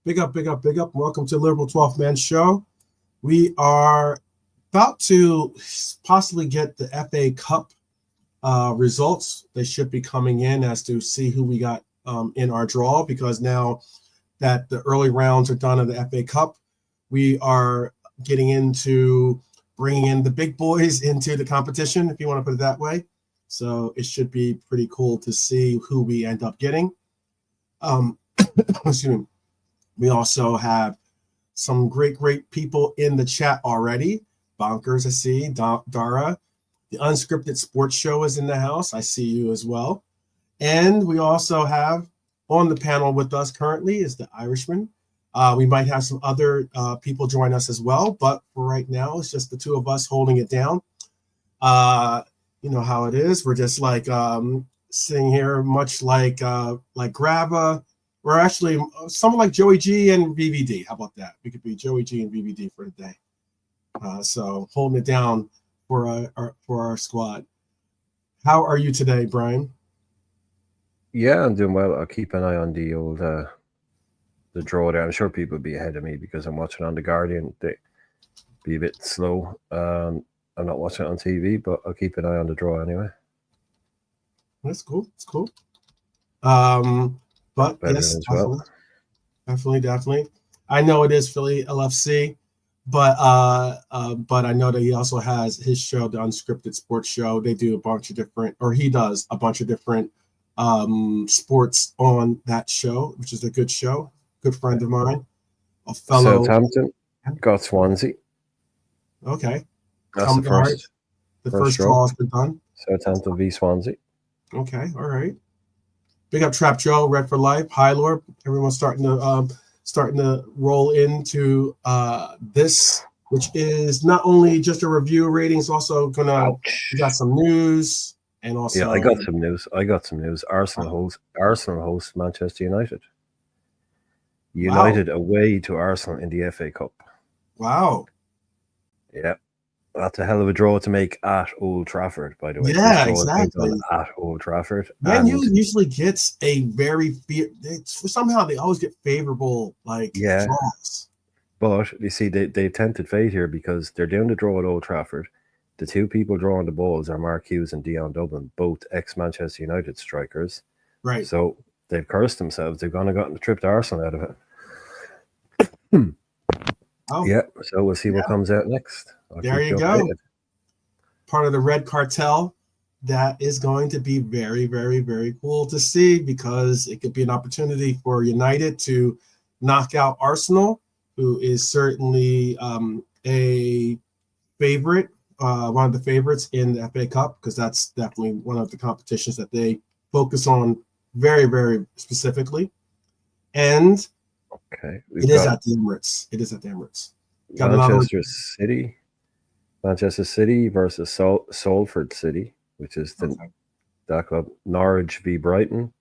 Big up, big up, big up. Welcome to Liverpool 12th Man Show. We are about to possibly get the FA Cup results. They should be coming in as to see who we got in our draw, because now that the early rounds are done of the FA Cup, we are getting into bringing in the big boys into the competition, if you want to put it that way. So it should be pretty cool to see who we end up getting. Excuse me. We also have some great people in the chat already. Bonkers, I see. Dara. The Unscripted Sports Show is in the house. I see you as well. And we also have on the panel with us currently is the Irishman. We might have some other people join us as well, but for right now, it's just the two of us holding it down. You know how it is. We're just like sitting here, much like Grabba. We're actually someone like Joey G and VVD. How about that? We could be Joey G and VVD for the day. So holding it down for our squad. How are you today, Brian? Yeah, I'm doing well. I'll keep an eye on the old the draw there. I'm sure people will be ahead of me because I'm watching on the Guardian. They be a bit slow. I'm not watching it on TV, but I'll keep an eye on the draw anyway. That's cool. It's cool. But yes, definitely. I know it is Philly LFC, but I know that he also has his show, the Unscripted Sports Show. They do a bunch of different, or he does a bunch of different sports on that show, which is a good show. Good friend of mine, a fellow. Southampton got Swansea. Okay, that's the first draw has been done. Southampton v Swansea. Okay, all right. Big up Trap Joe, Red for Life, High Lord. Everyone's starting to roll into this, which is not only just a review rating, it's also we got some news and also. Yeah, I got some news. Arsenal hosts Manchester United. United away to Arsenal in the FA Cup. Wow. Yeah. That's a hell of a draw to make at Old Trafford, by the way. Yeah, exactly. At Old Trafford. Man usually gets a very somehow they always get favorable draws. But you see, they tempted fate here because they're doing the draw at Old Trafford. The two people drawing the balls are Mark Hughes and Dion Dublin, both ex-Manchester United strikers. Right. So they've cursed themselves. They've gone and gotten the trip to Arsenal out of it. Yeah, so we'll see what comes out next. There you go. Part of the Red Cartel. That is going to be very, very, very cool to see, because it could be an opportunity for United to knock out Arsenal, who is certainly a favorite, one of the favorites in the FA Cup, because that's definitely one of the competitions that they focus on very, very specifically. And it is at the Emirates. Manchester City versus Salford City, which is that club. Norwich v Brighton,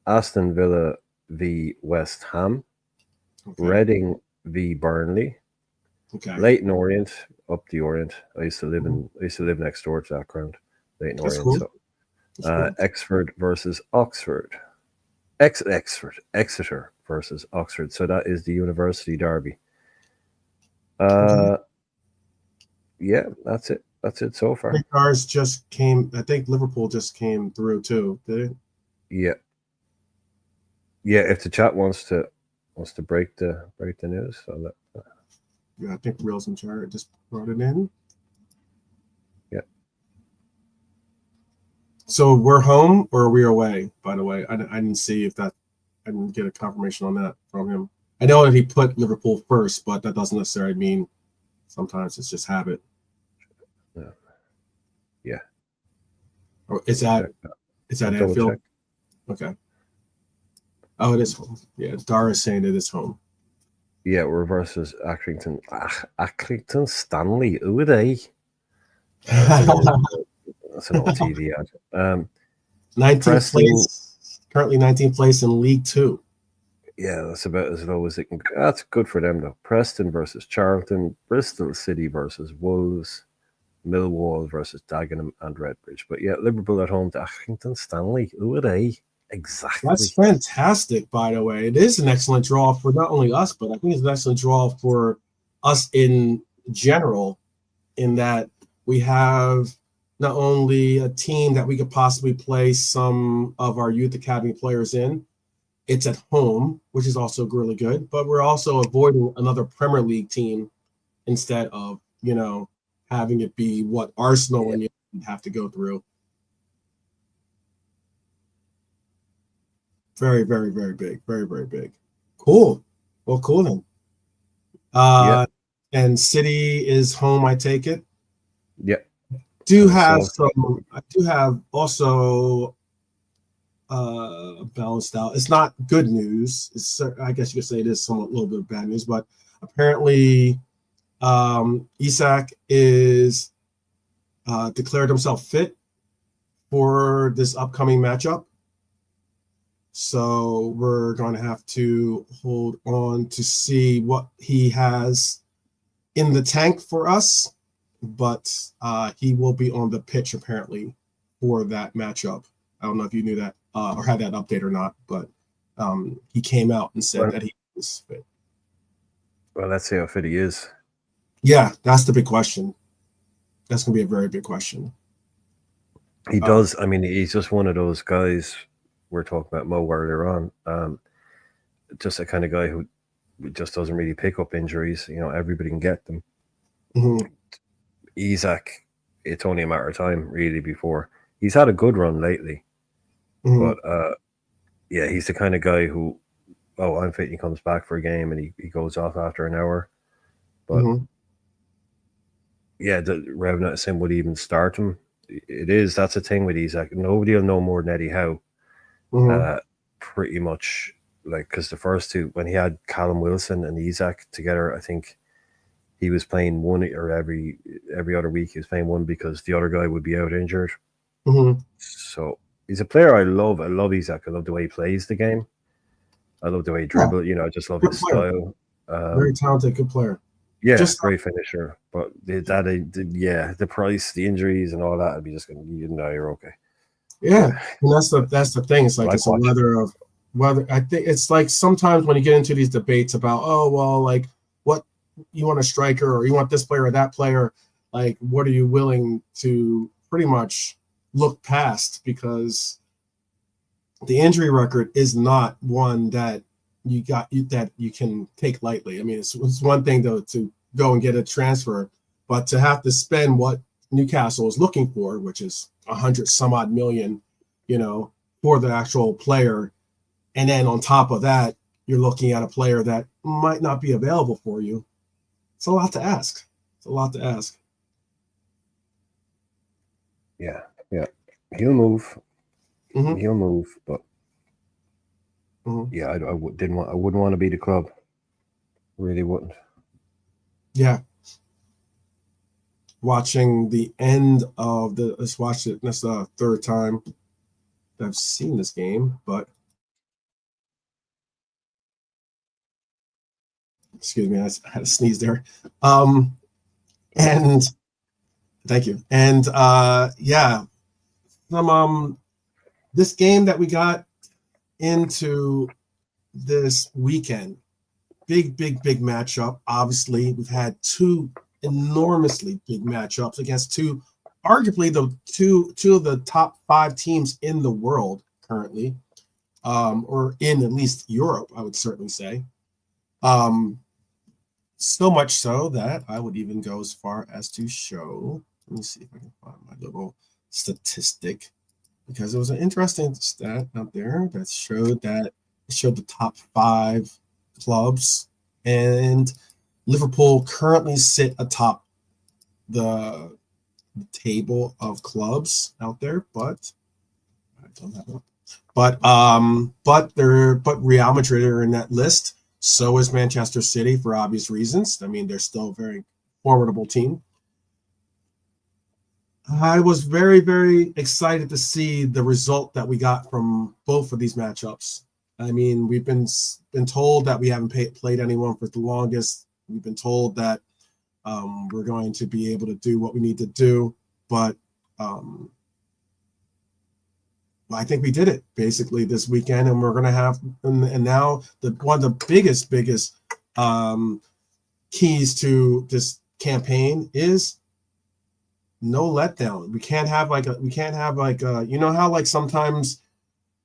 Aston Villa v West Ham, Reading v Burnley, Leyton Orient up the Orient. I used to live next door to that ground, Leyton Orient. Cool. So, Exeter versus Oxford. Exeter versus Oxford. So that is the University Derby. Yeah, that's it. That's it so far. Ours just came. I think Liverpool just came through too. Did it? Yeah. Yeah. If the chat wants to break the news, I'll let. Yeah, I think Reels and Jared just brought it in. Yeah. So we're home or are we away? By the way, I didn't see if that. I didn't get a confirmation on that from him. I know that he put Liverpool first, but that doesn't necessarily mean. Sometimes it's just habit. Yeah. Or is that Anfield? Check. Okay. Oh, it is home. Yeah, Dara is saying it is home. Yeah, we're versus Accrington Stanley. Who are they? That's an old TV ad. 19th place. Currently 19th place in League Two. Yeah, that's about as low as it can go. That's good for them, though. Preston versus Charlton, Bristol City versus Wolves, Millwall versus Dagenham and Redbridge. But yeah, Liverpool at home to Accrington Stanley. Who are they? Exactly. That's fantastic, by the way. It is an excellent draw for not only us, but I think it's an excellent draw for us in general, in that we have not only a team that we could possibly play some of our youth academy players in, it's at home, which is also really good, but we're also avoiding another Premier League team instead of, having it be what Arsenal and you have to go through. Very, very, very big. Very, very big. Cool. Well, cool then. And City is home, I take it. Yeah. I do have also balanced out. It's not good news. I guess you could say it is somewhat a little bit of bad news, but apparently Isak is declared himself fit for this upcoming matchup. So we're going to have to hold on to see what he has in the tank for us, but he will be on the pitch apparently for that matchup. I don't know if you knew that or had that update or not, but he came out and said that he was fit. Well, let's see how fit he is. Yeah, that's the big question. That's going to be a very big question. He does. I mean, he's just one of those guys. We're talking about Mo earlier on. Just a kind of guy who just doesn't really pick up injuries. Everybody can get them. Mm-hmm. Isak, it's only a matter of time, really, before he's had a good run lately. Mm-hmm. But he's the kind of guy who, I'm fit. He comes back for a game and he goes off after an hour. But the Revenant Sim would even start him. That's a thing with Isak. Nobody will know more than Eddie Howe. Pretty much, because the first two, when he had Callum Wilson and Isak together, I think he was playing one, or every other week he was playing one because the other guy would be out injured. So he's a player I love. I love Isak. I love the way he plays the game. I love the way he dribbles. I just love his style. Very talented, good player. Yeah, just great finisher. But the price, the injuries, and all that, I'd be just going, you're okay. Yeah, and that's the thing. It's like it's a matter of whether I think it's like sometimes when you get into these debates about what you want a striker or you want this player or that player, like what are you willing to pretty much look past, because the injury record is not one that that you can take lightly. I mean, it's one thing though to go and get a transfer, but to have to spend what Newcastle is looking for, which is 100 some odd million, for the actual player. And then on top of that, you're looking at a player that might not be available for you. It's a lot to ask. Yeah. He'll move. Mm-hmm. He'll move, but I wouldn't want to be the club. Really wouldn't. Yeah. Watching the end of let's watch it. That's the third time that I've seen this game, but excuse me, I had a sneeze there. And thank you. And this game that we got into this weekend, big matchup. Obviously, we've had two enormously big matchups against arguably two of the top 5 teams in the world currently, or in at least Europe, I would certainly say. So much so that I would even go as far as to show. Let me see if I can find my little statistic, because it was an interesting stat out there that showed the top 5 clubs, and Liverpool currently sit atop the table of clubs out there, but I don't have it. But Real Madrid are in that list. So is Manchester City for obvious reasons. I mean, they're still a very formidable team. I was very, very excited to see the result that we got from both of these matchups. I mean, we've been told that we haven't played anyone for the longest. We've been told that we're going to be able to do what we need to do. But I think we did it basically this weekend, and we're gonna have and now one of the biggest keys to this campaign is no letdown. We can't have like you know how like sometimes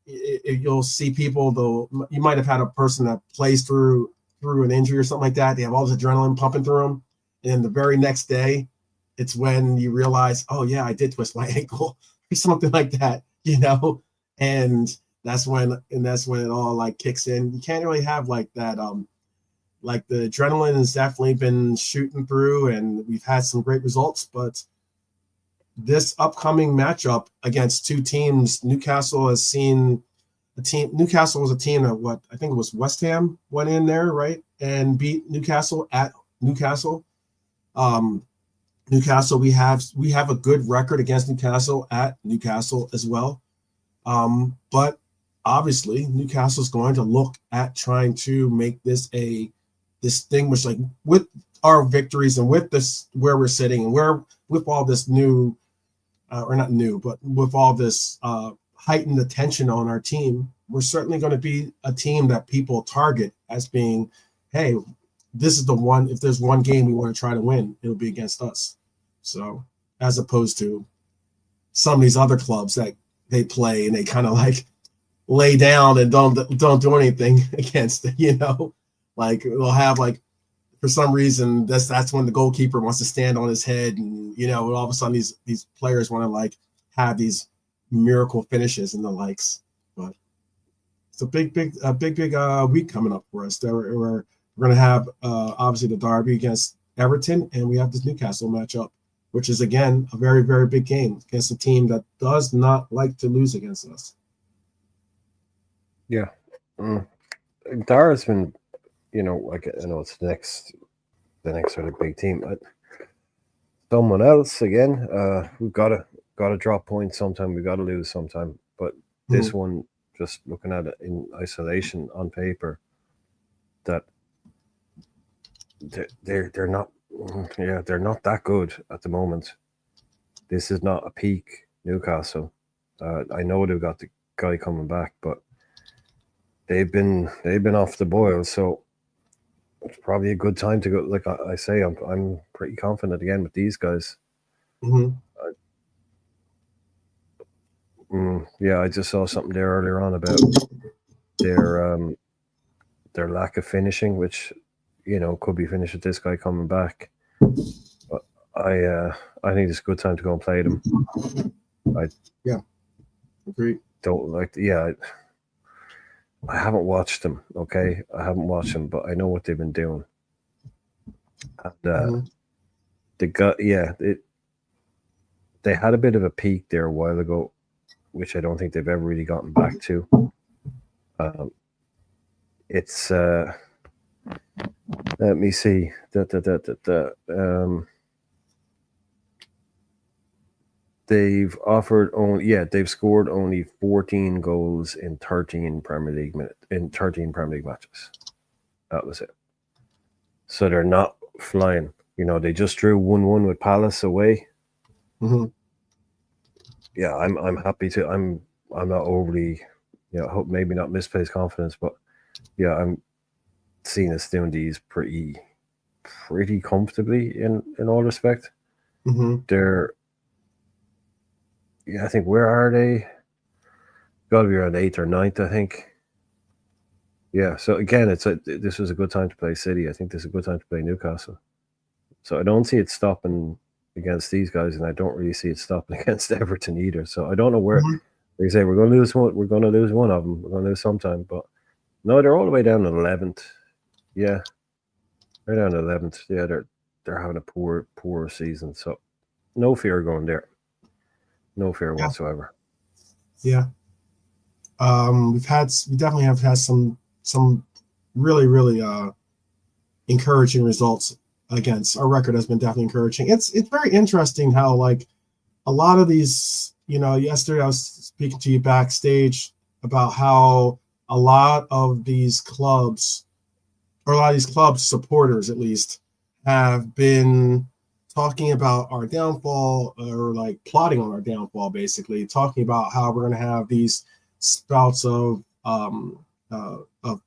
you'll see people, though you might have had a person that plays through an injury or something like that. They have all this adrenaline pumping through them, and then the very next day, it's when you realize, oh yeah, I did twist my ankle or something like that, you know, and that's when it all like kicks in. You can't really have like that. Like the adrenaline has definitely been shooting through, and we've had some great results, but this upcoming matchup against two teams, Newcastle has seen a team. Newcastle was a team that what I think it was West Ham went in there, right, and beat Newcastle at Newcastle. Newcastle, we have a good record against Newcastle at Newcastle as well. But obviously Newcastle's going to look at trying to make this a distinguished, like with our victories and with this where we're sitting and where with all this new or not new, but with all this heightened attention on our team, we're certainly going to be a team that people target as being, hey, this is the one. If there's one game we want to try to win, it'll be against us. So as opposed to some of these other clubs that they play and they kind of like lay down and don't do anything against it, you know, like they'll have like, for some reason, that's when the goalkeeper wants to stand on his head, and you know, all of a sudden these players want to like have these miracle finishes and the likes. But it's a big week coming up for us. We're going to have obviously the derby against Everton, and we have this Newcastle matchup, which is again a very, very big game against a team that does not like to lose against us. Yeah, Dara's been. You know, like I know it's the next sort of big team. But someone else again. We've got to drop points sometime. We got to lose sometime. But this one, just looking at it in isolation on paper, that they're not. Yeah, they're not that good at the moment. This is not a peak Newcastle. I know they've got the guy coming back, but they've been off the boil. So it's probably a good time to go. Like I say, I'm pretty confident again with these guys. Mm-hmm. Yeah, I just saw something there earlier on about their lack of finishing, which you know could be finished with this guy coming back. But I think it's a good time to go and play them. Agree. Don't like. Yeah. I haven't watched them, okay? I haven't watched them, but I know what they've been doing. And they had a bit of a peak there a while ago, which I don't think they've ever really gotten back to. It's let me see. They've scored only 14 goals in 13 Premier League matches. That was it. So they're not flying. You know, they just drew 1-1 with Palace away. Mm-hmm. Yeah, I'm happy to. I'm not overly, you know, hope maybe not misplaced confidence, but yeah, I'm seeing us doing these pretty comfortably in all respect. Mm-hmm. They're. Yeah, I think where are they? Got to be around 8th or 9th, I think. Yeah, so again, this was a good time to play City. I think this is a good time to play Newcastle. So I don't see it stopping against these guys, and I don't really see it stopping against Everton either. So I don't know where. Mm-hmm. They say we're going to lose one. We're going to lose one of them. We're going to lose sometime, but no, they're all the way down to 11th. Yeah, they're down to 11th. Yeah, they're having a poor season. So no fear going there. No fear whatsoever. Yeah. We definitely have had some really, really encouraging results against. Our record has been definitely encouraging. It's very interesting how like a lot of these, you know, yesterday I was speaking to you backstage about how a lot of these clubs supporters at least have been talking about our downfall, or like plotting on our downfall, basically talking about how we're going to have these spouts of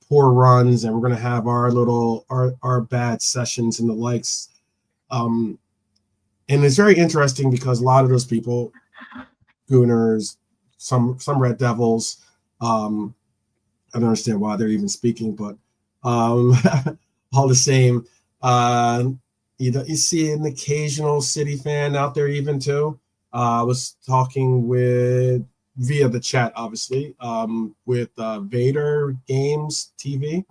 poor runs, and we're going to have our bad sessions and the likes. And it's very interesting because a lot of those people, Gooners, some Red Devils, I don't understand why they're even speaking, but all the same, you see an occasional City fan out there even too. I was talking with via the chat, obviously, with Vader Games TV.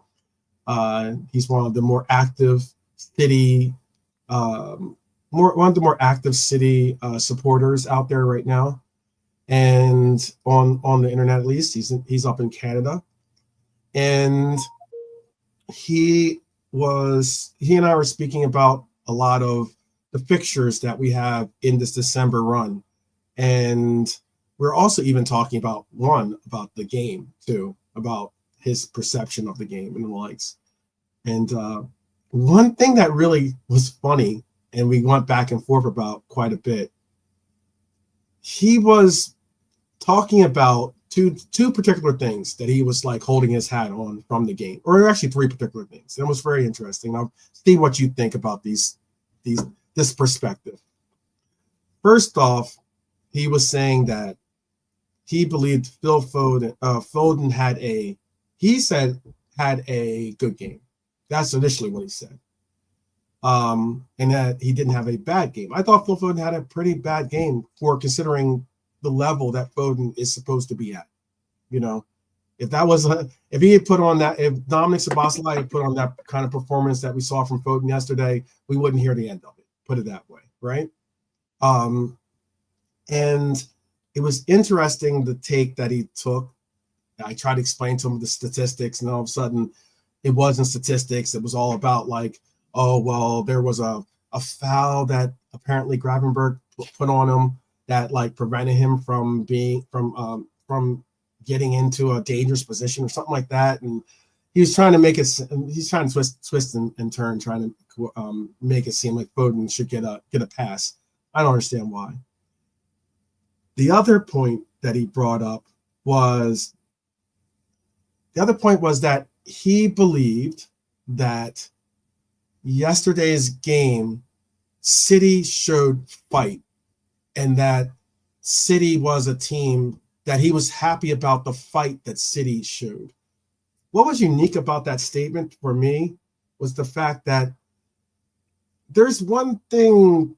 He's one of the more active City, one of the more active City supporters out there right now, and on the internet at least. He's up in Canada. And he and I were speaking about a lot of the fixtures that we have in this December run. And we're also even talking about the game too, about his perception of the game and the likes. And one thing that really was funny, and we went back and forth about quite a bit, he was talking about two particular things that he was like holding his hat on from the game, or actually three particular things. And it was very interesting. I'll see what you think about this perspective. First off, he was saying that he believed Phil Foden had a good game. That's initially what he said. And that he didn't have a bad game. I thought Phil Foden had a pretty bad game for considering the level that Foden is supposed to be at. You know, if he had put on that, if Dominic Szoboszlai had put on that kind of performance that we saw from Foden yesterday, we wouldn't hear the end of it. Put it that way, right? And it was interesting the take that he took. I tried to explain to him the statistics, and all of a sudden, it wasn't statistics. It was all about like, oh well, there was a foul that apparently Gravenberg put on him that like prevented him from getting into a dangerous position or something like that. And he was trying to make it, he's trying to twist and turn, trying to make it seem like Foden should get a pass. I don't understand why. The other point that he brought up was that he believed that yesterday's game, City showed fight, and that City was a team that he was happy about the fight that City showed. What was unique about that statement for me was the fact that there's one thing.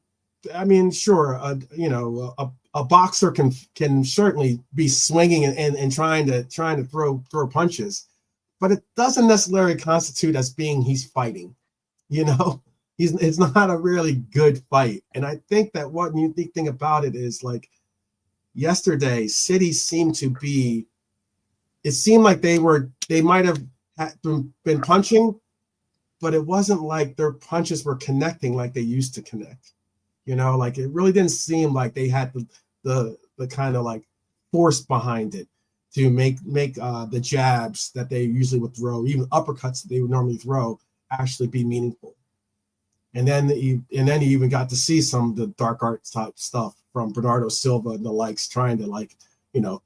I mean, sure, a boxer can certainly be swinging and trying to throw punches, but it doesn't necessarily constitute as being he's fighting. You know, it's not a really good fight. And I think that one unique thing about it is like yesterday, City seemed to be. It seemed like they might have been punching, but it wasn't like their punches were connecting like they used to connect. You know, like it really didn't seem like they had the kind of like force behind it to make the jabs that they usually would throw, even uppercuts that they would normally throw, actually be meaningful. And then you even got to see some of the dark art type stuff from Bernardo Silva and the likes, trying to like,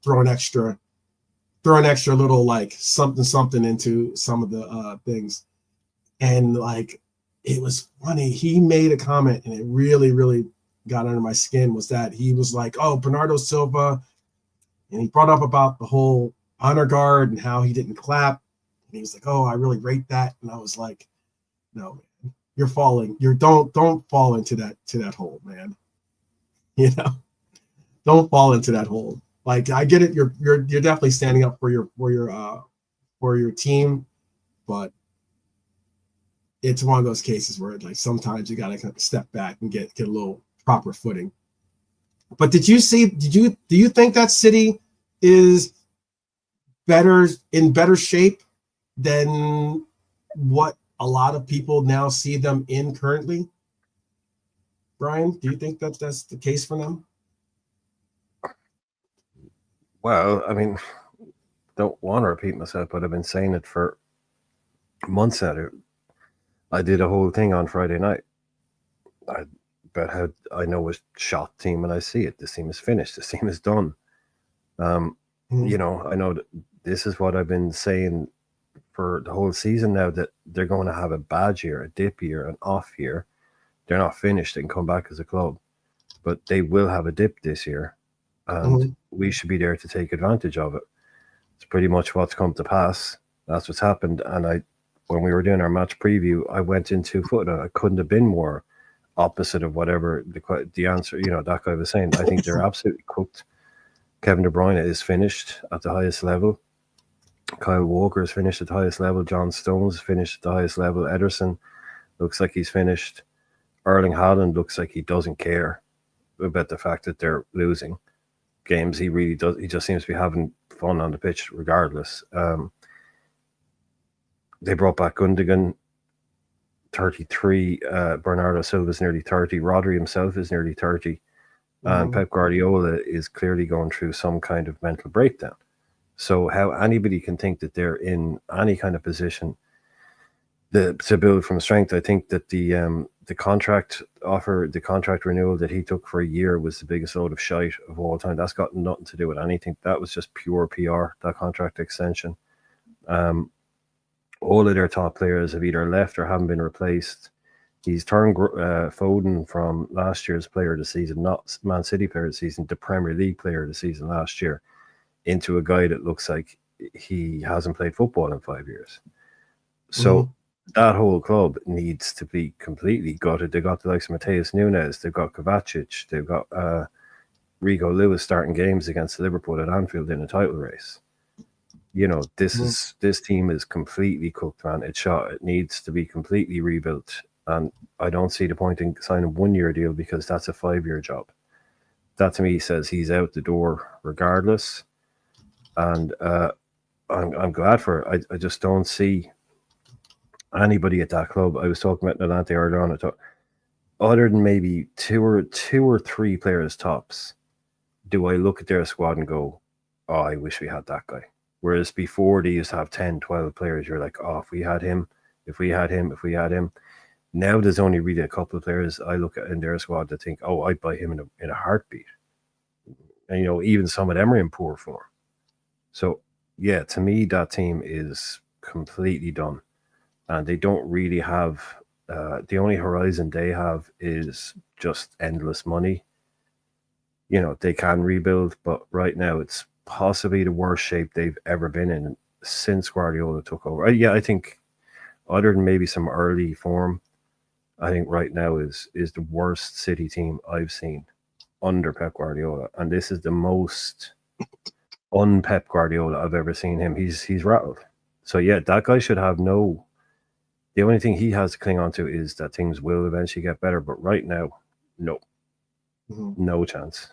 throw an extra little like something into some of the things. And like, it was funny. He made a comment, and it really, really got under my skin, was that he was like, oh, Bernardo Silva, and he brought up about the whole honor guard and how he didn't clap. And he was like, oh, I really rate that. And I was like, no, man, you're falling. Don't fall into that hole, man. Don't fall into that hole. Like, I get it. You're definitely standing up for your team, but it's one of those cases where like sometimes you got to kind of step back and get a little proper footing. But do you think that City is in better shape than what a lot of people now see them in currently? Brian, do you think that that's the case for them? Well, I mean, don't want to repeat myself, but I've been saying it for months at it. I did a whole thing on Friday night. about how I know a shot team when I see it. This team is finished. This team is done. You know, I know that this is what I've been saying for the whole season now, that they're going to have a bad year, a dip year, an off year. They're not finished. They can come back as a club, but they will have a dip this year, and we should be there to take advantage of it. It's pretty much what's come to pass. That's what's happened. And when we were doing our match preview, I went into football. I couldn't have been more opposite of whatever the answer, you know, that guy was saying. I think they're absolutely cooked. Kevin De Bruyne is finished at the highest level. Kyle Walker is finished at the highest level. John Stones is finished at the highest level. Ederson looks like he's finished. Erling Haaland looks like he doesn't care about the fact that they're losing games. He really does. He just seems to be having fun on the pitch regardless. They brought back Gundogan, 33. Bernardo Silva is nearly 30. Rodri himself is nearly 30. And Pep Guardiola is clearly going through some kind of mental breakdown. So how anybody can think that they're in any kind of position to build from strength, I think that the contract offer, the contract renewal that he took for a year was the biggest load of shite of all time. That's got nothing to do with anything. That was just pure PR, that contract extension. All of their top players have either left or haven't been replaced. He's turned Foden from last year's player of the season, not Man City player of the season, to Premier League player of the season last year, into a guy that looks like he hasn't played football in 5 years. So that whole club needs to be completely gutted. They got the likes of Mateus Nunes, they've got Kovacic, they've got Rico Lewis starting games against Liverpool at Anfield in a title race. You know, this team is completely cooked, man. It needs to be completely rebuilt. And I don't see the point in signing a 1 year deal, because that's a 5-year job. That to me says he's out the door regardless. And I'm glad for it. I just don't see anybody at that club. I was talking about Atlante earlier on. Other than maybe two or three players tops, do I look at their squad and go, oh, I wish we had that guy. Whereas before they used to have 10, 12 players. You're like, oh, if we had him. Now there's only really a couple of players I look at in their squad that think, oh, I'd buy him in a heartbeat. And, you know, even some of them are in poor form. So, yeah, to me, that team is completely done. And they don't really have, the only horizon they have is just endless money. You know, they can rebuild, but right now it's possibly the worst shape they've ever been in since Guardiola took over. Yeah, I think other than maybe some early form, I think right now is the worst City team I've seen under Pep Guardiola. And this is the most un-Pep Guardiola I've ever seen him. He's rattled. So yeah, that guy should have the only thing he has to cling on to is that things will eventually get better. But right now, no. No chance.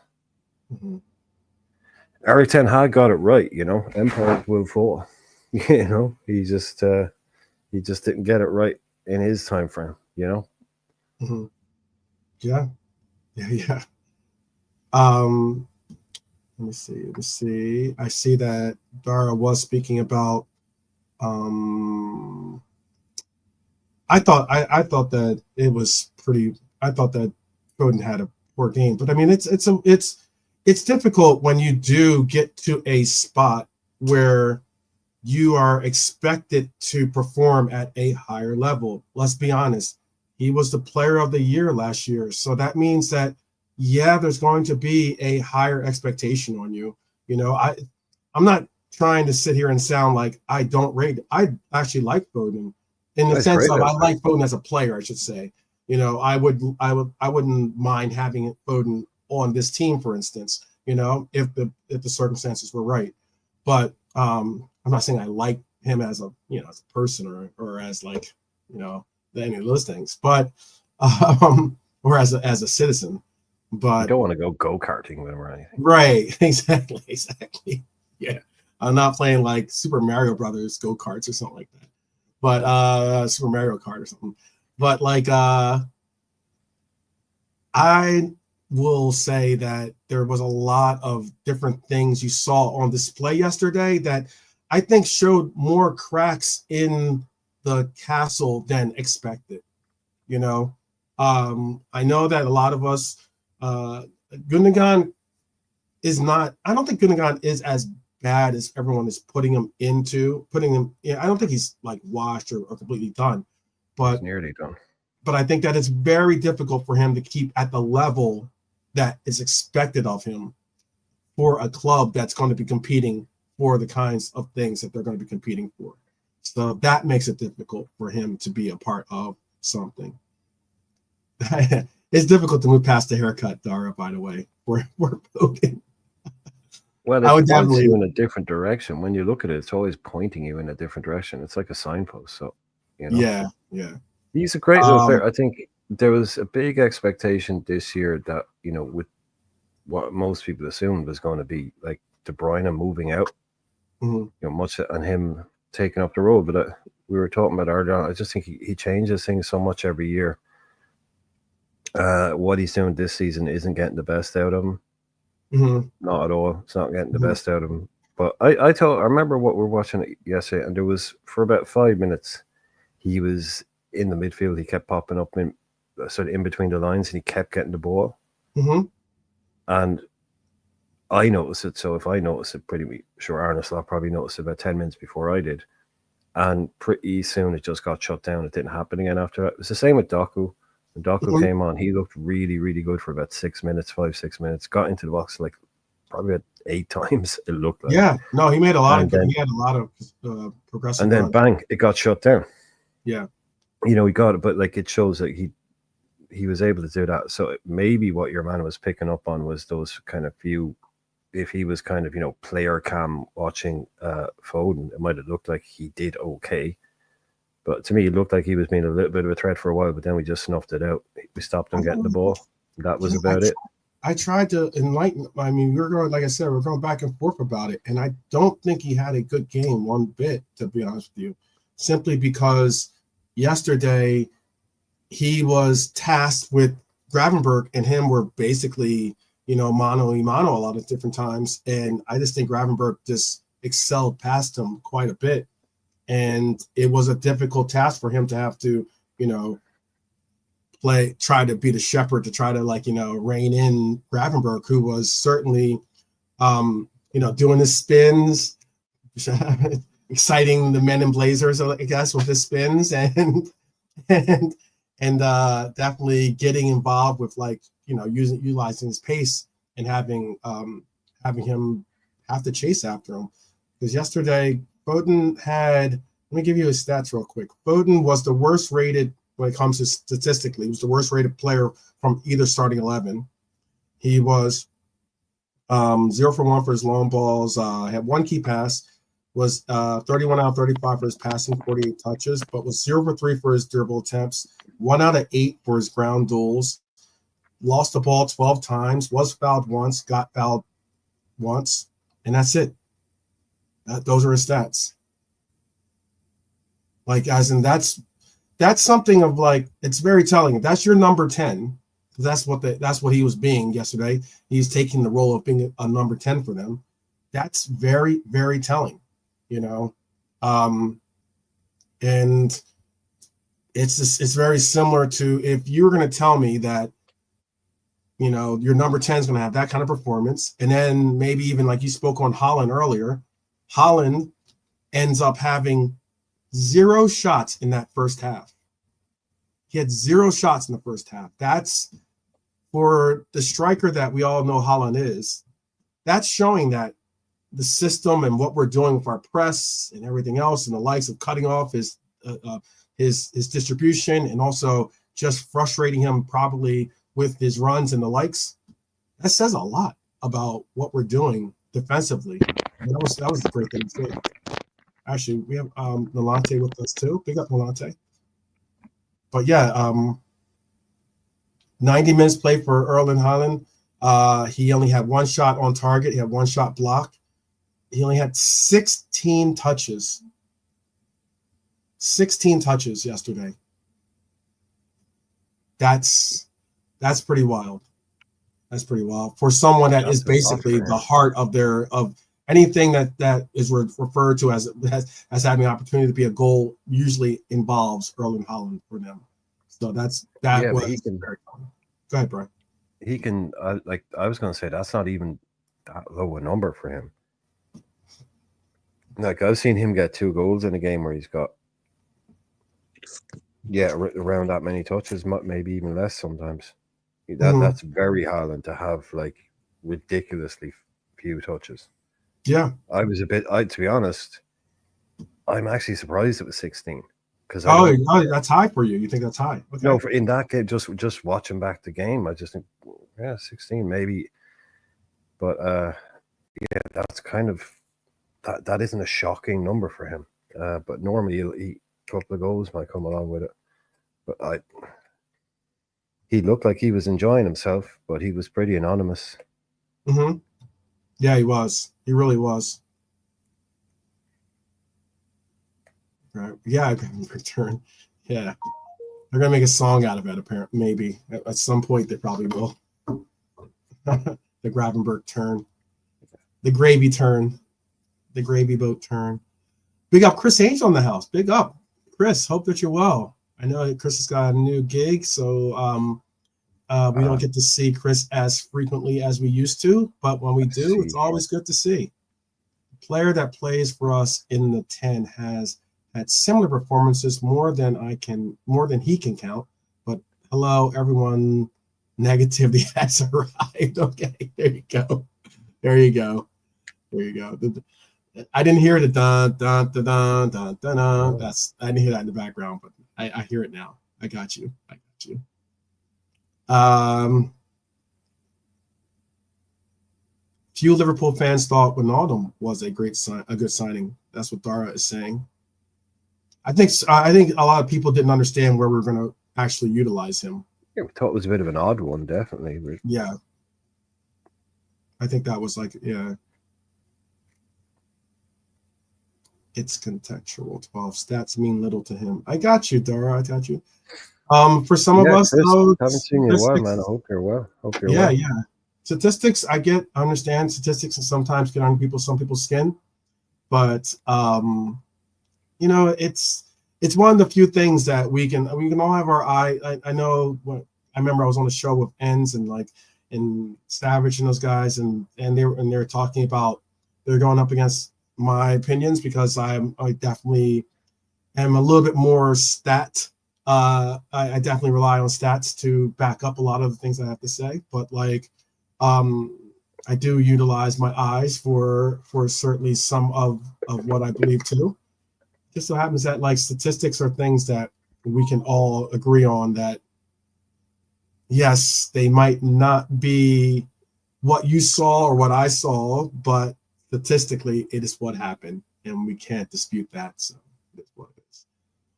Eric Ten Hag got it right, you know. Empires will fall. You know, he just didn't get it right in his time frame, you know. Yeah. Let me see. I see that Dara was speaking about. I thought that it was pretty. I thought that Foden had a poor game, but I mean, it's difficult when you do get to a spot where you are expected to perform at a higher level. Let's be honest. He was the player of the year last year. So that means that, yeah, there's going to be a higher expectation on you. You know, I'm not trying to sit here and sound like I don't rate. I actually like Foden in the sense of I like Foden as a player, I should say. You know, I wouldn't mind having Foden on this team, for instance, you know, if the circumstances were right. But I'm not saying I like him as a person or as like, you know, any of those things, but or as a citizen. But you don't want to go karting with him or anything. Right, exactly. Yeah. I'm not playing like Super Mario Brothers go-karts or something like that. But Super Mario Kart or something. But like I will say that there was a lot of different things you saw on display yesterday that I think showed more cracks in the castle than expected. You know, I know that a lot of us, Gundogan is not. I don't think Gundogan is as bad as everyone is putting him. Yeah, I don't think he's like washed or completely done, but He's nearly done. But I think that it's very difficult for him to keep at the level that is expected of him for a club that's going to be competing for the kinds of things that they're going to be competing for. So that makes it difficult for him to be a part of something. It's difficult to move past the haircut, Dara, by the way. We're voting. Well, I it would points definitely. you in a different direction. When you look at it, it's always pointing you in a different direction. It's like a signpost. So, you know. Yeah. He's a great little player. I think there was a big expectation this year that, you know, with what most people assumed was going to be like De Bruyne moving out, you know, much on him taking up the role. But we were talking about earlier on, I just think he changes things so much every year. What he's doing this season isn't getting the best out of him. Not at all. It's not getting the best out of him. But I remember what we were watching yesterday, and there was, for about 5 minutes, he was in the midfield. He kept popping up in sort of in between the lines, and he kept getting the ball. And I noticed it. So if I noticed it, pretty sure Arne Slot probably noticed it about 10 minutes before I did. And pretty soon it just got shut down. It didn't happen again after that. It was the same with Doku. When Doku came on, he looked really, really good for about 6 minutes, 6 minutes. Got into the box like probably about 8 times. It looked like. Yeah, no, he made a lot he had a lot of progressive. And then bang, it got shut down. Yeah, you know, he got it, but like it shows that he was able to do that. So maybe what your man was picking up on was those kind of few. If he was kind of, you know, player cam watching Foden, it might have looked like he did okay. But to me, it looked like he was being a little bit of a threat for a while, but then we just snuffed it out. We stopped him getting the ball. That was about it. I tried to enlighten. I mean, we were going, like I said, we're going back and forth about it. And I don't think he had a good game one bit, to be honest with you, simply because yesterday he was tasked with Gravenberch and him were basically, you know, mano-a-mano a lot of different times. And I just think Gravenberch just excelled past him quite a bit. And it was a difficult task for him to have to, you know, try to be the shepherd to try to, like, you know, rein in Gravenberch, who was certainly, you know, doing his spins, exciting the men in blazers, I guess, with his spins and definitely getting involved with, like, you know, utilizing his pace and having him have to chase after him. Because yesterday, Foden had, let me give you his stats real quick. Foden was the worst rated when it comes to statistically. He was the worst rated player from either starting 11. He was 0 for 1 for his long balls, had one key pass, was 31 out of 35 for his passing, 48 touches, but was 0 for 3 for his dribble attempts, 1 out of 8 for his ground duels, lost the ball 12 times, was fouled once, got fouled once, and that's it. Those are his stats. Like, as in, that's something of, like, it's very telling. If that's your number 10, that's what he was being yesterday. He's taking the role of being a number 10 for them. That's very, very telling, you know. And it's very similar to if you were going to tell me that, you know, your number 10 is going to have that kind of performance, and then maybe even, like you spoke on Haaland earlier, Haaland ends up having 0 shots in that first half. He had 0 shots in the first half. That's, for the striker that we all know Haaland is, that's showing that the system and what we're doing with our press and everything else, and the likes of cutting off his distribution, and also just frustrating him probably with his runs and the likes. That says a lot about what we're doing defensively. And that was a great thing to say. Actually, we have Nolante with us too. Big up, Nolante. But yeah, 90 minutes played for Erling Haaland. He only had 1 shot on target. He had 1 shot blocked. He only had 16 touches. 16 touches yesterday. That's pretty wild. That's pretty wild for someone that is basically the heart of anything that is referred to as having the opportunity to be a goal. Usually involves Erling Haaland for them. So that Yeah, was but he can. very fun. Go ahead, Brian. He can. Like I was going to say, that's not even that low a number for him. Like I've seen him get 2 goals in a game where he's got, around that many touches, maybe even less sometimes. That's very Haaland to have like ridiculously few touches. Yeah. I was to be honest, I'm actually surprised it was 16 because that's high for you. You think that's high? Okay. No, in that game, just watching back the game, I just think 16 maybe, but that's kind of that isn't a shocking number for him. But normally a couple of goals might come along with it. But he looked like he was enjoying himself, but he was pretty anonymous. Mm-hmm. Yeah, he was. He really was. Right. Yeah, return. Yeah. They're gonna make a song out of it, apparently. Maybe. At some point they probably will. The Gravenberg turn. The gravy turn. The gravy boat turn. Big up Chris Angel in the house. Big up. Chris, hope that you're well. I know Chris has got a new gig, so we don't get to see Chris as frequently as we used to, but when we do, it's always good to see. The player that plays for us in the 10 has had similar performances more than he can count. But hello, everyone. Negativity has arrived. Okay, there you go. There you go. There you go. I didn't hear the dun dun dun dun dun dun dun. I didn't hear that in the background, but I hear it now. I got you. Few Liverpool fans thought Wijnaldum was a good signing. That's what Dara is saying. I think a lot of people didn't understand where we were going to actually utilize him. Yeah, we thought it was a bit of an odd one, definitely. Yeah. I think that was it's contextual. 12 stats mean little to him. I got you, Dara. I got you. For some of us, Chris, though, haven't seen you in a while, man. I hope you're well. Yeah. Statistics, I understand statistics and sometimes get on some people's skin, but it's one of the few things that we can all have our eye. I know I remember I was on a show with Enns and Savage and those guys, and they were talking about they're going up against my opinions because I definitely am a little bit more stat. I definitely rely on stats to back up a lot of the things I have to say, but I do utilize my eyes for certainly some of what I believe too. Just so happens that statistics are things that we can all agree on that yes, they might not be what you saw or what I saw, but statistically it is what happened and we can't dispute that. So it's what it is.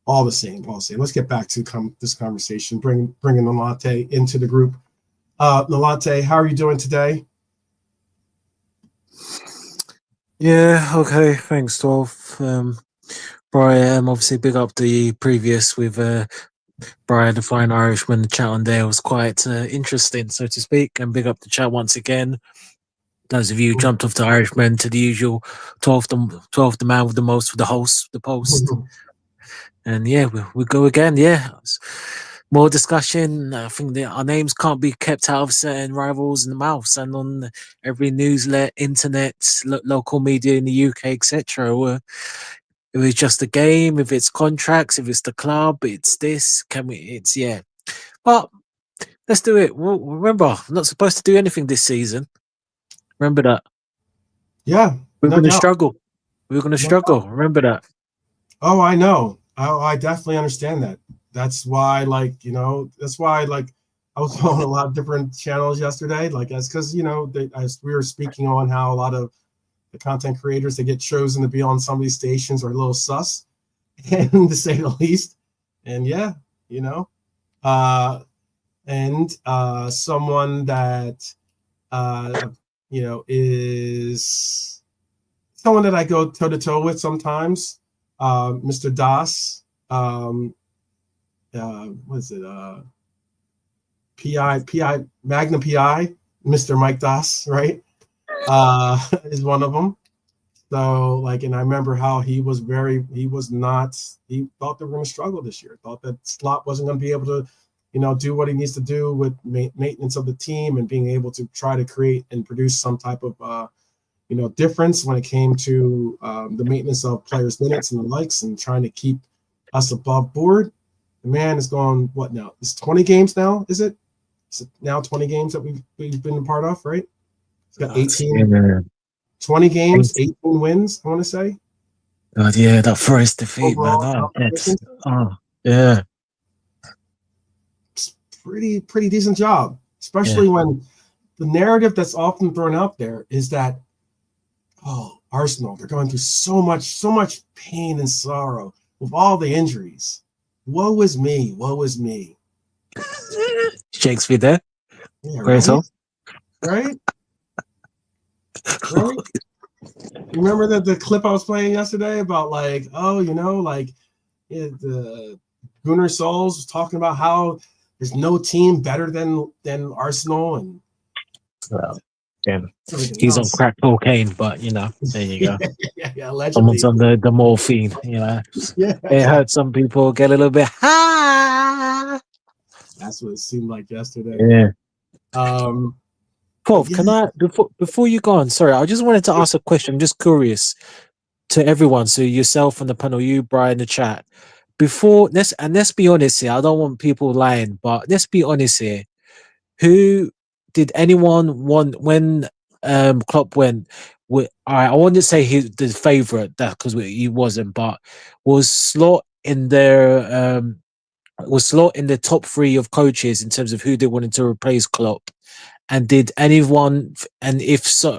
All the same. Let's get back to this conversation. Bringing Nolante into the group. Nolante, how are you doing today? Yeah, okay. Thanks, Dolph. Brian, obviously big up the previous with Brian, the Fine Irishman. The chat on there was quite interesting, so to speak. And big up the chat once again. Those of you who jumped off the Irishman to the usual 12th man with the most for the post. And yeah, we go again. Yeah, more discussion. I think that our names can't be kept out of certain rivals in the mouths and on every newslet, internet, local media in the UK, etc. If it's just a game, if it's contracts, if it's the club, it's this. But let's do it. Well, remember, I'm not supposed to do anything this season. Remember that. Yeah, we're going to struggle. We're going to struggle. Remember that. Oh, I know. I definitely understand that. That's why, that's why, I was on a lot of different channels yesterday, because we were speaking on how a lot of the content creators that get chosen to be on some of these stations are a little sus, and to say the least. And someone that is someone that I go toe to toe with sometimes. Mr. Das, what is it? PI, Magnum PI, Mr. Mike Das, right? Is one of them. So like, and I remember how he thought they were going to struggle this year. Thought that Slot wasn't going to be able to, do what he needs to do with maintenance of the team and being able to try to create and produce some type of, difference when it came to the maintenance of players' minutes and the likes and trying to keep us above board. The man is going, what now? It's 20 games now, is it? Is it now 20 games that we've been a part of, right? It's got 18. 20 games, 18 wins, I want to say. God, yeah, that first defeat, Overall, man. Yeah. It's pretty decent job, especially when the narrative that's often thrown out there is that, Arsenal, they're going through so much pain and sorrow with all the injuries. Woe is me. Shakespeare there. Yeah, Great, right? Right? Remember the clip I was playing yesterday about the Gunnar Solskjaer was talking about how there's no team better than Arsenal and he's on crack cocaine, but there you go. yeah, allegedly. Someone's on the morphine, Yeah, it hurt some people get a little bit high. That's what it seemed like yesterday. Yeah. Prof, yeah. can I before you go on? Sorry, I just wanted to ask a question. I'm just curious to everyone. So yourself on the panel, you, Brian, the chat. Let's be honest here. I don't want people lying, but let's be honest here. Who did anyone want when Klopp went? I wouldn't say he's the favorite that because he wasn't, but was Slot in their was Slot in the top three of coaches in terms of who they wanted to replace Klopp? And did anyone, and if so,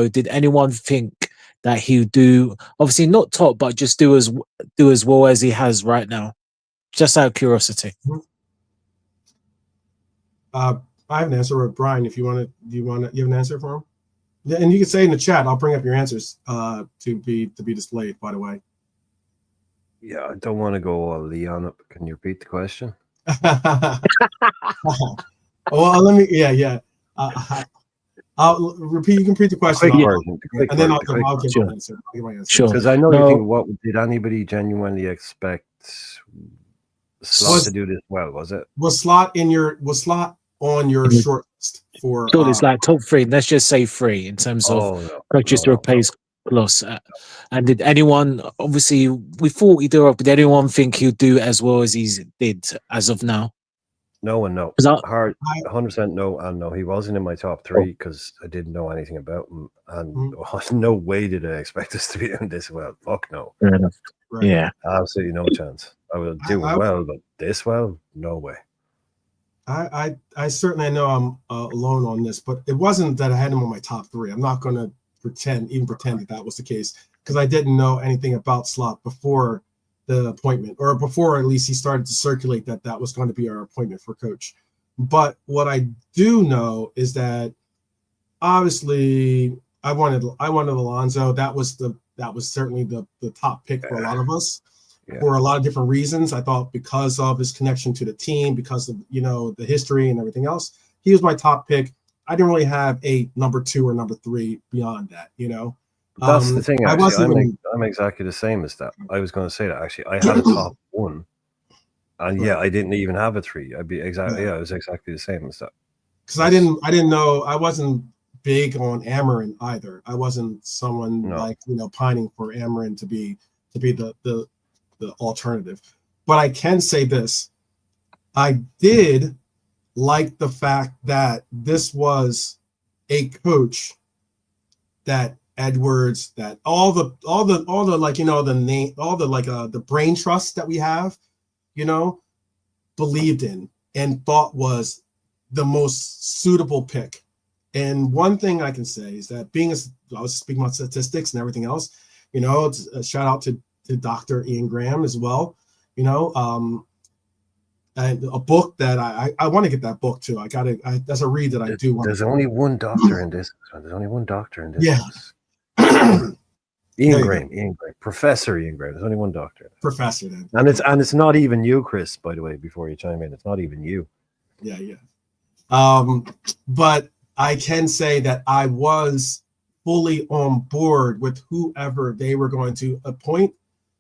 did anyone think that he would do, obviously not top, but just do as well as he has right now? Just out of curiosity. I have an answer, Brian. If you want to, you have an answer for him? Yeah, and you can say in the chat. I'll bring up your answers to be displayed. By the way. Yeah, I don't want to go all Leon up. Can you repeat the question? Well, let me. Yeah. I'll repeat. You can repeat the question, and then I'll give my answer. Sure. Because I know you think, what did anybody genuinely expect Slot to do this well? Was it? Was Slot on your short list for? Sure, it's like top three. Let's just say three in terms of coaches to replace Klopp. And did anyone? Obviously, we thought he'd do it, but did anyone think he'd do as well as he did as of now? No and no. 100% no and no. He wasn't in my top three because I didn't know anything about him, and no way did I expect us to be doing this well. Fuck no. Fair enough. Right. Yeah, absolutely no chance. I will do it well, but this well, no way. I certainly know I'm alone on this, but it wasn't that I had him on my top three. I'm not going to pretend that was the case because I didn't know anything about Slot before the appointment, or before at least he started to circulate that was going to be our appointment for coach. But what I do know is that obviously I wanted Alonso. That was certainly the top pick for a lot of us for a lot of different reasons. I thought because of his connection to the team, because of the history and everything else, he was my top pick. I didn't really have a number 2 or number 3 beyond that. That's the thing. Actually, I'm exactly the same as that. I was going to say that actually. I had a top 1, and I didn't even have a 3. I was exactly the same as that. Because I didn't know. I wasn't big on Amarin either. I wasn't someone pining for Amarin to be the alternative. But I can say this: I did like the fact that this was a coach that Edwards, that all the the name, all the brain trust that we have, believed in and thought was the most suitable pick. And one thing I can say is that I was speaking about statistics and everything else, it's a shout out to Dr. Ian Graham as well, and a book that I want to get that book too. That's a read that I do want. There's only one doctor in this. There's only one doctor in this. Yeah. Ian Graham, Professor Ian Graham. There's only one doctor. Professor then. And it's not even you, Chris, by the way, before you chime in. It's not even you. Yeah. But I can say that I was fully on board with whoever they were going to appoint,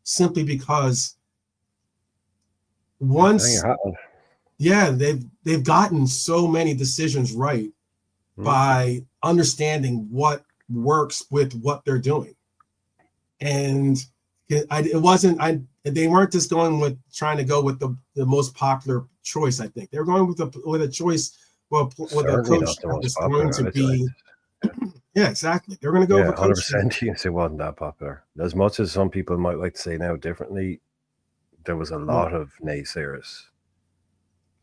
simply because once, yeah, they've gotten so many decisions right by understanding what works with what they're doing. And they weren't just going with trying to go with the most popular choice. I think they were going with a choice, well, with a coach that was going to be. Yeah, exactly. They're going to go with a coach. 100%. You can say it wasn't that popular. As much as some people might like to say now differently, there was a lot of naysayers.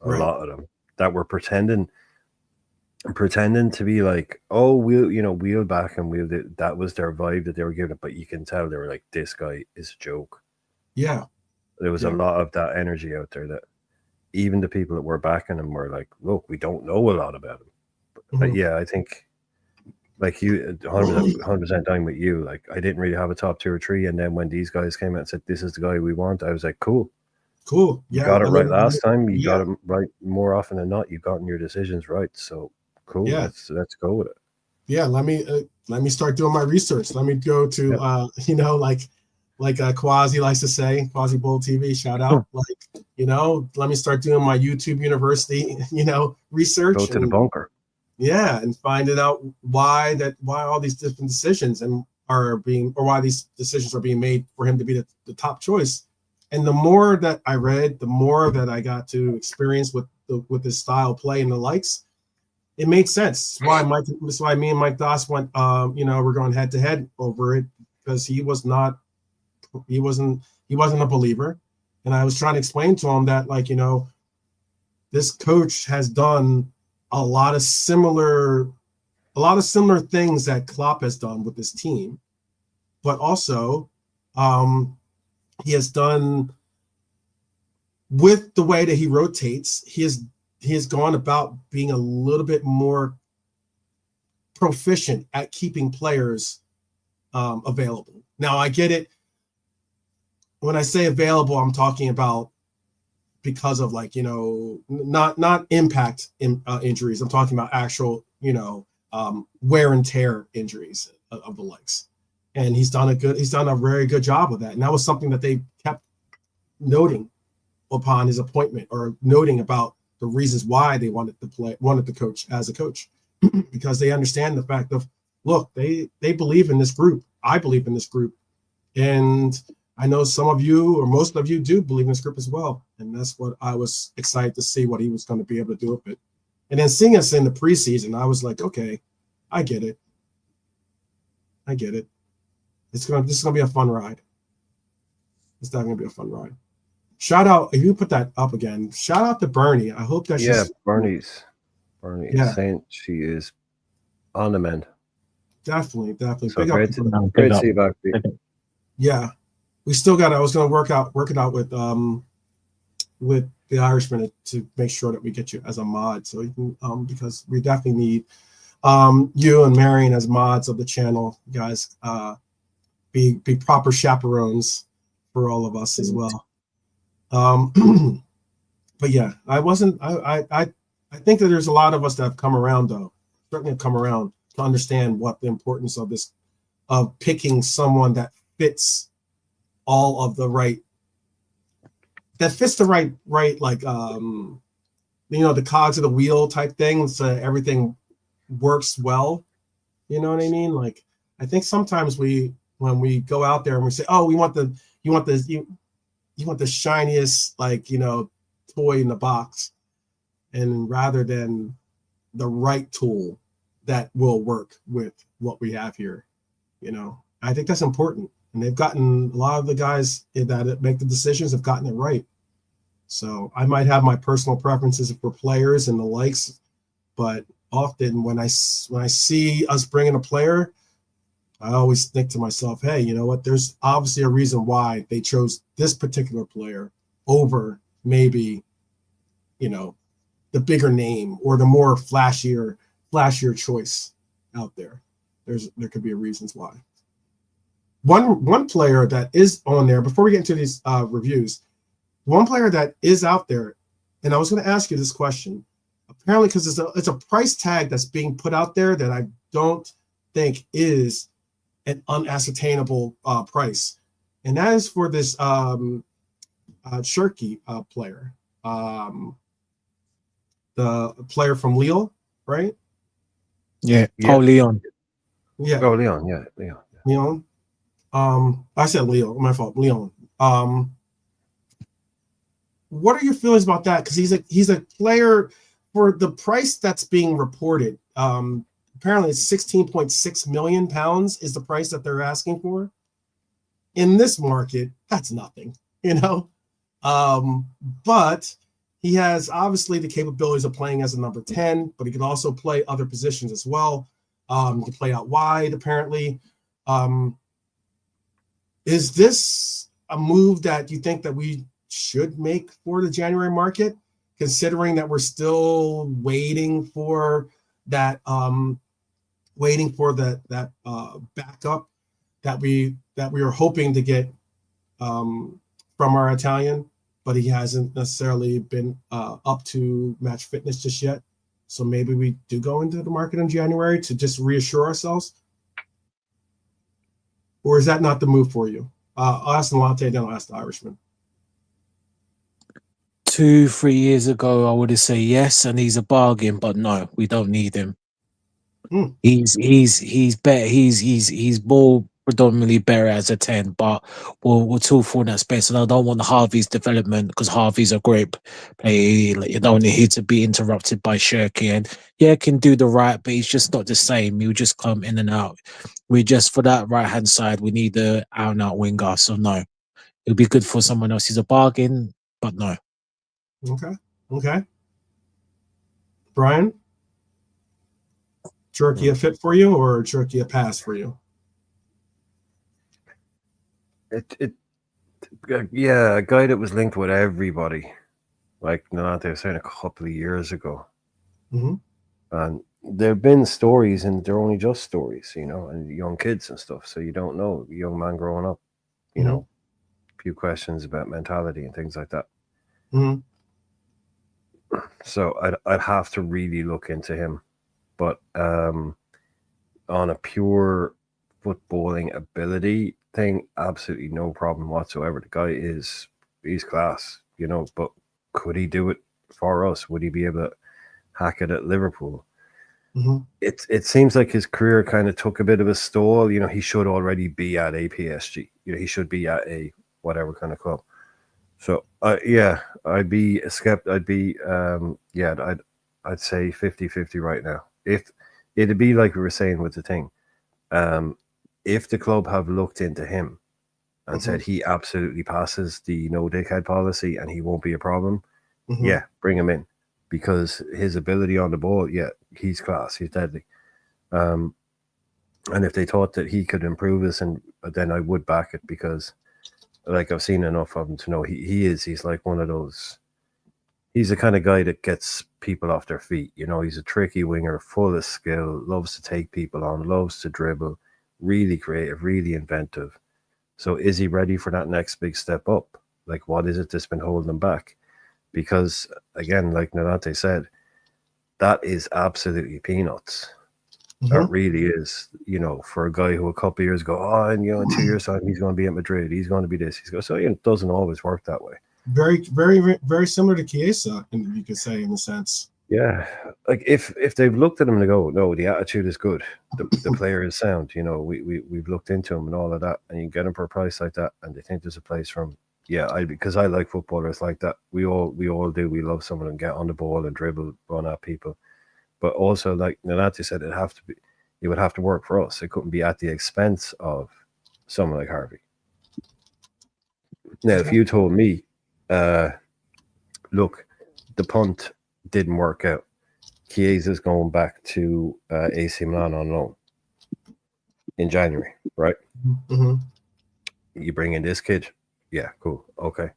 A lot of them that were pretending to be like, oh, we'll back and we'll do. That was their vibe that they were giving it, but you can tell they were like, this guy is a joke. Yeah. There was a lot of that energy out there that even the people that were backing him were like, look, we don't know a lot about him. But yeah, I think like you 100% dying with you. Like I didn't really have a top 2 or 3. And then when these guys came out and said, this is the guy we want, I was like, cool. Yeah, you got it right last time. You got it right more often than not. You've gotten your decisions right. So cool. Yeah. Let's go with it. Yeah. Let me start doing my research. Let me go to like Quasi likes to say, Quasi Bull TV, shout out. Let me start doing my YouTube University, research. Go to the bunker. Yeah, and finding out why all these different decisions why these decisions are being made for him to be the top choice. And the more that I read, the more that I got to experience with his style of play and the likes, it made sense. That's why me and Mike Doss went, we're going head to head over it, because he wasn't a believer. And I was trying to explain to him that, this coach has done a lot of similar things that Klopp has done with this team, but also, he has done with the way that he rotates. He has gone about being a little bit more proficient at keeping players available. Now, I get it. When I say available, I'm talking about because of not impact injuries. I'm talking about actual wear and tear injuries of the likes. And he's done a very good job of that. And that was something that they kept noting upon his appointment, or noting about the reasons why they wanted the coach as a coach, because they understand the fact of, look, they believe in this group. I believe in this group. And I know some of you, or most of you, do believe in this group as well. And that's what I was excited to see, what he was going to be able to do with it. And then seeing us in the preseason, I was like, okay, I get it. This is going to be a fun ride. It's definitely going to be a fun ride. Shout out, if you put that up again, shout out to Bernie. I hope that Bernie is saying she is on the mend. Definitely. So great to see you back. Yeah. We still got, I was going to work it out with the Irishman to make sure that we get you as a mod. So you can, because we definitely need you and Marion as mods of the channel, guys. Be proper chaperones for all of us as well. But yeah, I think that there's a lot of us that have come around, though, certainly have come around to understand what the importance of this, of picking someone that fits all of the right, the cogs of the wheel type thing, so everything works well. You know what I mean? Like, I think sometimes when we go out there and we say, oh, you want the shiniest, toy in the box, and rather than the right tool that will work with what we have here, I think that's important. And they've gotten, a lot of the guys that make the decisions have gotten it right. So I might have my personal preferences for players and the likes, but often when I see us bringing a player, I always think to myself, hey, you know what? There's obviously a reason why they chose this particular player over maybe, the bigger name or the more flashier choice out there. There could be reasons why. One player that is on there, before we get into these reviews, one player that is out there, and I was going to ask you this question, apparently because it's a price tag that's being put out there that I don't think is an unascertainable price, and that is for this Cherki player, the player from Lille, right? Yeah. Yeah. Oh, Leon. Yeah, Oh, Leon. Yeah, Leon. Leon. I said Leo. My fault. Leon. What are your feelings about that? Because he's a player for the price that's being reported. Apparently, it's 16.6 million pounds is the price that they're asking for. In this market, that's nothing, you know. But he has obviously the capabilities of playing as a number 10, but he can also play other positions as well. He can play out wide, apparently. Is this a move that you think that we should make for the January market, considering that we're still waiting for that backup that we are hoping to get from our Italian, but he hasn't necessarily been up to match fitness just yet. So maybe we do go into the market in January to just reassure ourselves, or is that not the move for you? I'll ask the Latte, then I'll ask the Irishman. 2-3 years ago, I would have said yes, and he's a bargain, but no, we don't need him. He's better. He's more predominantly better as a 10, but we'll talk for that space. And I don't want Harvey's development, because Harvey's a great player. Like, you don't need to be interrupted by Shirky, and yeah, can do the right, but he's just not the same. He'll just come in and out. We just, for that right hand side, we need the out and out winger. So no, it'll be good for someone else. He's a bargain, but no. Okay. Brian, Cherky a fit for you, or Cherky a pass for you? Yeah, a guy that was linked with everybody, like Nolante was saying a couple of years ago. Mm-hmm. And there have been stories, and they're only just stories, you know, and young kids and stuff. So you don't know, young man growing up, you know, a few questions about mentality and things like that. Mm-hmm. So I'd have to really look into him, but on a pure footballing ability thing, absolutely no problem whatsoever. The guy he's class, you know, but could he do it for us? Would he be able to hack it at Liverpool? Mm-hmm. It seems like his career kind of took a bit of a stall. You know, he should already be at a PSG. You know, he should be at a whatever kind of club. So yeah, I'd be a skeptic. I'd be I'd say 50-50 right now. If it'd be like we were saying with the thing, if the club have looked into him and said he absolutely passes the no dickhead policy and he won't be a problem, yeah, bring him in, because his ability on the ball, yeah, he's class, he's deadly. And if they thought that he could improve us, and then I would back it, because like I've seen enough of him to know he's like one of those. He's the kind of guy that gets people off their feet. You know, he's a tricky winger, full of skill, loves to take people on, loves to dribble, really creative, really inventive. So is he ready for that next big step up? Like, what is it that's been holding him back? Because, again, like Nolante said, that is absolutely peanuts. That really is, you know, for a guy who a couple of years ago, and you know, in 2 years' time, he's going to be at Madrid, he's going to be this, he's going. So it doesn't always work that way. Very, very, very similar to Chiesa, you could say, in a sense. Yeah, like if they've looked at him and they go, no, the attitude is good, the player is sound, you know, we've looked into him and all of that, and you get him for a price like that, and they think there's a place for him. Yeah, because I like footballers like that. We all do. We love someone and get on the ball and dribble, run at people. But also, like Nolante said, it would have to work for us. It couldn't be at the expense of someone like Harvey. Now, if you told me, look, the punt didn't work out, Chiesa's going back to AC Milan on loan in January, right? You bring in this kid, yeah, cool, okay,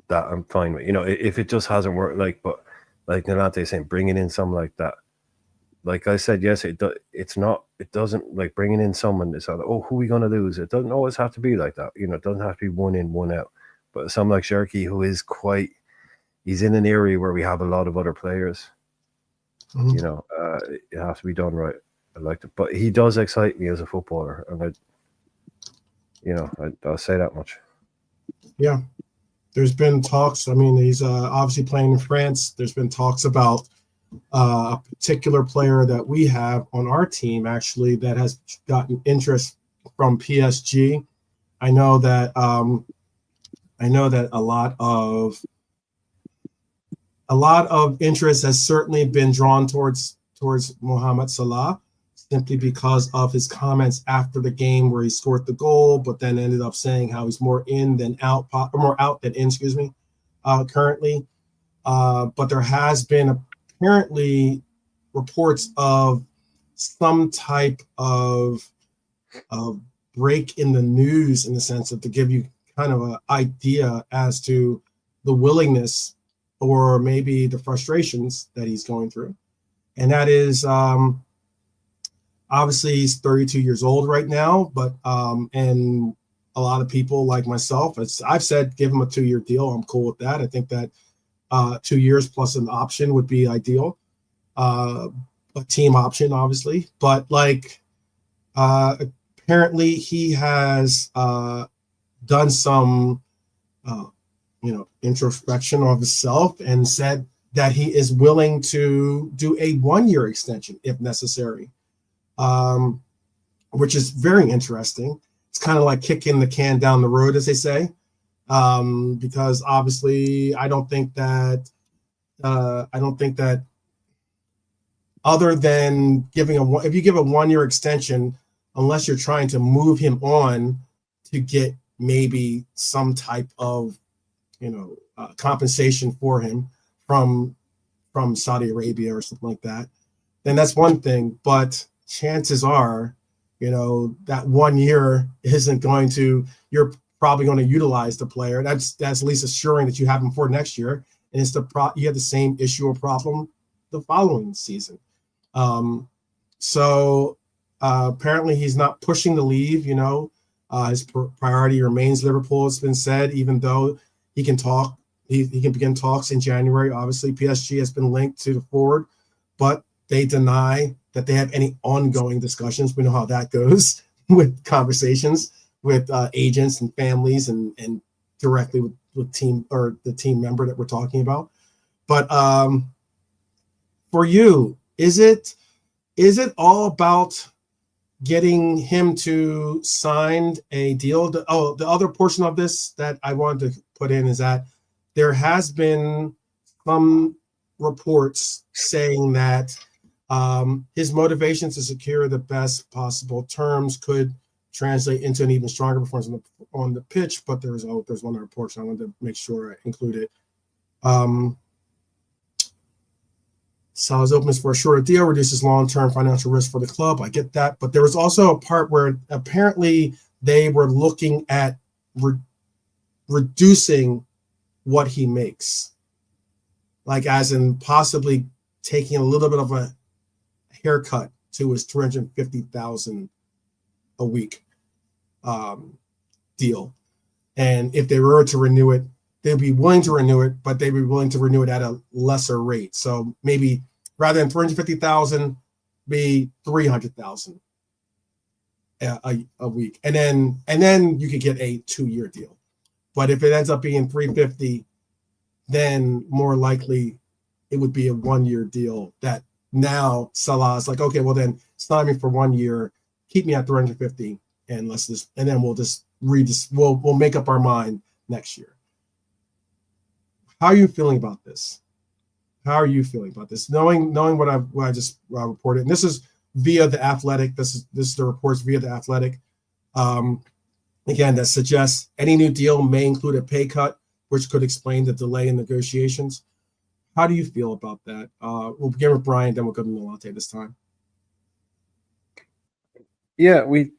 that I'm fine with. You know, if it just hasn't worked, like Nolante saying, bringing in something like that, like I said, yes, it doesn't, like bringing in someone that's like, oh, who are we going to lose? It doesn't always have to be like that. You know, it doesn't have to be one in, one out. But someone like Cherky, who is he's in an area where we have a lot of other players. You know, it has to be done right. liked it, but he does excite me as a footballer, and I'll say that much. Yeah, there's been talks. I mean, he's obviously playing in France. There's been talks about a particular player that we have on our team actually that has gotten interest from PSG. I know that a lot of interest has certainly been drawn towards Mohamed Salah, simply because of his comments after the game where he scored the goal, but then ended up saying how he's more in than out, or more out than in, currently. But there has been apparently reports of some type of break in the news, in the sense of, to give you kind of an idea as to the willingness or maybe the frustrations that he's going through. And that is, obviously he's 32 years old right now, but and a lot of people like myself, I've said, give him a 2-year deal. I'm cool with that. I think that 2 years plus an option would be ideal, a team option, obviously. But apparently he has done some introspection of himself and said that he is willing to do a 1-year extension if necessary, which is very interesting. It's kind of like kicking the can down the road, as they say, because obviously I don't think that other than if you give a 1-year extension, unless you're trying to move him on to get maybe some type of compensation for him from Saudi Arabia or something like that, then that's one thing. But chances are, that 1 year isn't going to, you're probably going to utilize the player. That's at least assuring that you have him for next year. And it's you have the same issue or problem the following season. So apparently he's not pushing to leave. His priority remains Liverpool. It's been said, even though he can talk, he can begin talks in January. Obviously, PSG has been linked to the forward, but they deny that they have any ongoing discussions. We know how that goes with conversations with agents and families and directly with team, or the team member that we're talking about. But for you, is it all about getting him to sign a deal? The other portion of this that I wanted to put in is that there has been some reports saying that his motivation to secure the best possible terms could translate into an even stronger performance on the pitch. But there's one other portion I wanted to make sure I included. Salah's openness for a shorter deal reduces long-term financial risk for the club. I get that. But there was also a part where apparently they were looking at reducing what he makes, like as in possibly taking a little bit of a haircut to his $350,000 a week deal. And if they were to renew it, they'd be willing to renew it, but they'd be willing to renew it at a lesser rate. So maybe rather than $350,000, be $300,000 a week, and then you could get a 2-year deal. But if it ends up being $350,000, then more likely it would be a 1-year deal. That now Salah's like, okay, well then sign me for 1 year, keep me at $350,000, and then we'll make up our mind next year. How are you feeling about this? Knowing what I just reported, and this is via The Athletic. This is the reports via The Athletic. Again, that suggests any new deal may include a pay cut, which could explain the delay in negotiations. How do you feel about that? We'll begin with Brian, then we'll go to Nolante this time. Yeah, we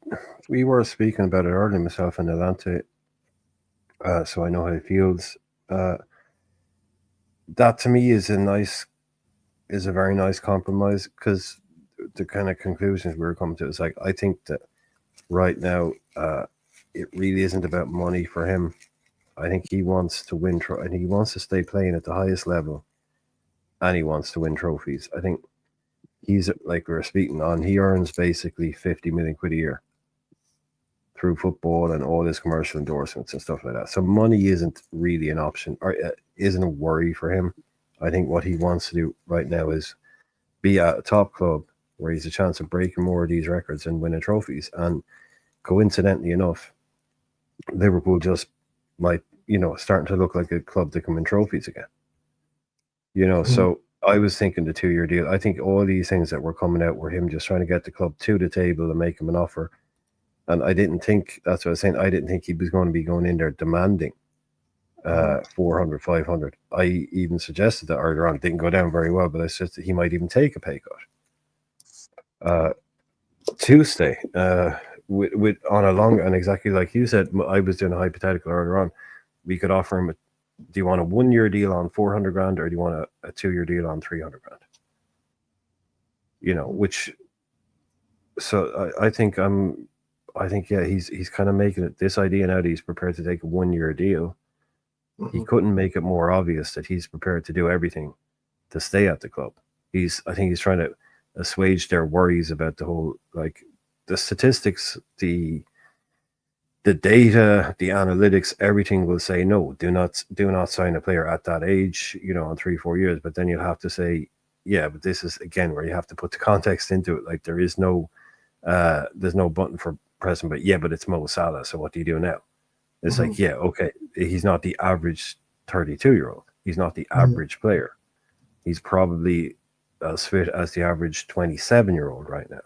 were speaking about it earlier, myself and Nolante, so I know how he feels. That to me is a very nice compromise, because the kind of conclusions we were coming to is like, I think that right now it really isn't about money for him. I think he wants to win, and he wants to stay playing at the highest level, and he wants to win trophies. I think he's like we were speaking on. He earns basically 50 million quid a year through football and all his commercial endorsements and stuff like that. So money isn't really an option or isn't a worry for him. I think what he wants to do right now is be at a top club where he's a chance of breaking more of these records and winning trophies. And coincidentally enough, Liverpool just might, starting to look like a club that can win trophies again. So I was thinking the 2-year deal. I think all these things that were coming out were him just trying to get the club to the table and make him an offer. And I didn't think, that's what I was saying, I didn't think he was going to be going in there demanding 400, 500. I even suggested that earlier on. It didn't go down very well, but I said that he might even take a pay cut. Tuesday, with on a long, and exactly like you said, I was doing a hypothetical earlier on. We could offer him, do you want a 1-year deal on 400 grand or do you want a 2-year deal on 300 grand? Which, so I think he's kind of making it this idea now that he's prepared to take a 1-year deal. He couldn't make it more obvious that he's prepared to do everything to stay at the club. I think he's trying to assuage their worries about the whole, like the statistics, the data, the analytics, everything will say no, do not sign a player at that age, on 3-4 years. But then you'll have to say, yeah, but this is again where you have to put the context into it. Like there's no button for pressing, but it's Mo Salah. So what do you do now? It's like, yeah, okay, he's not the average 32-year-old. He's not the average player. He's probably as fit as the average 27-year-old right now.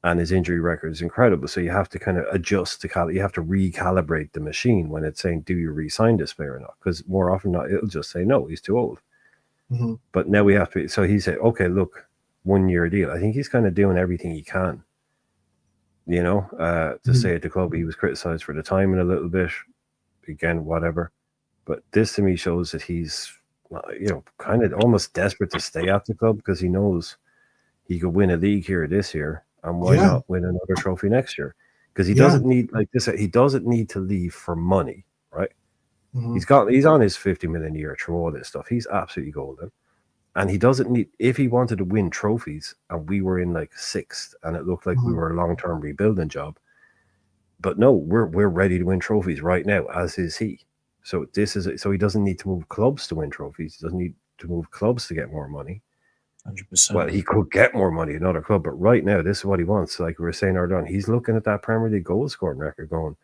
And his injury record is incredible. So you have to kind of adjust you have to recalibrate the machine when it's saying, do you re-sign this player or not? Because more often than not, it'll just say, no, he's too old. But now we have to, so he said, okay, look, 1-year deal. I think he's kind of doing everything he can. To say at the club he was criticized for the timing a little bit, again, whatever. But this to me shows that he's, kind of almost desperate to stay at the club because he knows he could win a league here this year, and why not win another trophy next year? Because he doesn't need, like this, he doesn't need to leave for money, right? He's on his 50 million a year through all this stuff. He's absolutely golden. And he doesn't need, if he wanted to win trophies and we were in like 6th and it looked like we were a long-term rebuilding job, but no, we're ready to win trophies right now, as is he. So so he doesn't need to move clubs to win trophies. He doesn't need to move clubs to get more money. 100%. Well, he could get more money at another club, but right now, this is what he wants. Like we were saying earlier on, he's looking at that Premier League goal scoring record going,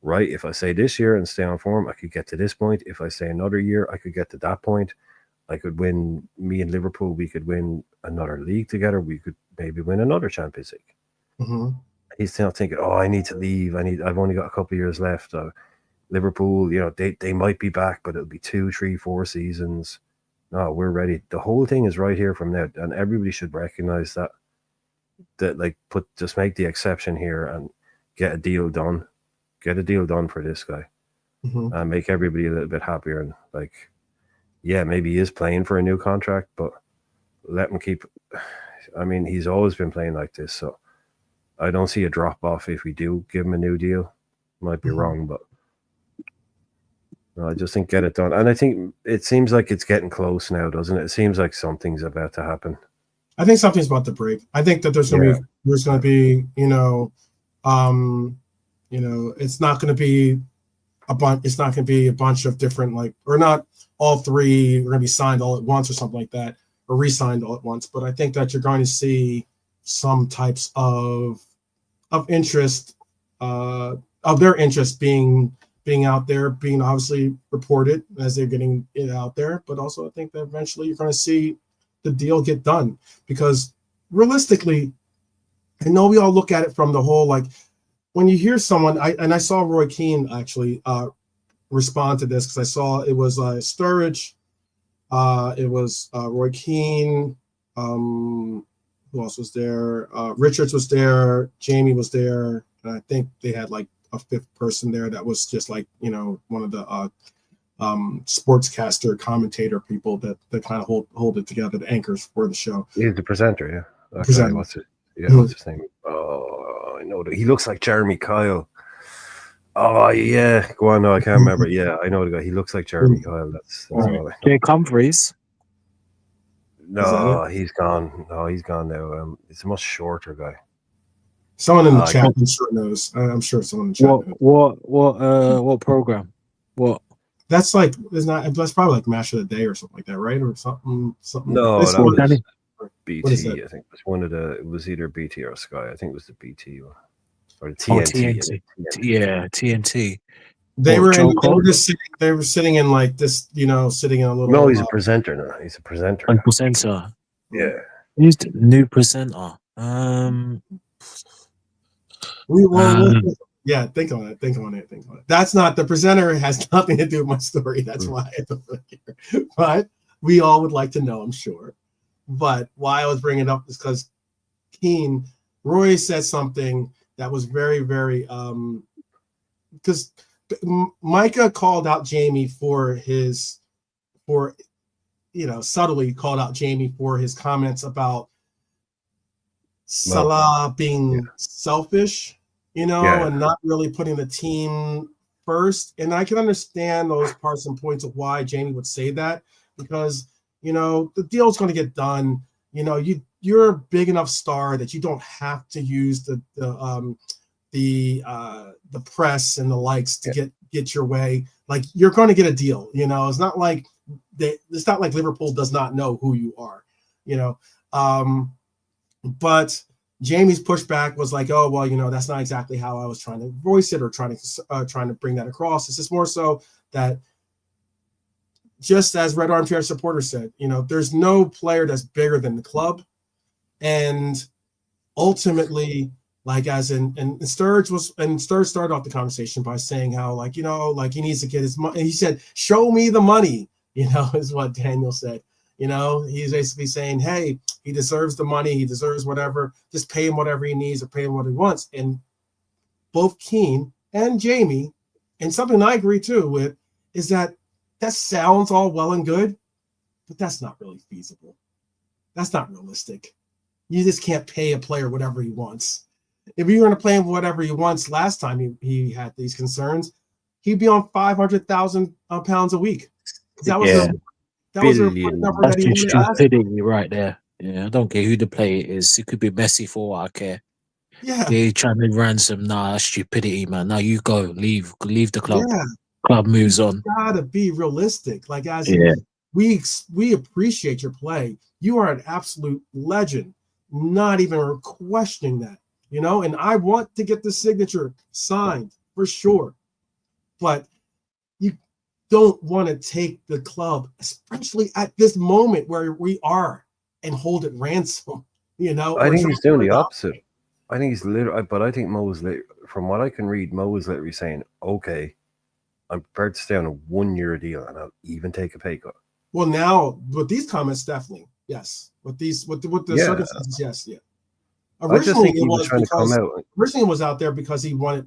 right, if I say this year and stay on form, I could get to this point. If I say another year, I could get to that point. I could win, me and Liverpool, we could win another league together. We could maybe win another Champions League. He's still thinking, I need to leave. I've only got a couple of years left. Liverpool, they might be back, but it'll be 2, 3, 4 seasons. No, we're ready. The whole thing is right here from now. And everybody should recognize that like just make the exception here and get a deal done. Get a deal done for this guy. And make everybody a little bit happier. And like, yeah, maybe he is playing for a new contract, but let him keep. I mean, he's always been playing like this, so I don't see a drop off if we do give him a new deal. Might be wrong, but no, I just think get it done. And I think it seems like it's getting close now, doesn't it? It seems like something's about to happen. I think something's about to break. I think that there's going to be, it's not going to be it's not going to be a bunch of different, like, or not all three are going to be signed all at once or something like that, or re-signed all at once. But I think that you're going to see some types of interest, of their interest being out there, being obviously reported as they're getting it out there. But also I think that eventually you're going to see the deal get done, because realistically, I know we all look at it from the whole, like, when you hear someone, I saw Roy Keane actually respond to this, because I saw it was Sturridge, it was Roy Keane, who else was there? Richards was there, Jamie was there, and I think they had like a 5th person there that was just like, one of the sportscaster commentator people that kind of hold it together, the anchors for the show. He's the presenter, yeah. Okay, Presenter. what's his name? Oh, I know that he looks like Jeremy Kyle. Oh yeah, go on. No, I can't remember. Yeah, I know the guy. He looks like Jeremy Kyle. That's all I know. Jake Humphries. No, he's gone. No, he's gone now. It's a much shorter guy. Someone in the chat, I'm sure knows. I'm sure someone in the chat knows. What program? What? That's like, that's probably like Match of the Day or something like that, right? Or something. No, it's that was BT. I think it was either BT or Sky. I think it was the BT one. Or the TNT. Yeah, TNT. They were sitting in like this, sitting in a little. No, he's a presenter now. He's a presenter. Presenter. Yeah. Who's the new presenter? Yeah, think on it. That's not the presenter. Has nothing to do with my story. That's why I don't really care. But we all would like to know, I'm sure. But why I was bringing it up is because Roy said something that was very, very because Micah called out Jamie subtly called out Jamie for his comments about Salah being selfish, and not really putting the team first. And I can understand those parts and points of why Jamie would say that, because the deal's going to get done. You're a big enough star that you don't have to use the press and the likes to get your way. Like, you're going to get a deal. It's not like Liverpool does not know who you are. But Jamie's pushback was like, oh well, that's not exactly how I was trying to voice it or trying to bring that across. It's just more so that, just as Red Armchair Supporter said, there's no player that's bigger than the club. And ultimately, like, as and Sturge started off the conversation by saying how, he needs to get his money. And he said, show me the money, is what Daniel said. He's basically saying, hey, he deserves the money. He deserves whatever. Just pay him whatever he needs or pay him what he wants. And both Keane and Jamie, and something I agree too with, is that sounds all well and good, but that's not really feasible. That's not realistic. You just can't pay a player whatever he wants. If you were going to play him whatever he wants last time he had these concerns, he'd be on £500,000 a week. That was a number that he would ask. Stupidity right there. Yeah, I don't care who the player is. It could be Messi for what I care. Yeah, they're trying to ransom. Nah, that's stupidity, man. Now you go, leave the club. Yeah. Club moves on. You gotta be realistic. Like, we appreciate your play. You are an absolute legend. Not even questioning that. And I want to get the signature signed for sure. But you don't want to take the club, especially at this moment where we are, and hold it ransom. I think he's doing the opposite. I think he's literally, but I think Mo is, from what I can read, Mo is literally saying, okay, I'm prepared to stay on a 1-year deal and I'll even take a pay cut. Well, now with these comments, definitely. Yes. With the circumstances, yes, yeah. Originally, it was trying to come out. Originally, it was out there because he wanted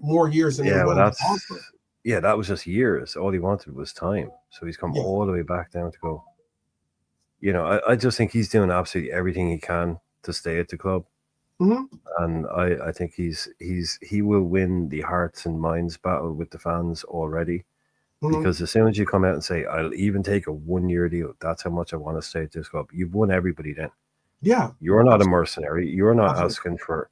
more years than they were willing to offer. Yeah, that was just years. All he wanted was time. So he's come all the way back down to go. I just think he's doing absolutely everything he can to stay at the club. Mm-hmm. And I think he will win the hearts and minds battle with the fans already. Mm-hmm. Because as soon as you come out and say, I'll even take a 1-year deal, that's how much I want to stay at this club, you've won everybody then. Yeah. You're not a mercenary. You're not asking for,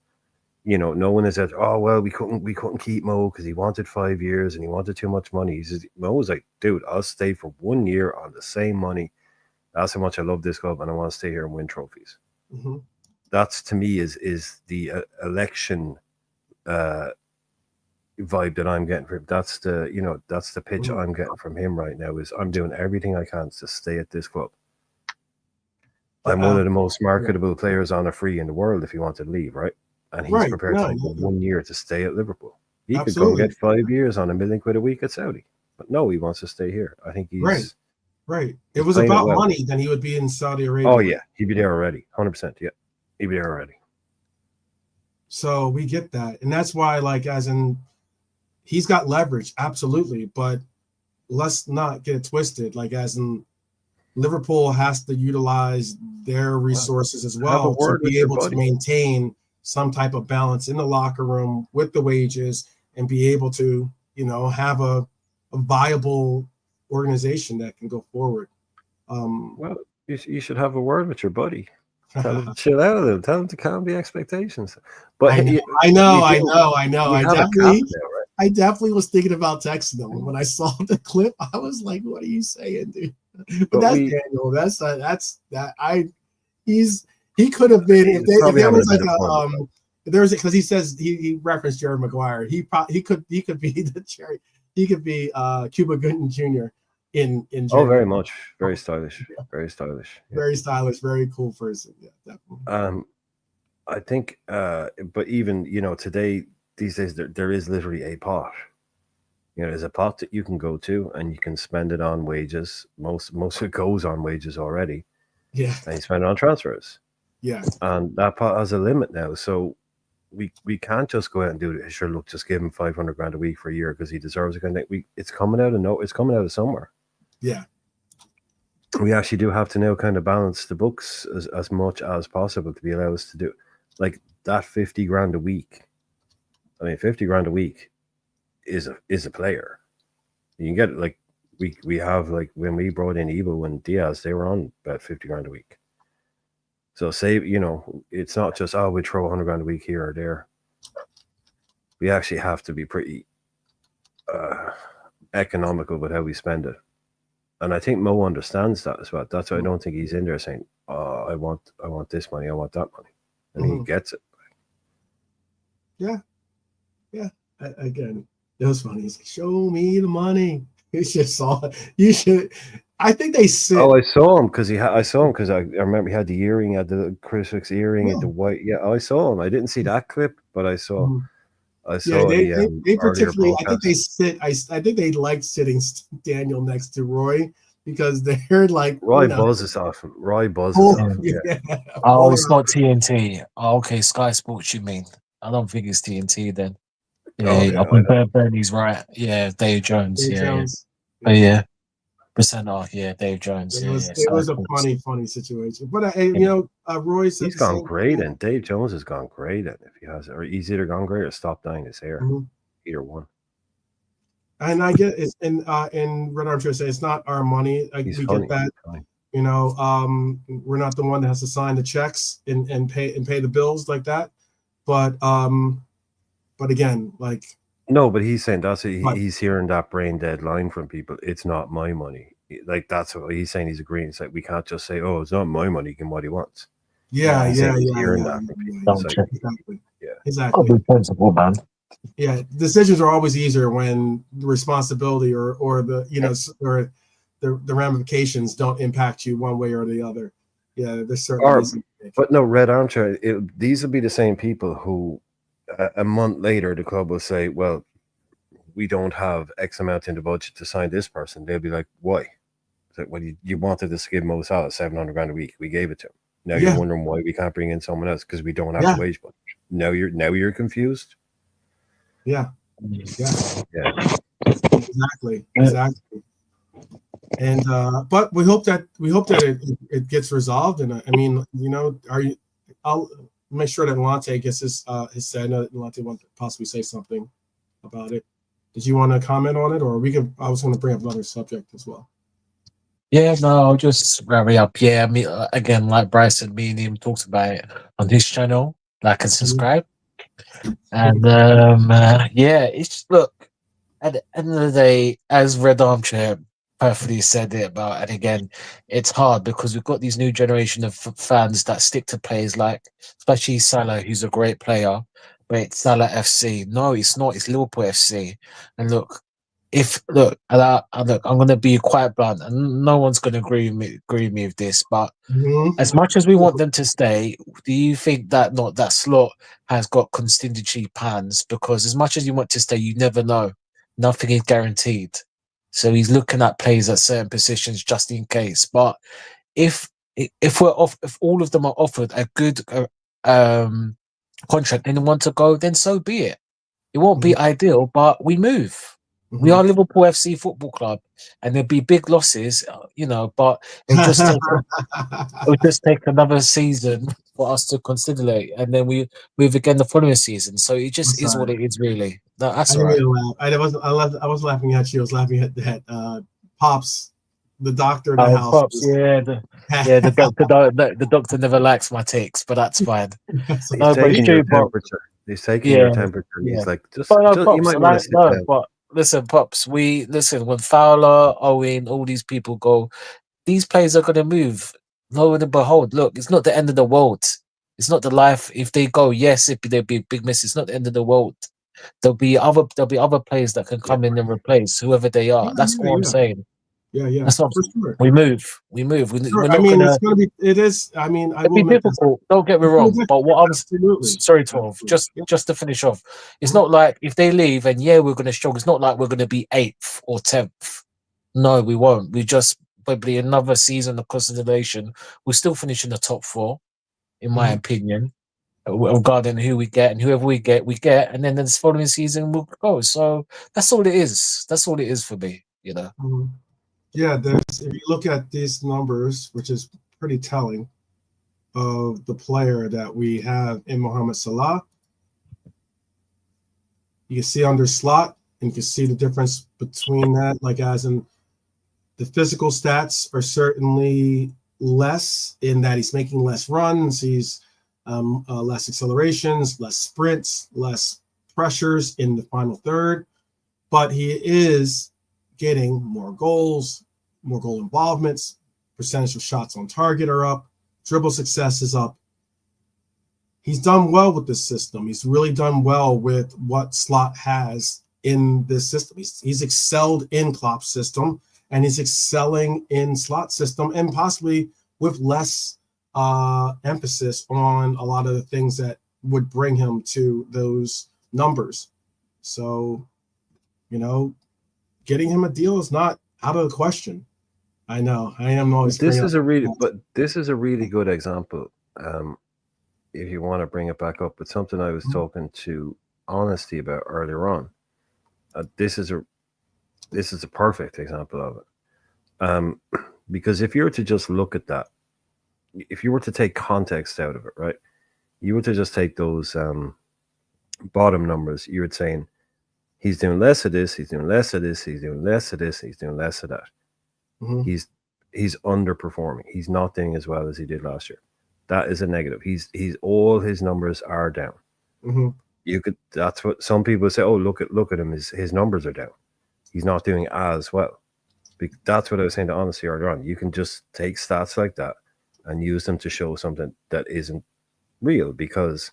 no one has said, oh, well, we couldn't keep Mo because he wanted 5 years and he wanted too much money. He says, Mo was like, dude, I'll stay for 1 year on the same money. That's how much I love this club and I want to stay here and win trophies. Mm-hmm. That's, to me, is the election vibe that I'm getting from him. That's the pitch I'm getting from him right now, is I'm doing everything I can to stay at this club. I'm one of the most marketable players on a free in the world if he wanted to leave, right? And he's prepared to take 1 year to stay at Liverpool. He could go and get 5 years on £1 million a week at Saudi. But no, he wants to stay here. I think he's... Right. It was about money, then he would be in Saudi Arabia. Oh, yeah. He'd be there already. 100%. Yeah. He'd be there already. So we get that. And that's why, he's got leverage, absolutely. But let's not get it twisted. Liverpool has to utilize their resources as well to be able to maintain some type of balance in the locker room with the wages and be able to, have a viable organization that can go forward. You should have a word with your buddy. Tell him to chill out a little. Tell him to calm the expectations. But I know. I definitely, definitely was thinking about texting him when I saw the clip. I was like, "What are you saying, dude?" But that's Daniel. He could have been if there was like if there was because he says he referenced Jerry Maguire. He could be the Jerry. He could be Cuba Gooding Jr. in Oh, very much, very stylish, very stylish, very stylish, very cool person. Yeah, definitely. I think, but even today, these days, there is literally a pot. There's a pot that you can go to, and you can spend it on wages. Most of it goes on wages already. Yeah, and you spend it on transfers. Yeah, and that pot has a limit now, so we can't just go out and do it. Sure, look, just give him 500 grand a week for a year because he deserves it. It's coming out of somewhere. Yeah. We actually do have to now kind of balance the books as much as possible to be allowed us to do like that 50 grand a week. I mean, 50 grand a week is a player. You can get it like we have like when we brought in Evo and Diaz, they were on about 50 grand a week. So say, it's not just, we throw 100 grand a week here or there. We actually have to be pretty economical with how we spend it. And I think Mo understands that as well. That's why I don't think he's in there saying, "Oh, I want this money, I want that money," and he gets it. Yeah. Again, it was funny. He's like, "Show me the money." You should saw it. You should. I think they said. Oh, I saw him because I remember he had the earring, had the crucifix earring, and the white. Yeah, I saw him. I didn't see that clip, but I saw. Mm-hmm. They particularly. I think they sit. I think they liked sitting Daniel next to Roy because they're like Roy buzzes off him. Roy buzzes off him. Yeah. Oh, it's not TNT. Oh, okay, Sky Sports. You mean? I don't think it's TNT then. Yeah, I think Bernie's right. Yeah, Dave Jones. Yeah. Presenter. Yeah, Dave Jones. It was a funny situation. But Roy said he's gone great, and Dave Jones has gone great. And if he has, or he's either gone great or stopped dyeing his hair. Mm-hmm. Either one. And I get it, and Red Arm Show say it's not our money. We get that. We're not the one that has to sign the checks and pay the bills like that. But again, like. No, but he's saying he's hearing that brain dead line from people. It's not my money. Like that's what he's saying. He's agreeing. It's like we can't just say, "Oh, it's not my money." He can what he wants. Yeah. Hearing that from people. Exactly. Yeah. Exactly. Be principle, man. Yeah, decisions are always easier when the responsibility or the or the ramifications don't impact you one way or the other. Yeah, there's certainly. But no, Red Armchair. These will be the same people who. A month later, the club will say, "Well, we don't have X amount in the budget to sign this person." They'll be like, "Why?" It's like, "Well, you wanted to give Mo Salah 700 grand a week. We gave it to him. Now you're wondering why we can't bring in someone else because we don't have the wage budget. Now you're confused." Yeah. Exactly. And but we hope that it gets resolved. And I mean, I'll make sure that Lante gets his say. I know that Lante wants to possibly say something about it. Did you want to comment on it, or I was going to bring up another subject as well. Yeah, no, I'll just wrap it up. Yeah, I mean, again, like Bryson, me and him talked about it on his channel. Like and subscribe. And it's look at the end of the day, as Red Armchair perfectly said it about, and again, it's hard because we've got these new generation of fans that stick to players like, especially Salah, who's a great player, but it's Salah FC. No, it's not. It's Liverpool FC. And look, I'm going to be quite blunt, and no one's going to agree with me with this, but as much as we want them to stay, do you think that that Slot has got contingency plans? Because as much as you want to stay, you never know. Nothing is guaranteed. So he's looking at players at certain positions just in case. But if all of them are offered a good contract and they want to go, then so be it. It won't be ideal, but we move. We are Liverpool FC Football Club, and there'll be big losses, but it'll just take another season for us to consider it, and then we move again the following season. So it just is what it is, really. No, that's all right. I was laughing at you. I was laughing at Pops, the doctor in the house. Pops, yeah. Yeah, the doctor never likes my takes, but that's fine. That's He's No, but it's taking your true, but temperature. He's taking your yeah, temperature. yeah. He's like, But no, you pops, might want to sit down. but listen, pops. When Fowler, Owen, all these people go, these players are gonna move. Lo and behold, look, it's not the end of the world. It's not the life. If they go, yes, there'll be a big miss. It's not the end of the world. There'll be other players that can Yeah, come in and replace whoever they are. That's all I'm saying. yeah, That's what for sure. we move. Sure. We're I not mean, gonna. it's going to be, it is, I mean, I It'd will be admit this. difficult. Don't get me It's gonna wrong. be But what I'm absolutely. sorry, 12. Absolutely. Yeah. Just to finish off, it's Mhm. not like if they leave and yeah, we're gonna struggle. It's not like we're gonna be 8th or 10th. No, we won't. We just probably another season of consolidation. We'll still finish in the top 4, in my Mhm. opinion, regarding who we get and whoever we get, and then this following season we'll go. So that's all it is. That's all it is for me. Mhm. Yeah, if you look at these numbers, which is pretty telling of the player that we have in Mohamed Salah, you can see under slot, and you can see the difference between that. Like, as in the physical stats are certainly less in that he's making less runs, he's less accelerations, less sprints, less pressures in the final third, but he is getting more goals, more goal involvements, percentage of shots on target are up, dribble success is up. He's done well with this system. He's really done well with what Slot has in this system. He's excelled in Klopp's system, and he's excelling in Slot's system, and possibly with less emphasis on a lot of the things that would bring him to those numbers. So, getting him a deal is not out of the question. I know. I am always. This is a really good example. If you want to bring it back up, it's something I was talking to Honesty about earlier on. This is a perfect example of it. Because if you were to just look at that, if you were to take context out of it, right, you were to just take those bottom numbers, you were saying he's doing less of this, he's doing less of this, he's doing less of this, he's doing less of that. Mm-hmm. He's underperforming. He's not doing as well as he did last year. That is a negative. He's all his numbers are down. Mm-hmm. That's what some people say. Oh, look at him. His numbers are down. He's not doing as well. That's what I was saying to Honesty earlier on. You can just take stats like that and use them to show something that isn't real, because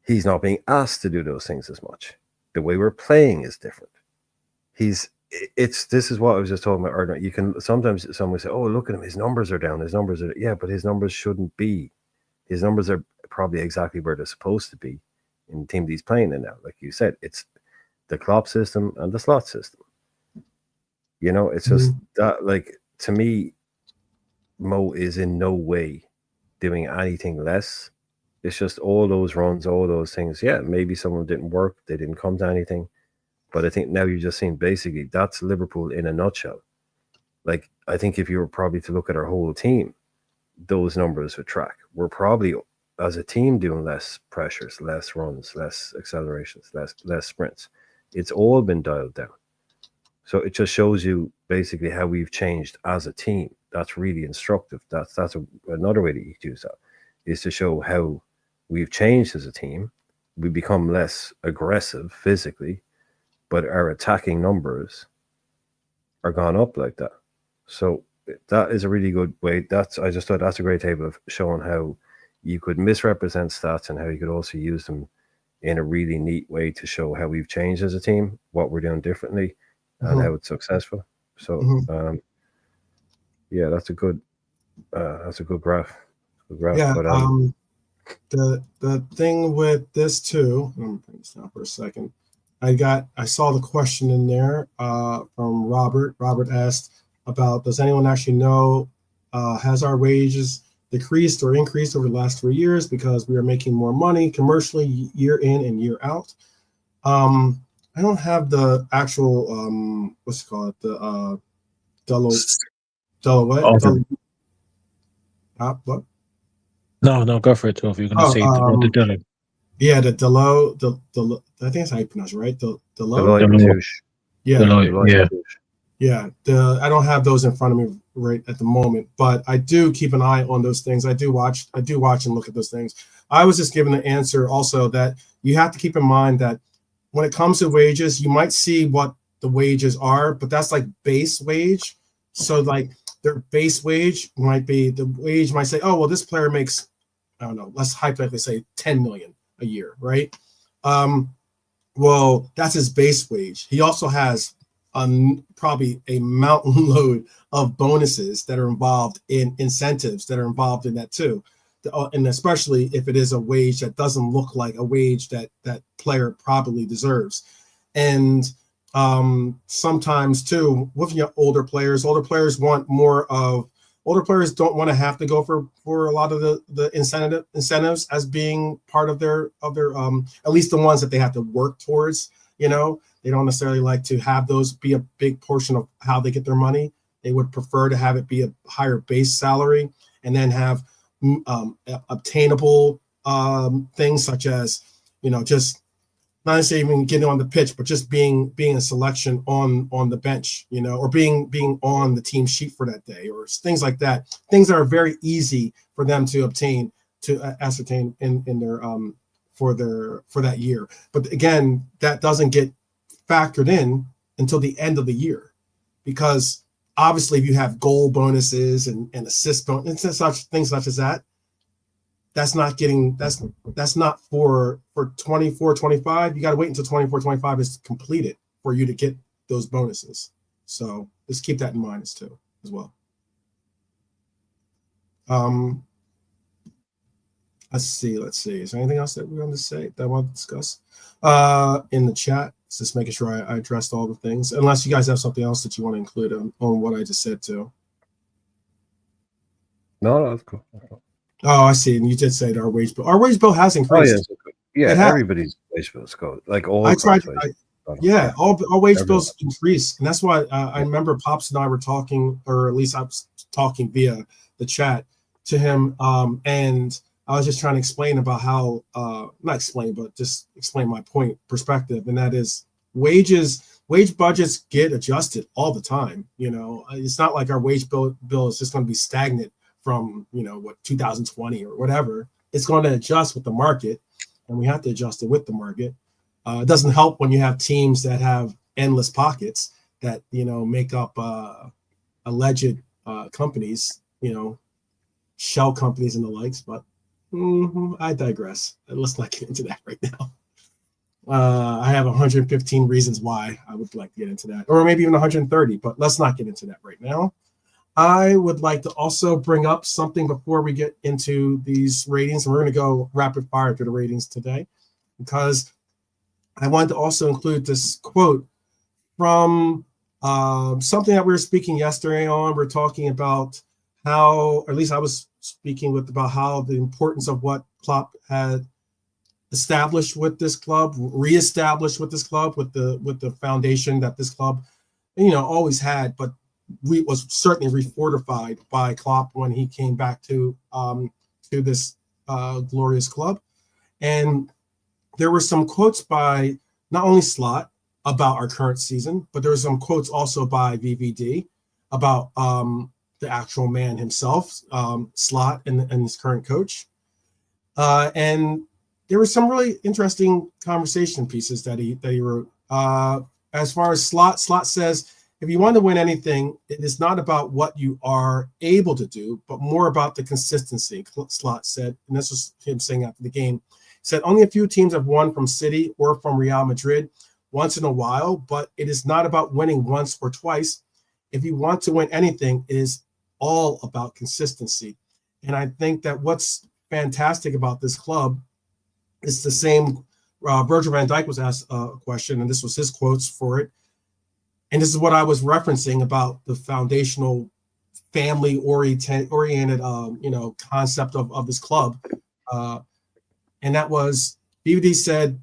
he's not being asked to do those things as much. The way we're playing is different. This is what I was just talking about earlier. You can sometimes someone say, "Oh, look at him. His numbers are down. His numbers are..." Yeah, but his numbers shouldn't be. His numbers are probably exactly where they're supposed to be in the team that he's playing in now. Like you said, it's the Klopp system and the Slot system. It's just that, like, to me, Mo is in no way doing anything less. It's just all those runs, all those things. Yeah, maybe some of them didn't work. They didn't come to anything. But I think now you're just seeing basically that's Liverpool in a nutshell. Like, I think if you were probably to look at our whole team, those numbers would track. We're probably, as a team, doing less pressures, less runs, less accelerations, less sprints. It's all been dialed down. So it just shows you basically how we've changed as a team. That's really instructive. That's another way that you could use that, is to show how we've changed as a team. We become less aggressive physically, but our attacking numbers are gone up like that. So that is a really good way. I just thought that's a great table of showing how you could misrepresent stats and how you could also use them in a really neat way to show how we've changed as a team, what we're doing differently, and how it's successful. So yeah, that's a good graph. Yeah. But the thing with this too, let me bring this down for a second. I saw the question in there from Robert. Robert asked about, does anyone actually know, has our wages decreased or increased over the last 3 years because we are making more money commercially year in and year out? I don't have the actual what's it called, the what? No, go for it, 12. You're gonna say the Delo. Yeah, the I think that's how you pronounce it, right? Deloitte and Touche. Yeah. Deloitte, yeah. Yeah. I don't have those in front of me right at the moment, but I do keep an eye on those things. I do watch and look at those things. I was just given the answer also that you have to keep in mind that when it comes to wages, you might see what the wages are, but that's like base wage. So like their base wage might be, the wage might say, oh, well, this player makes, I don't know, let's hypothetically say 10 million a year, right? Well, that's his base wage. He also has probably a mountain load of bonuses that are involved in incentives that are involved in that too. And especially if it is a wage that doesn't look like a wage that that player probably deserves. And sometimes too, with older players want more of, older players don't want to have to go for a lot of the incentives as being part of their at least the ones that they have to work towards. You know, they don't necessarily like to have those be a big portion of how they get their money. They would prefer to have it be a higher base salary and then have obtainable things such as, you know, just not necessarily even getting on the pitch, but just being a selection on the bench, you know, or being on the team sheet for that day, or things like that. Things that are very easy for them to obtain, to ascertain in their for that year. But again, that doesn't get factored in until the end of the year, because obviously if you have goal bonuses and assist bonuses and such things such as that, that's not for 24-25. You got to wait until 24-25 is completed for you to get those bonuses. So just keep that in mind as well. Let's see. Is there anything else that we want to say that I want to discuss in the chat? Just making sure I addressed all the things, unless you guys have something else that you want to include on what I just said too. No, that's cool. Oh, I see. And you did say that our wage bill has increased. Oh, yeah, everybody's wage bills go like all. I tried. All wage bills increased, and that's why I remember Pops and I were talking, or at least I was talking via the chat to him, and I was just trying to explain about how, not explain, but just explain my perspective, and that is wage budgets get adjusted all the time. You know, it's not like our wage bill is just going to be stagnant from, you know, 2020 or whatever. It's going to adjust with the market, and we have to adjust it with the market. It doesn't help when you have teams that have endless pockets that, you know, make up alleged companies, you know, shell companies and the likes. But I digress. Let's not get into that right now. I have 115 reasons why I would like to get into that, or maybe even 130, but let's not get into that right now. I would like to also bring up something before we get into these ratings, and we're going to go rapid fire through the ratings today, because I wanted to also include this quote from something that we were speaking yesterday on. We're talking about how, or at least I was speaking about how the importance of what Klopp had established with this club, reestablished with this club, with the foundation that this club, you know, always had, but was certainly refortified by Klopp when he came back to this glorious club. And there were some quotes by not only Slot about our current season, but there were some quotes also by VVD about the actual man himself, Slot, and his current coach. And there were some really interesting conversation pieces that he wrote. As far as Slot says, if you want to win anything, it is not about what you are able to do, but more about the consistency, Slot said. And this was him saying after the game. He said, only a few teams have won from City or from Real Madrid once in a while, but it is not about winning once or twice. If you want to win anything, it is all about consistency. And I think that what's fantastic about this club is the same. Virgil van Dijk was asked a question, and this was his quotes for it. And this is what I was referencing about the foundational family-oriented, concept of this club. And that was, BVD said,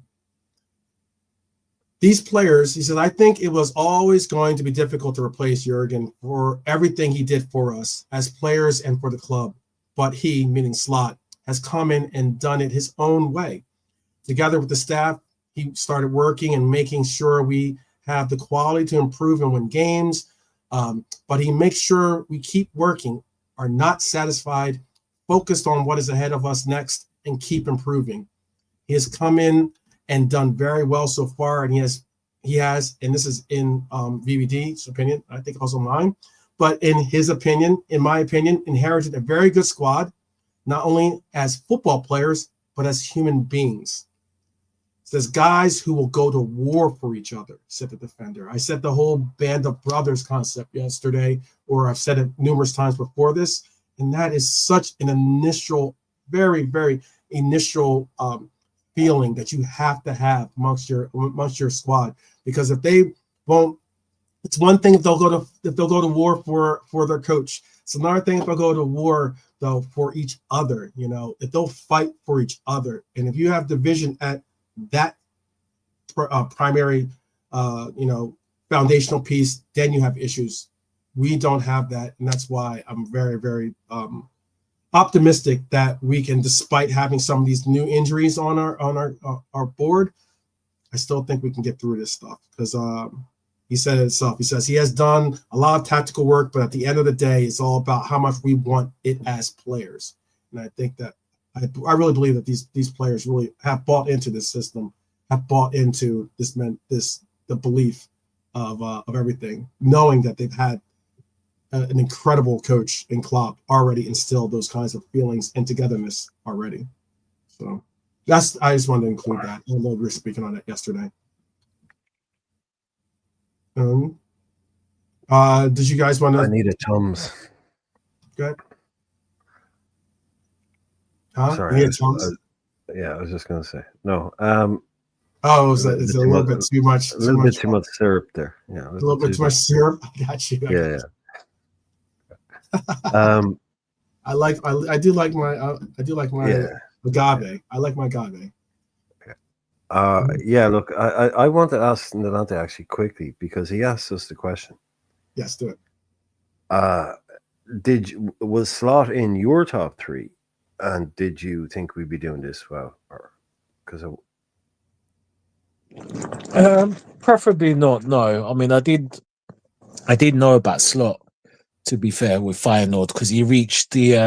these players, he said, I think it was always going to be difficult to replace Jurgen for everything he did for us as players and for the club. But he, meaning Slot, has come in and done it his own way. Together with the staff, he started working and making sure we have the quality to improve and win games. But he makes sure we keep working, are not satisfied, focused on what is ahead of us next, and keep improving. He has come in and done very well so far, and he has, and this is in VVD's opinion, I think also mine, but in his opinion, in my opinion, inherited a very good squad, not only as football players, but as human beings. There's guys who will go to war for each other, said the defender. I said the whole band of brothers concept yesterday, or I've said it numerous times before this, and that is such an initial, very, very initial feeling that you have to have amongst your squad. Because if they won't, it's one thing if they'll go to war for their coach. It's another thing if they'll go to war though for each other. If they'll fight for each other, and if you have division at that primary, foundational piece, then you have issues. We don't have that, and that's why I'm very, very optimistic that we can, despite having some of these new injuries on our board, I still think we can get through this stuff because he said it himself. He says he has done a lot of tactical work, but at the end of the day, it's all about how much we want it as players. And I think that I really believe that these players really have bought into this system, have bought into the belief of everything, knowing that they've had an incredible coach in Klopp already instilled those kinds of feelings and togetherness already. So I just wanted to include that. I know we were speaking on it yesterday. Did you guys want to? I need a Tums. Good. Huh? Sorry. I was just gonna say no. Is it a little bit too much? A little bit too much syrup there. Yeah, a little bit too much syrup. I got you. Yeah. I do like my agave. I like my agave. Look, I want to ask Nalante actually quickly because he asked us the question. Yes, do it. Was Slot in your top three, and did you think we'd be doing this well, or because preferably not? No, I mean I did know about Slot. To be fair, with Feyenoord, because he reached they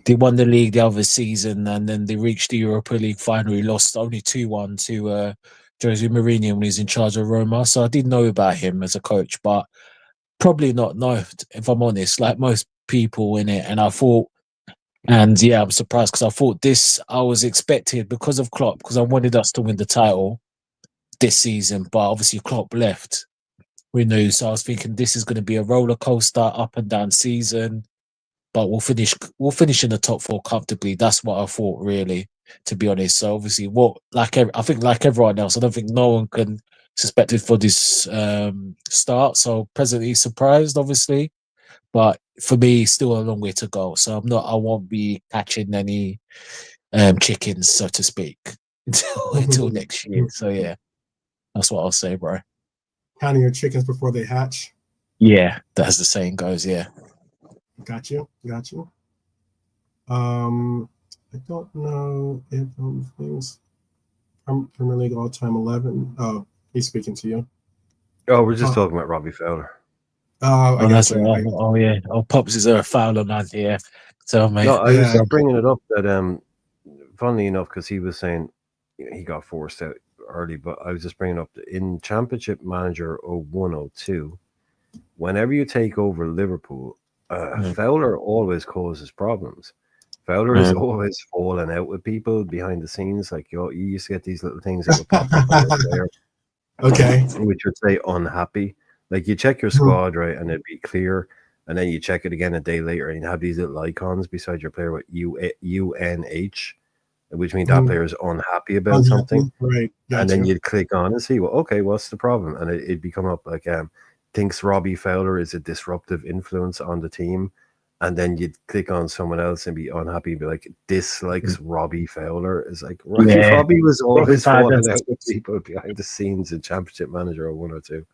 won the league the other season, and then they reached the Europa League final. He lost only 2-1 to Jose Mourinho when he was in charge of Roma. So I did know about him as a coach, but probably not. No, if I'm honest, like most people in it. And I thought, and yeah, I'm surprised because I thought I was expected because of Klopp, because I wanted us to win the title this season, but obviously Klopp left. We knew, so I was thinking this is going to be a roller coaster, up and down season, but we'll finish in the top four comfortably. That's what I thought, really, to be honest. So obviously, I think like everyone else, I don't think no one can suspect it for this start. So pleasantly surprised, obviously, but for me, still a long way to go. So I won't be catching any chickens, so to speak, until next year. So yeah, that's what I'll say, bro. Counting your chickens before they hatch. Yeah, as the saying goes. Yeah. Got you. I don't know if things. Premier League all-time 11. Oh, he's speaking to you. Oh, we're just talking about Robbie Fowler. That's right. Oh yeah. Oh, Pops is a Fowler man. Yeah. So mate. No, I was just bringing it up that funnily enough, because he was saying he got forced out early, but I was just bringing up that in Championship Manager 01-02, whenever you take over Liverpool, Fowler always causes problems. Fowler is always falling out with people behind the scenes. Like you used to get these little things that would pop up on the player, okay, which would say unhappy. Like you check your squad, right, and it'd be clear, and then you check it again a day later, and you have these little icons beside your player with UNH, which means that player is unhappy about something, right? Gotcha. And then you'd click on and see, well, okay, what's the problem? And it'd become up like thinks Robbie Fowler is a disruptive influence on the team, and then you'd click on someone else and be unhappy and be like, dislikes Robbie Fowler. Is like Robbie was always falling out with people behind the scenes in Championship Manager 102.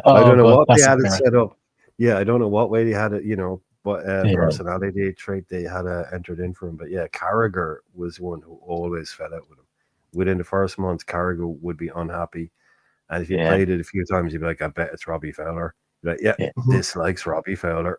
I don't know what they had it set up. Yeah, I don't know what way they had it, what personality trait they had entered in for him. But yeah, Carragher was one who always fell out with him. Within the first month, Carragher would be unhappy. And if you played it a few times, you'd be like, I bet it's Robbie Fowler. Right? Yeah, Yeah. dislikes Robbie Fowler.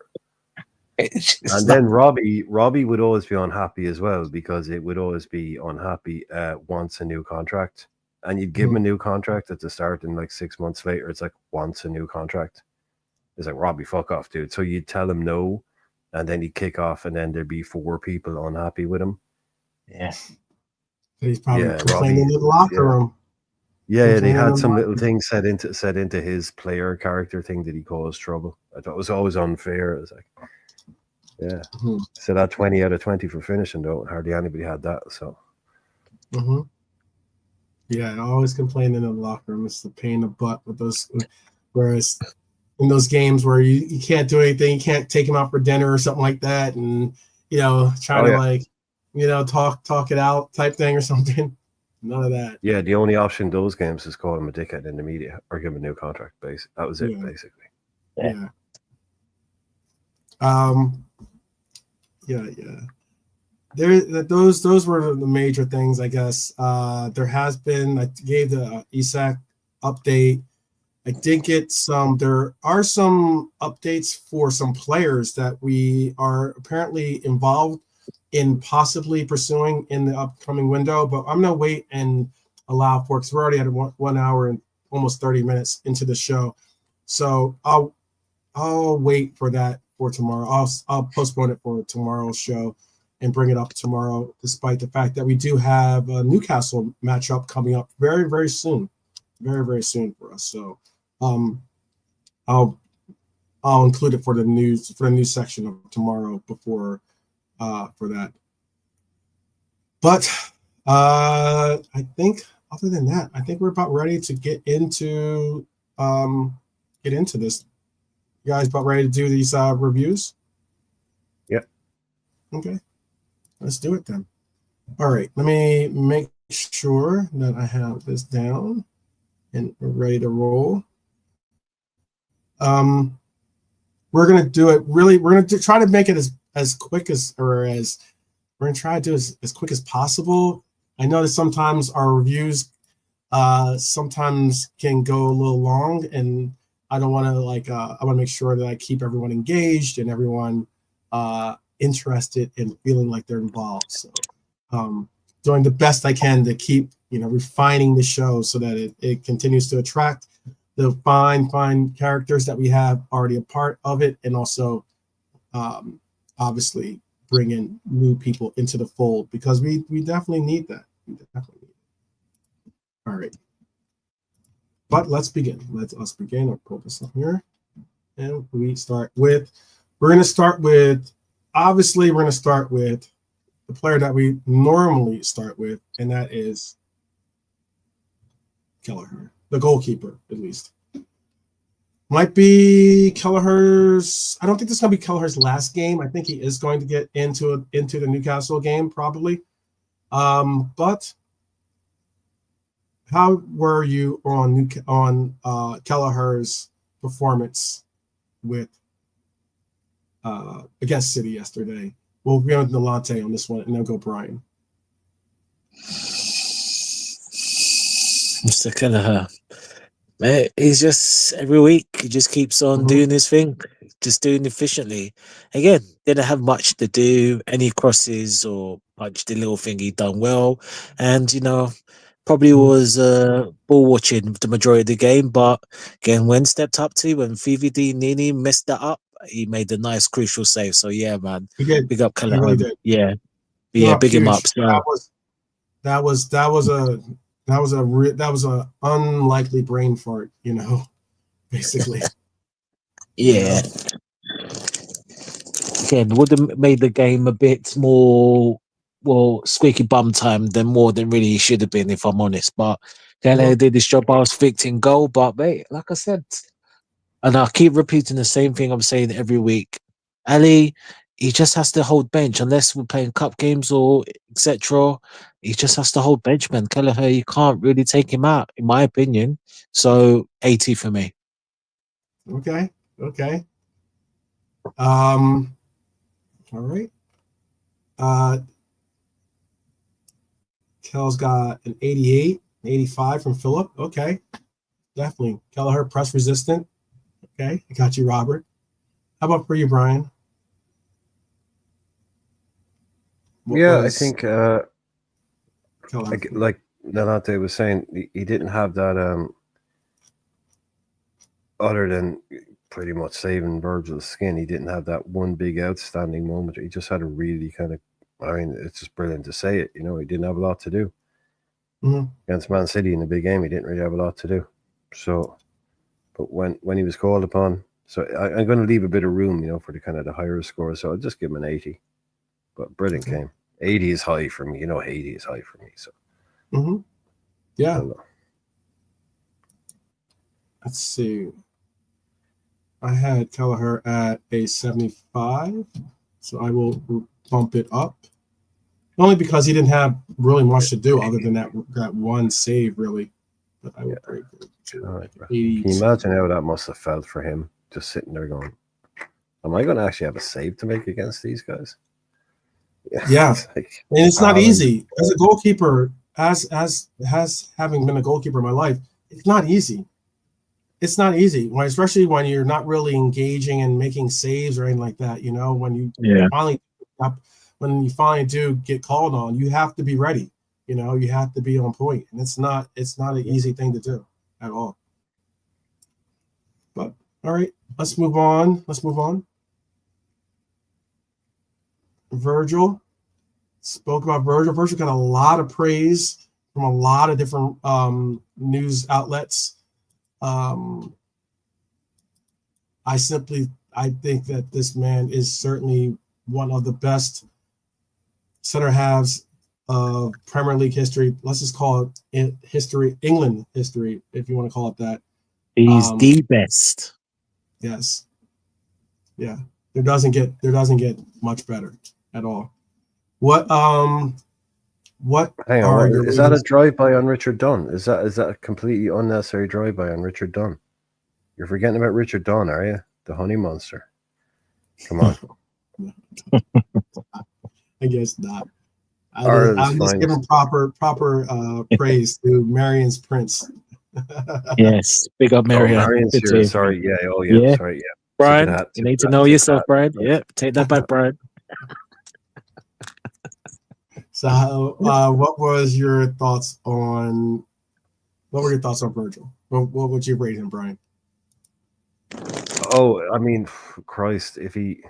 It's just And not- then Robbie would always be unhappy as well because it would always be unhappy wants a new contract. And you'd give him a new contract at the start, and like 6 months later, it's like wants a new contract. It's like Robbie, fuck off, dude. So you'd tell him no, and then he'd kick off, and then there'd be 4 people unhappy with him. yeah. He's probably Yeah, complaining Robbie. in the locker Yeah, room. yeah. They Complaining in had the some locker little room. things set into his player character thing that he caused trouble. I thought it was always unfair. It was like, yeah. Mhm. So that 20 out of 20 for finishing, though, hardly anybody had that. So Mm-hmm. Yeah, always complaining in the locker room. It's the pain in the butt with those. Whereas in those games where you can't do anything, you can't take him out for dinner or something like that, and try to like talk it out type thing or something. None of that. yeah, the only option in those games is call him a dickhead in the media or give him a new contract. That was it, Yeah. basically. Yeah. Yeah. Those were the major things, I guess. There has been. I gave the Isak update. I did get some. There are some updates for some players that we are apparently involved in possibly pursuing in the upcoming window. But I'm gonna wait and allow for, because we're already at 1 hour and almost 30 minutes into the show. So I'll wait for that for tomorrow. I'll postpone it for tomorrow's show and bring it up tomorrow, despite the fact that we do have a Newcastle matchup coming up very, very soon. Very, very soon for us. So I'll include it for the news section of tomorrow before for that. But I think other than that, I think we're about ready to get into this. You guys about ready to do these reviews? Yep. Okay. Let's do it then. All right. Let me make sure that I have this down and we're ready to roll. We're gonna do it really. We're gonna try to make it as quick as we're gonna try to do as quick as possible. I know that sometimes our reviews sometimes can go a little long, and I don't want to I want to make sure that I keep everyone engaged and everyone interested and feeling like they're involved. So doing the best I can to keep refining the show so that it continues to attract the fine characters that we have already a part of it, and also obviously bring in new people into the fold, because we definitely need that. All right. But let's begin. Let us begin. I'll pull this up here. And we're going to start with the player that we normally start with, and that is Kelleher, the goalkeeper, at least. Might be Kelleher's. I don't think this is going to be Kelleher's last game. I think he is going to get into the Newcastle game, probably. But how were you on Kelleher's performance with against City yesterday? We'll go with Nalante on this one, and then go Brian. Mr. Kelleher. Mate, he's just every week he just keeps on doing his thing, just doing efficiently. Again, didn't have much to do, any crosses or punch the little thing he done well, and probably was ball watching the majority of the game. But again, when stepped up to when VVD Nini messed that up, he made a nice crucial save. So yeah, man, He did. big up Kelleher. He really did. Yeah, big him up. So. That was a unlikely brain fart, basically. Yeah. Again, would have made the game a bit more, squeaky bum time than really he should have been, if I'm honest. But Kelleher did his job. I was fixing goal, but mate, like I said, and I keep repeating the same thing I'm saying every week. Ali, he just has to hold bench unless we're playing cup games or etc. He just has to hold bench, man. Kelleher, you can't really take him out, in my opinion. So 80 for me. Okay. All right. Kel's got an 88, 85 from Philip. Okay. Definitely. Kelleher, press resistant. Okay, I got you, Robert. How about for you, Brian? I think Kelleher? like Nalate was saying, he didn't have that other than pretty much saving Virgil's skin. He didn't have that one big outstanding moment. He just had a really kind of, I mean, it's just brilliant to say it. He didn't have a lot to do against Man City in the big game. He didn't really have a lot to do. So, but when he was called upon, so I'm going to leave a bit of room, for the kind of the higher score. So I'll just give him an 80. But brilliant game. 80 is high for me. 80 is high for me. So, yeah. Let's see. I had Kelleher at a 75, so I will bump it up. Only because he didn't have really much to do other than that one save, really. But I would break it to 80. Can you imagine how that must have felt for him, just sitting there going, am I going to actually have a save to make against these guys? Yeah. And it's not easy. As a goalkeeper, as having been a goalkeeper in my life, it's not easy. It's not easy, especially when you're not really engaging and making saves or anything like that. When you finally do get called on, you have to be ready. You have to be on point, and it's not an easy thing to do at all. But all right, let's move on. Virgil spoke about Virgil. Virgil got a lot of praise from a lot of different news outlets. I think that this man is certainly one of the best center halves of Premier League history. Let's just call it history, England history, if you want to call it that. He's the best. Yes. Yeah. There doesn't get much better at all. What hang on, is that a drive-by on Richard Dunn? Is that a completely unnecessary drive-by on Richard Dunn? You're forgetting about Richard Dunn, are you? The honey monster. Come on. I guess not. I'm just giving proper praise to Marion's Prince. Yes, big up Marion. Marion's here. Sorry, sorry, Brian, you need to know yourself, Brian. Yeah, take that back, Brian. So, what were your thoughts on Virgil? What would you rate him, Brian? Oh, I mean, Christ, if he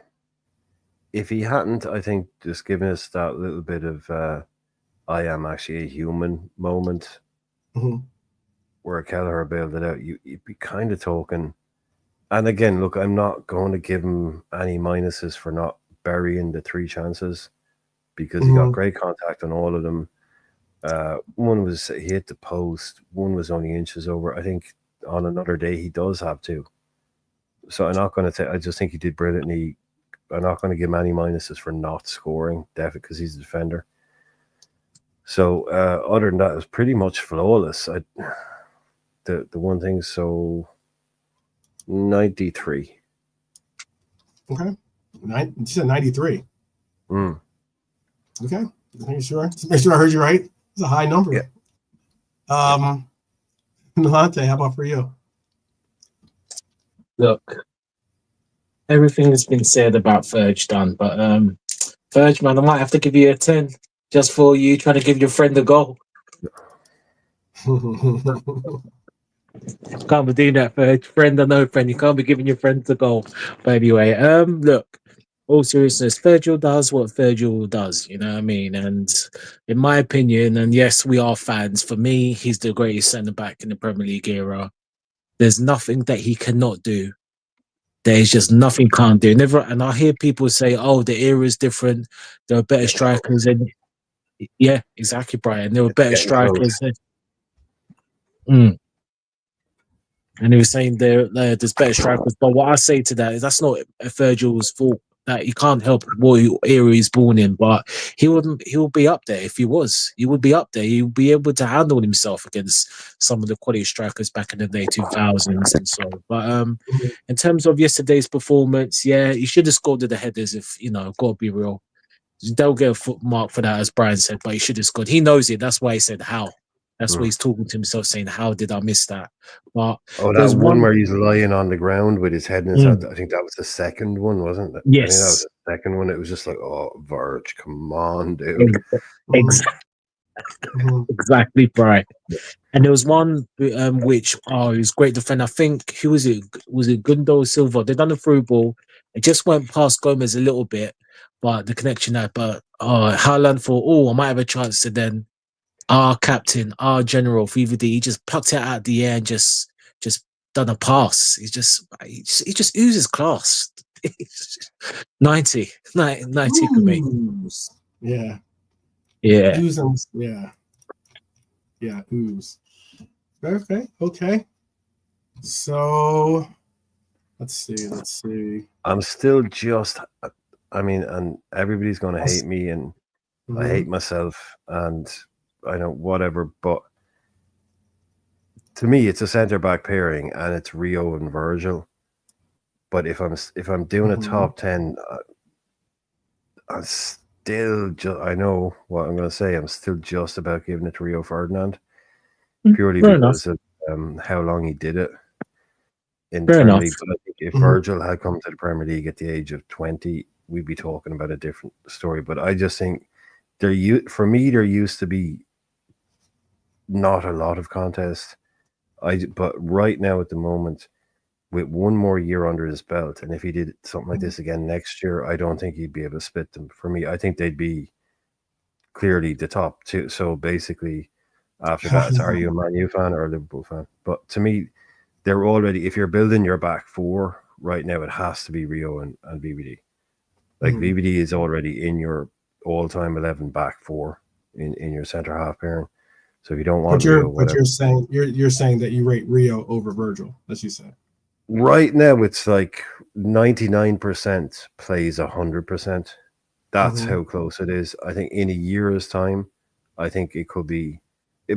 hadn't, I think, just given us that little bit of I am actually a human moment where Kelleher bailed it out, you'd be kind of talking. And again, look, I'm not going to give him any minuses for not burying the 3 chances, because he got great contact on all of them. One was he hit the post, one was only inches over. I think on another day he does have 2. So I'm not going to I just think he did brilliantly. I'm not going to give him any minuses for not scoring, definitely, because he's a defender. So other than that, it was pretty much flawless. The one thing, so 93. Okay. You said 93. Okay. Make sure I heard you right. It's a high number. Yeah. Nalante, how about for you? Look, everything has been said about Ferg done, but Ferg, man, I might have to give you a 10 just for you trying to give your friend a goal. Can't be doing that, Ferg. Friend or no friend, you can't be giving your friends a goal. But anyway, look, all seriousness, Virgil does what Virgil does, you know what I mean? And in my opinion, and yes, we are fans, for me, he's the greatest centre-back in the Premier League era. There's nothing that he cannot do. There's just nothing he can't do. And I hear people say, oh, the era is different. There are better strikers. And yeah, exactly, Brian. There were better strikers. And he was saying there's better strikers. But what I say to that is that's not Virgil's fault. That he can't help what era he's born in, but he will be up there if he was. He would be up there. He would be able to handle himself against some of the quality strikers back in the day, 2000s and so on. But in terms of yesterday's performance, yeah, he should have scored with the headers if, got to be real. They'll get a foot mark for that, as Brian said, but he should have scored. He knows it. That's why he said how. That's what he's talking to himself, saying, "How did I miss that?" But Oh, that there's one one. where he's lying on the ground with his head in his hand. I think that was the second one, wasn't it? I think that was Yes, the second one. It was just like, oh, Verge, come on, dude. ex- Mhm. exactly right. And there was one which it was great defender. I think who was it? Was it Gundo Silva? They done a through ball. It just went past Gomez a little bit, but the connection there. But Haaland thought, I might have a chance to then our captain, our general, VVD, he just plucked it out of the air and just done a pass. He just oozes class. 90 for me. Ooze. Yeah. Yeah. Ooze and yeah. Yeah, ooze. Okay. So let's see. I'm still just, I mean, and everybody's going to hate me, and I hate myself, and I know whatever, but to me, it's a centre back pairing, and it's Rio and Virgil. But if I'm doing a top 10, I'm still just, I know what I'm going to say. I'm still just about giving it to Rio Ferdinand, purely Fair because enough. of how long he did it in the Fair Premier enough. League. But I think if Virgil had come to the Premier League at the age of 20, we'd be talking about a different story. But I just think there used to be not a lot of contest. But right now at the moment, with one more year under his belt, and if he did something like this again next year, I don't think he'd be able to split them. For me, I think they'd be clearly the top two. So basically, after that, it's are you a Man U fan or a Liverpool fan? But to me, they're already, if you're building your back four right now, it has to be Rio and VVD. Like VVD is already in your all-time 11 back four in your centre half pairing. So if you don't want Rio, whatever. You're saying that you rate Rio over Virgil, as you said. Right now, it's like 99% plays 100%. That's how close it is. I think in a year's time, I think it could be,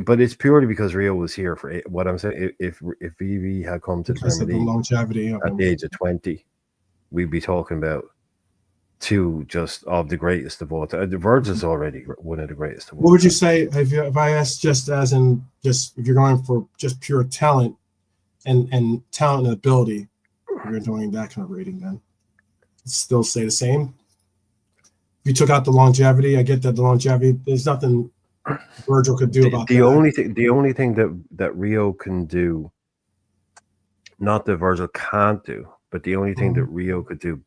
but it's purely because Rio was here for what I'm saying. If VV had come to the Because Premier of the League longevity of at him. the age of 20, we'd be talking about two just of the greatest of all time. Virgil's already one of the greatest of all time. What would you say if I asked just if you're going for just pure talent and talent and ability, you're doing that kind of rating, then still stay the same? If you took out the longevity, I get that the longevity, there's nothing Virgil could do about the that. only thing that Rio can do, not that Virgil can't do, but the only thing that Rio could do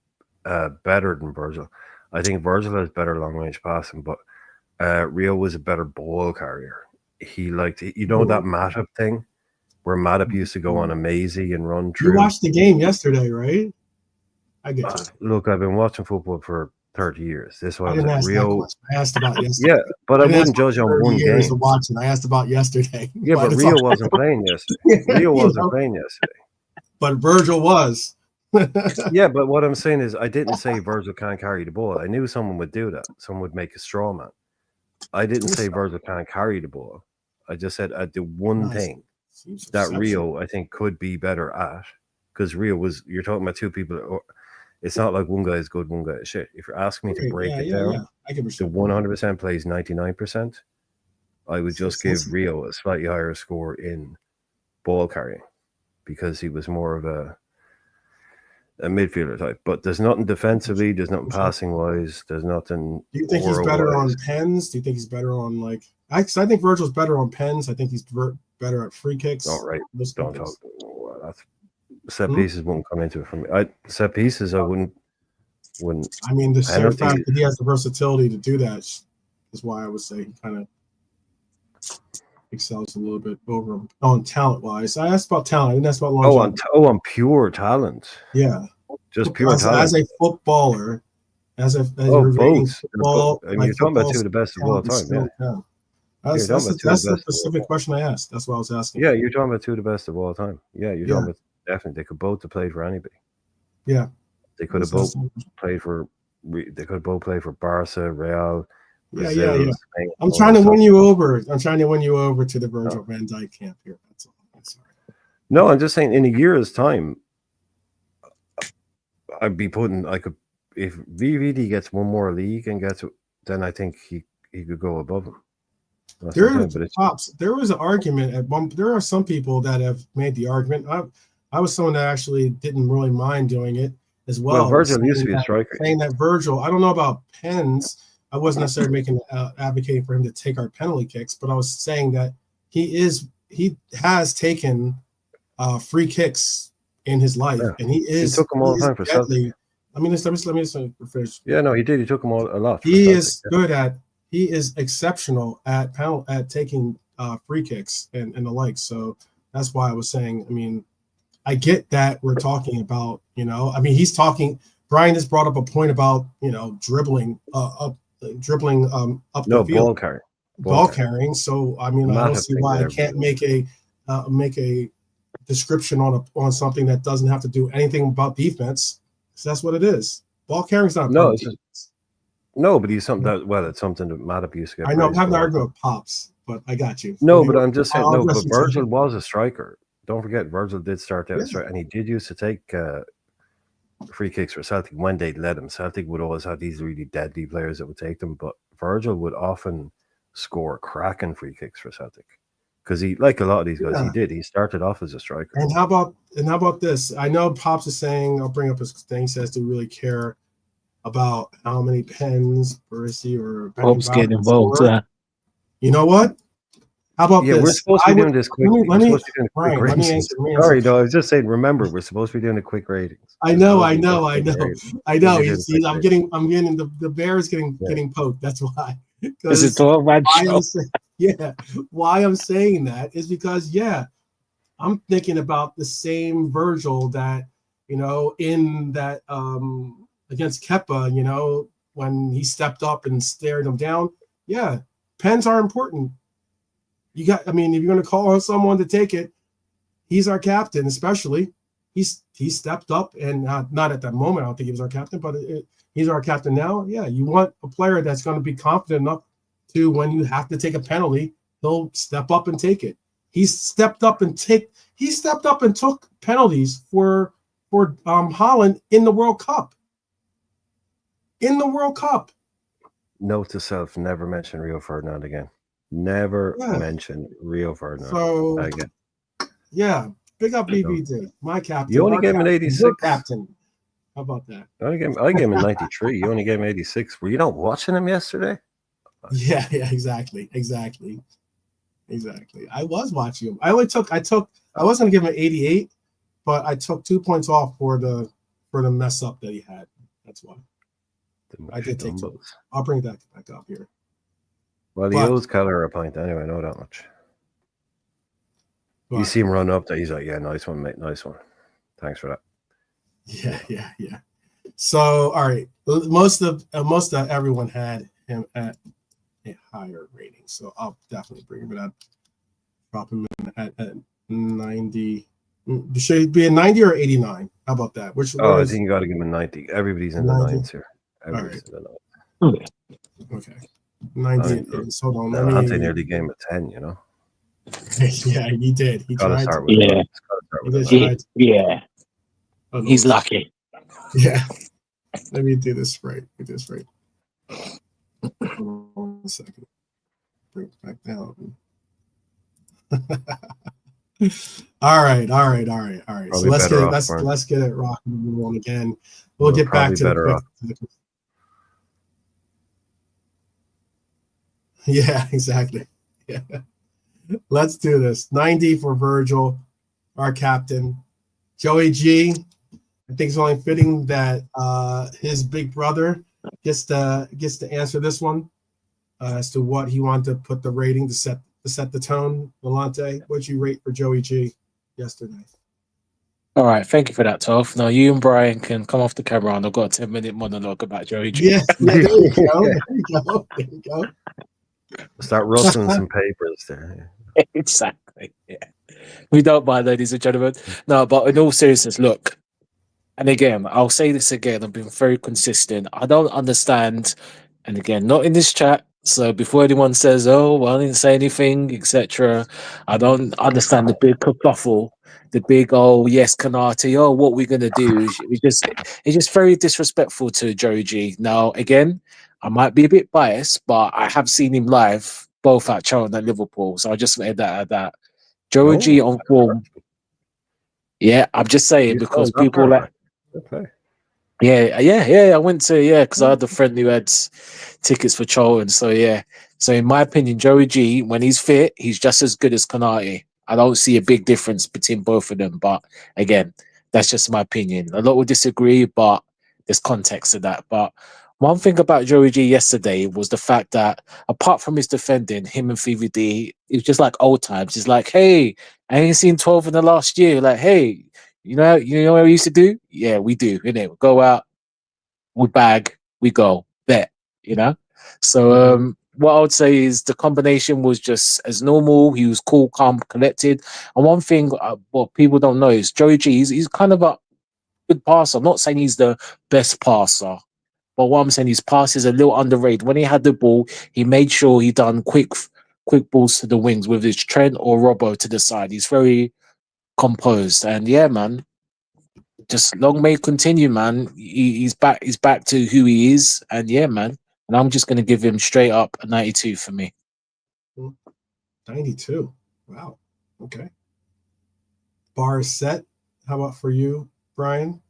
better than Virgil, I think Virgil has better long range passing, but Rio was a better ball carrier. He liked, that Matip thing where Matip used to go on a mazy and run through. You watched the game yesterday, right? I get you. Look, I've been watching football for 30 years. This was I didn't ask Rio. that question. I asked about yesterday. Yeah, but I wouldn't judge on one years game. of watching. I asked about yesterday. Yeah, but Rio wasn't playing yesterday. Rio wasn't playing yesterday. But Virgil was. Yeah, but what I'm saying is I didn't say Virgil can't carry the ball. I knew someone would do that. Someone would make a straw man. I didn't say Virgil can't carry the ball. I just said the one thing that Rio, I think, could be better at. Because Rio was, you're talking about two people. It's not like one guy is good, one guy is shit. If you're asking me to break it down, the 100% plays 99%. I would just give Rio a slightly higher score in ball carrying because he was more of a midfielder type. But there's nothing defensively, there's nothing passing wise, there's nothing. Do you think he's better on pens? Do you think he's better on like? I think Virgil's better on pens. I think he's better at free kicks. All right, don't talk. Well, that's set pieces wouldn't come into it for me. Set pieces I wouldn't. I mean, the sheer fact that he has the versatility to do that is why I would say he kind of excels a little bit over him on talent wise. I asked about talent. I didn't ask about longevity. On pure talent. Yeah, just pure talent. As a footballer, as both. Football, I mean, you're talking about two of the best of all time. Yeah. That's the specific question I asked. That's what I was asking. Yeah, you're talking about two of the best of all time. Yeah, you're talking about definitely. They could both have played for anybody. Yeah, they could have both played for. They could both play for Barca, Real. Brazil, yeah. Spain, I'm trying to win you over. I'm trying to win you over to the Virgil van Dijk camp here. That's all. That's all right. No, I'm just saying. In a year's time, I'd be putting. I could, if VVD gets one more league and gets, then I think he could go above him. That's what I'm saying, but it's There was an argument at one. There are some people that have made the argument. I was someone that actually didn't really mind doing it as well. Virgil used to be a striker. Saying that Virgil, I don't know about pens. I wasn't necessarily advocating for him to take our penalty kicks, but I was saying that he has taken free kicks in his life, and he took them all the time for Celtic. I mean, let me just finish. Yeah, no, he did. He took them all a lot. He is exceptional at taking free kicks and the like. So that's why I was saying. I mean, I get that we're talking about. I mean, he's talking. Brian has brought up a point about dribbling up the field. Ball carrying. So I mean, I don't see why I can't make a description on something that doesn't have to do anything about defense. So that's what it is. Ball carrying's not no, but he's something that it's something that Matip used to get. I know I'm having an argument with Pops, but I got you. No, but I'm just saying but Virgil was a striker. Don't forget, Virgil did start out as a striker, and he did used to take free kicks for Celtic when they'd let him. Celtic would always have these really deadly players that would take them, but Virgil would often score cracking free kicks for Celtic. Because he, like a lot of these guys, he started off as a striker. And how about this? I know Pops is saying, I'll bring up his thing. He says, do you really care about how many pens Barisi or Pops getting involved? You know what? How about this? We're supposed to be doing this quick. Let me answer. Sorry, no, I was just saying. Remember, we're supposed to be doing the quick ratings. I know. You see, I'm getting the Bears getting poked. That's why. Is it 12-man show? Why I'm saying that is because I'm thinking about the same Virgil that in that against Kepa, when he stepped up and stared him down. Yeah, pens are important. If you're going to call on someone to take it, he's our captain, especially. He stepped up, and not at that moment, I don't think he was our captain, but he's our captain now. Yeah, you want a player that's going to be confident enough to, when you have to take a penalty, he'll step up and take it. He stepped up and took penalties for Holland in the World Cup. Note to self: never mention Rio Ferdinand again. Never mention Rio Ferdinand again. Yeah, big up BBD, my captain. You only gave him an 86. Your captain. How about that? I gave him a 93. You only gave him 86. Were you not watching him yesterday? Yeah, exactly. I was watching him. I was going to give him an 88, but I took 2 points off for the mess up that he had. That's why. I did take 2. I'll bring that back up here. Well, he owes Keller a point anyway. I know that much. You see him run up there. He's like, "Yeah, nice one, mate. Nice one. Thanks for that." Yeah. So, all right, most of everyone had him at a higher rating, so I'll definitely bring him up. Drop him in at 90. Should it be a 90 or 89? How about that? I think you got to give him a 90. Everybody's in 90? The 9s here. Everybody's in the 9s. Okay. 90 is, hold on. Ante nearly gave him a 10, Yeah, he did. He tried. He's lucky. Yeah. Let me do this right. One second. Bring it back down. All right. So let's get it rocking and rolling again. We'll get back to the Yeah, exactly. Yeah. Let's do this. 90 for Virgil, our captain. Joey G, I think it's only fitting that his big brother gets to answer this one as to what he wanted to put the rating to set the tone. Volante, what'd you rate for Joey G yesterday? All right, thank you for that, Toph. Now you and Brian can come off the camera, and I've got a 10-minute monologue about Joey G. Yeah, there you go. Start rustling some papers there. Exactly. Yeah. We don't mind, ladies and gentlemen. No, but in all seriousness, look, and again, I'll say this again, I've been very consistent. I don't understand, and again, not in this chat. So before anyone says, "Oh, well, I didn't say anything," etc., I don't understand the big kerfuffle, the big yes, Kanate. Oh, what we're gonna do? It's just very disrespectful to Joey G. Now, again, I might be a bit biased, but I have seen him live both at Charlton and Liverpool. So I just made that at that. Joey G No, on form. Yeah, I'm just saying you because that people far like. back. Okay. Yeah. I went to because I had a friend who had tickets for Charlton. So yeah. So in my opinion, Joey G, when he's fit, he's just as good as Konate. I don't see a big difference between both of them. But again, that's just my opinion. A lot will disagree, but there's context to that. But one thing about Joey G yesterday was the fact that apart from his defending, him and VVD, it was just like old times. He's like, hey, I ain't seen 12 in the last year. Like, hey, you know what we used to do? Yeah, we do. We go out, we bag, we go, bet, you know? So what I would say is the combination was just as normal. He was cool, calm, collected. And one thing what people don't know is Joey G, he's kind of a good passer. I'm not saying he's the best passer, but what I'm saying, his pass is a little underrated. When he had the ball, he made sure he done quick balls to the wings with his Trent or Robbo to the side. He's very composed. And yeah, man, just long may it continue, man. He's back. He's back to who he is, and yeah, man. And I'm just gonna give him straight up a 92 for me. 92. Wow. Okay. Bar is set. How about for you, Brian?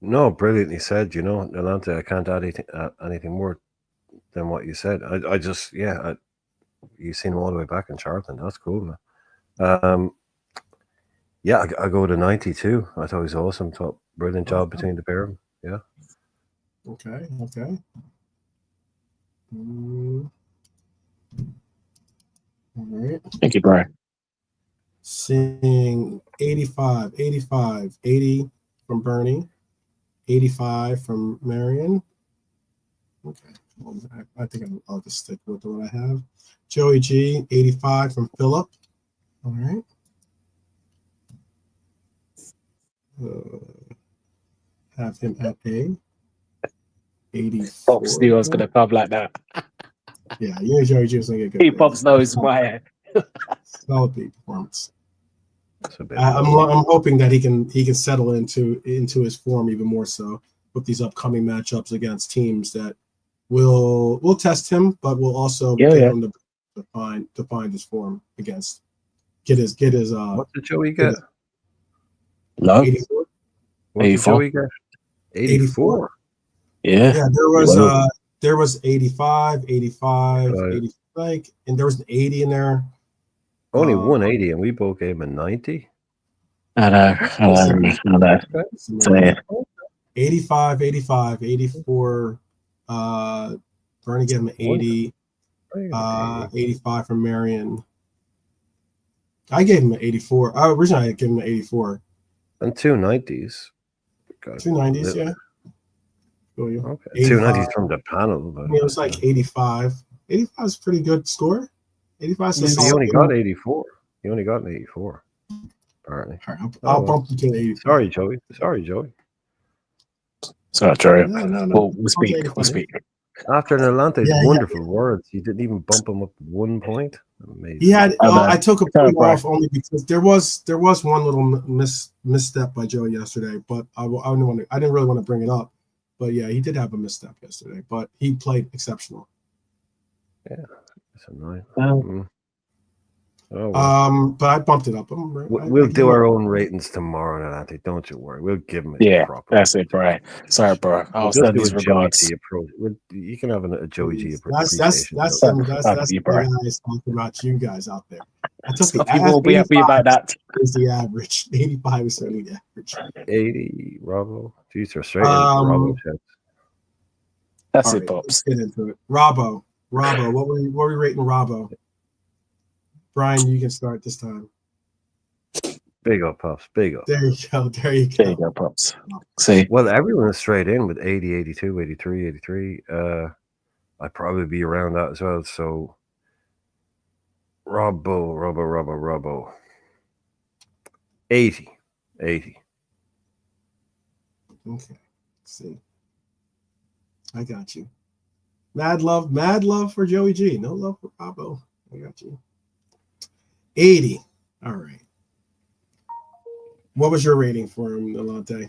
No, brilliantly said. Alante, I can't add anything more than what you said. I just, you've seen him all the way back in Charlton. That's cool, man. Yeah, I go to 92. I thought he was awesome. Thought brilliant job between the pair of them. Yeah. Okay. All right. Thank you, Brian. Seeing 85, 80 from Bernie, 85 from Marion. Okay. Well, I think I'll just stick with what I have. Joey G, 85 from Philip. All right. Have him at A. 84. Pops knew I was gonna come like that. Yeah, Joey G was gonna get good. He Pops knows my Solid beat performance. I'm I'm hoping that he can settle into his form even more so with these upcoming matchups against teams that will test him, but will also get him to find his form against. Get his what did Joey get? No. 84. What did Joey get? 84. Yeah. There was 85, 85, Right. 80, and there was an 80 in there. Only 180, and we both gave him a 90. I know. Okay. 85, 84. Bernie gave him 80. 85 from Marion. I gave him an 84. Originally I gave him an 84. And 2 90s. 2 90s, yeah. Okay. 2 90s from the panel. But it was like 85. 85 is a pretty good score. 85 is he only got 84. He only got an 84. Apparently. I'll bump him to an 85. Sorry, Joey. Sorry, Joey. No. We'll speak. After Alante's wonderful words, you didn't even bump him up 1 point. Amazing. He had. I took a point off only because there was one little misstep by Joey yesterday, but I didn't really want to bring it up. But yeah, he did have a misstep yesterday, but he played exceptional. Yeah, that's annoying. But I bumped it up. We'll do our own ratings tomorrow, Atlante. Don't you worry. We'll give him a proper. That's it, bro. Sorry, bro. I'll send these regards. You can have a Joey G approach. That's the guys talking about you guys out there. I took the people will be happy about that. Is the average 85 is certainly the average. 80, Robbo. Jeez, are straight into Robbo checks. That's it, Pops. Let's get into it. Robbo. What were we rating Robbo? Brian, you can start this time. Big up, Pops. Big up. There you go. There you go, Pops. See. Well, everyone is straight in with 80, 82, 83, 83. I'd probably be around that as well. So, Robbo. 80. Okay. Let's see. I got you. Mad love for Joey G. No love for Robbo. I got you. 80. All right. What was your rating for him, Alante?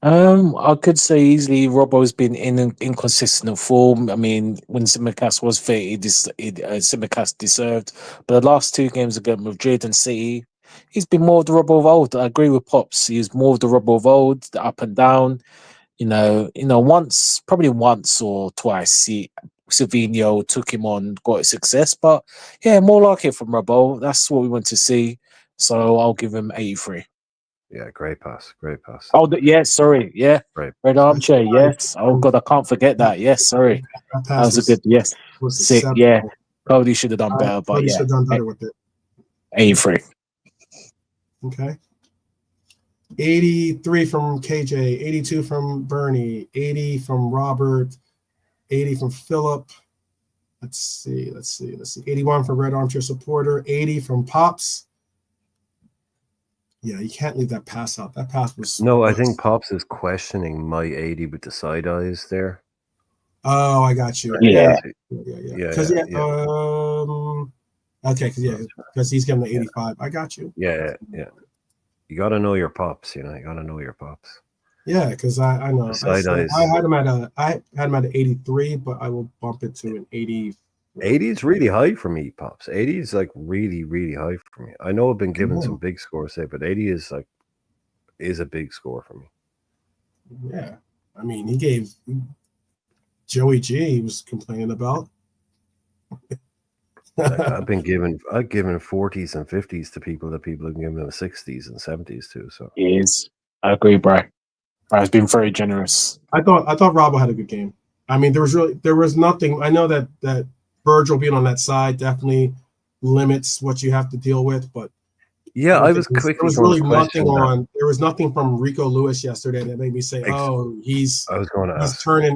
I could say easily Robbo's been in an inconsistent form. I mean, when Simicast was fit, Simicast deserved. But the last two games against Madrid and City, he's been more of the Robbo of old. I agree with Pops. He's more of the Robbo of old, the up and down. Probably once or twice, Silvino took him on, got success. But yeah, more like it from Robbo. That's what we want to see. So I'll give him 83. Yeah, great pass. Great pass. Oh, yeah, sorry. Yeah. Great. Red armchair. Yes. Oh, God, I can't forget that. Yes, sorry. That That pass was a good, yes. was Sick. exceptional. Yeah. Cody should have done better, but Cody yeah. should have done better with it. 83. Okay. 83 from KJ, 82 from Bernie, 80 from Robert, 80 from Philip. Let's see. 81 from Red Armchair Supporter, 80 from Pops. Yeah, you can't leave that pass out. That pass was. No, I think Pops is questioning my 80 with the side eyes there. Oh, I got you. Yeah. Because because he's getting the 85. I got you. Yeah. You got to know your Pops. You got to know your Pops. Yeah, because I know. Side eyes. I had him at an 83, but I will bump it to an 80. 80 is really high for me, Pops. 80 is like really, really high for me. I know I've been given some big scores there, but 80 is a big score for me. Yeah. I mean, he gave Joey G he was complaining about. I've given 40s and 50s to people that people have given them 60s and 70s too. So He is. I agree, bro. He's been very generous. I thought Robbo had a good game. I mean, there was nothing. I know that Virgil being on that side definitely limits what you have to deal with, but yeah, I was quickly. There was really nothing on. There was nothing from Rico Lewis yesterday that made me say, "Oh, he's." I was going to ask. He's turning.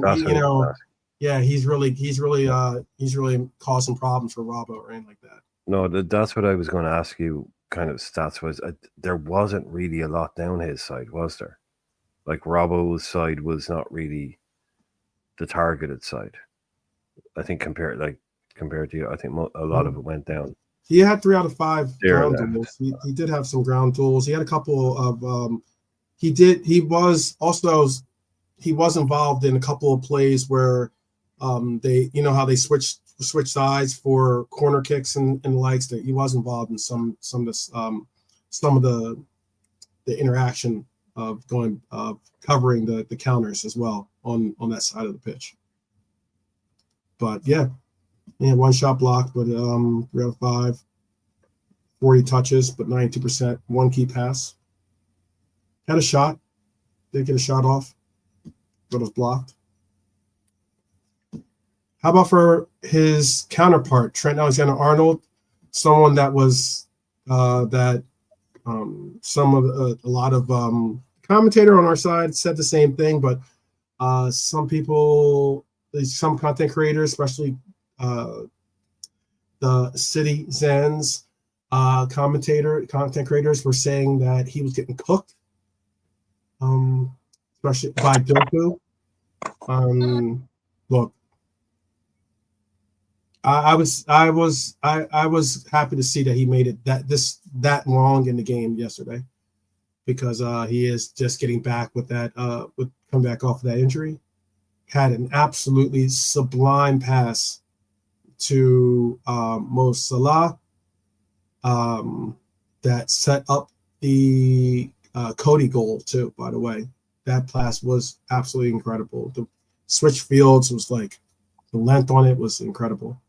Yeah, he's really causing problems for Robbo or anything like that. No, that's what I was going to ask you. Kind of stats was there wasn't really a lot down his side, was there? Like Robbo's side was not really the targeted side. I think compared to you, I think a lot of it went down. He had 3 out of 5 ground duels. He did have some ground duels. He had a couple of. He was involved in a couple of plays where, they how they switch sides for corner kicks and the likes. That he was involved in some of the interaction of covering the counters as well on that side of the pitch. But yeah, 1 shot blocked, but 3 out of 5, 40 touches, but 92%, 1 key pass. Had a shot, did get a shot off, but it was blocked. How about for his counterpart, Trent Alexander-Arnold, someone that was a lot of commentator on our side said the same thing, but some content creators, especially the City Zens content creators, were saying that he was getting cooked, especially by Doku. Look, I was happy to see that he made it that long in the game yesterday, because he is just getting back with that come back off of that injury. Had an absolutely sublime pass to Mo Salah that set up the Cody goal too. By the way, that pass was absolutely incredible. The switch fields was like, the length on it was incredible.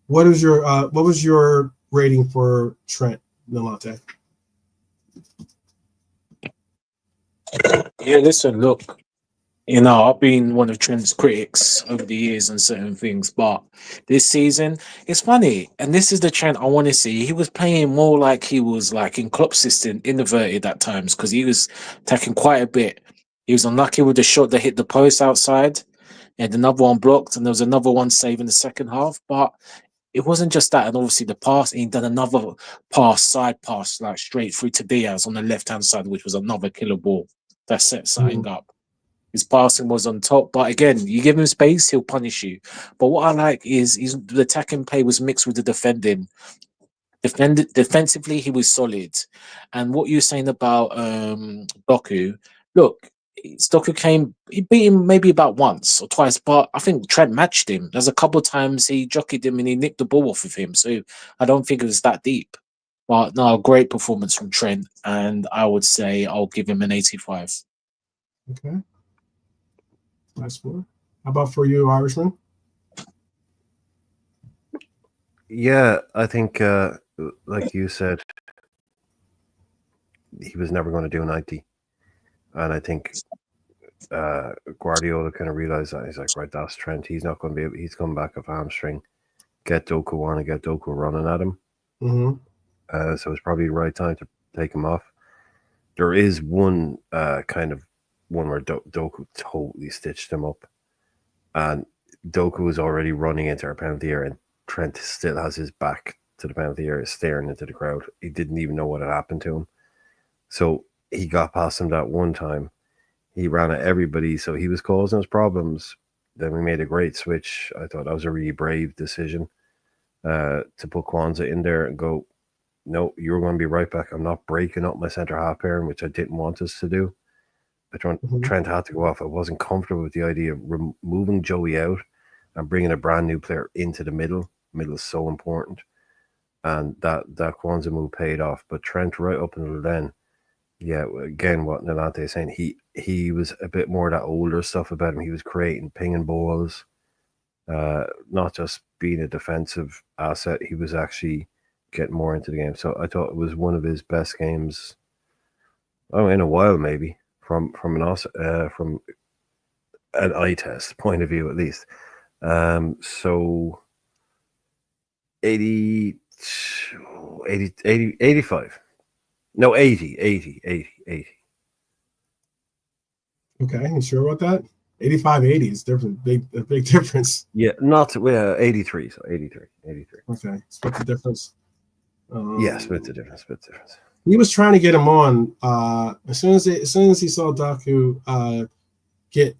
What was your rating for Trent Nalate? Yeah, listen, look, I've been one of Trent's critics over the years on certain things, but this season, it's funny, and this is the Trent I want to see. He was playing more like he was like in Klopp's system, inverted at times, because he was attacking quite a bit. He was unlucky with the shot that hit the post outside, and another one blocked, and there was another one saved in the second half, but it wasn't just that, and obviously the pass, he done another side pass, like straight through to Diaz on the left-hand side, which was another killer ball that set something up. His passing was on top, but again, you give him space, he'll punish you. But what I like is the attacking play was mixed with the defending. Defensively, he was solid. And what you're saying about Doku, look, he beat him maybe about once or twice, but I think Trent matched him. There's a couple of times he jockeyed him and he nicked the ball off of him, so I don't think it was that deep. But no, great performance from Trent, and I would say I'll give him an 85. Okay. Nice score. How about for you, Irishman? Yeah, I think, like you said, he was never going to do 90. And I think Guardiola kind of realized that. He's like, right, that's Trent. He's not going to be able, he's coming back off hamstring. Get Doku on and get Doku running at him. Mm-hmm. So it's probably the right time to take him off. There is one kind of one where Doku totally stitched him up. And Doku was already running into our penalty area, and Trent still has his back to the penalty area, staring into the crowd. He didn't even know what had happened to him. So he got past him that one time. He ran at everybody, so he was causing us problems. Then we made a great switch. I thought that was a really brave decision to put Kwanzaa in there and go, no, you're going to be right back. I'm not breaking up my centre half pairing, which I didn't want us to do. But Trent had to go off. I wasn't comfortable with the idea of removing Joey out and bringing a brand new player into the middle. Middle is so important. And that Kwanzaa move paid off. But Trent, right up until then, yeah, again, what Nalante is saying, he was a bit more of that older stuff about him. He was creating pinging balls, not just being a defensive asset. He was actually getting more into the game. So I thought it was one of his best games, in a while, maybe from an eye test point of view, at least. So 85. No, 80. Okay, you sure about that? 85-80 is different. A big difference. Yeah, not 83. So 83. Okay, split the difference. Split the difference. He was trying to get him on. As soon as he saw Doku get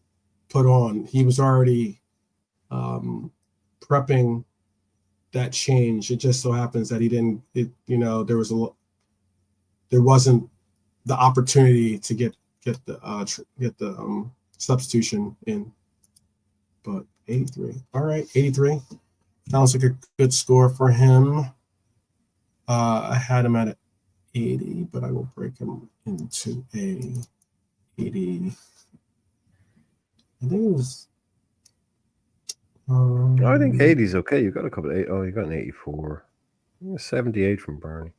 put on, he was already prepping that change. It just so happens that he didn't. There wasn't the opportunity to get the substitution in. But 83. All right, 83. Sounds like a good score for him. I had him at 80, but I will break him into a 80. I think it was. I think 80 is okay. You got a couple of 8. Oh, you got an 84. 78 from Barney.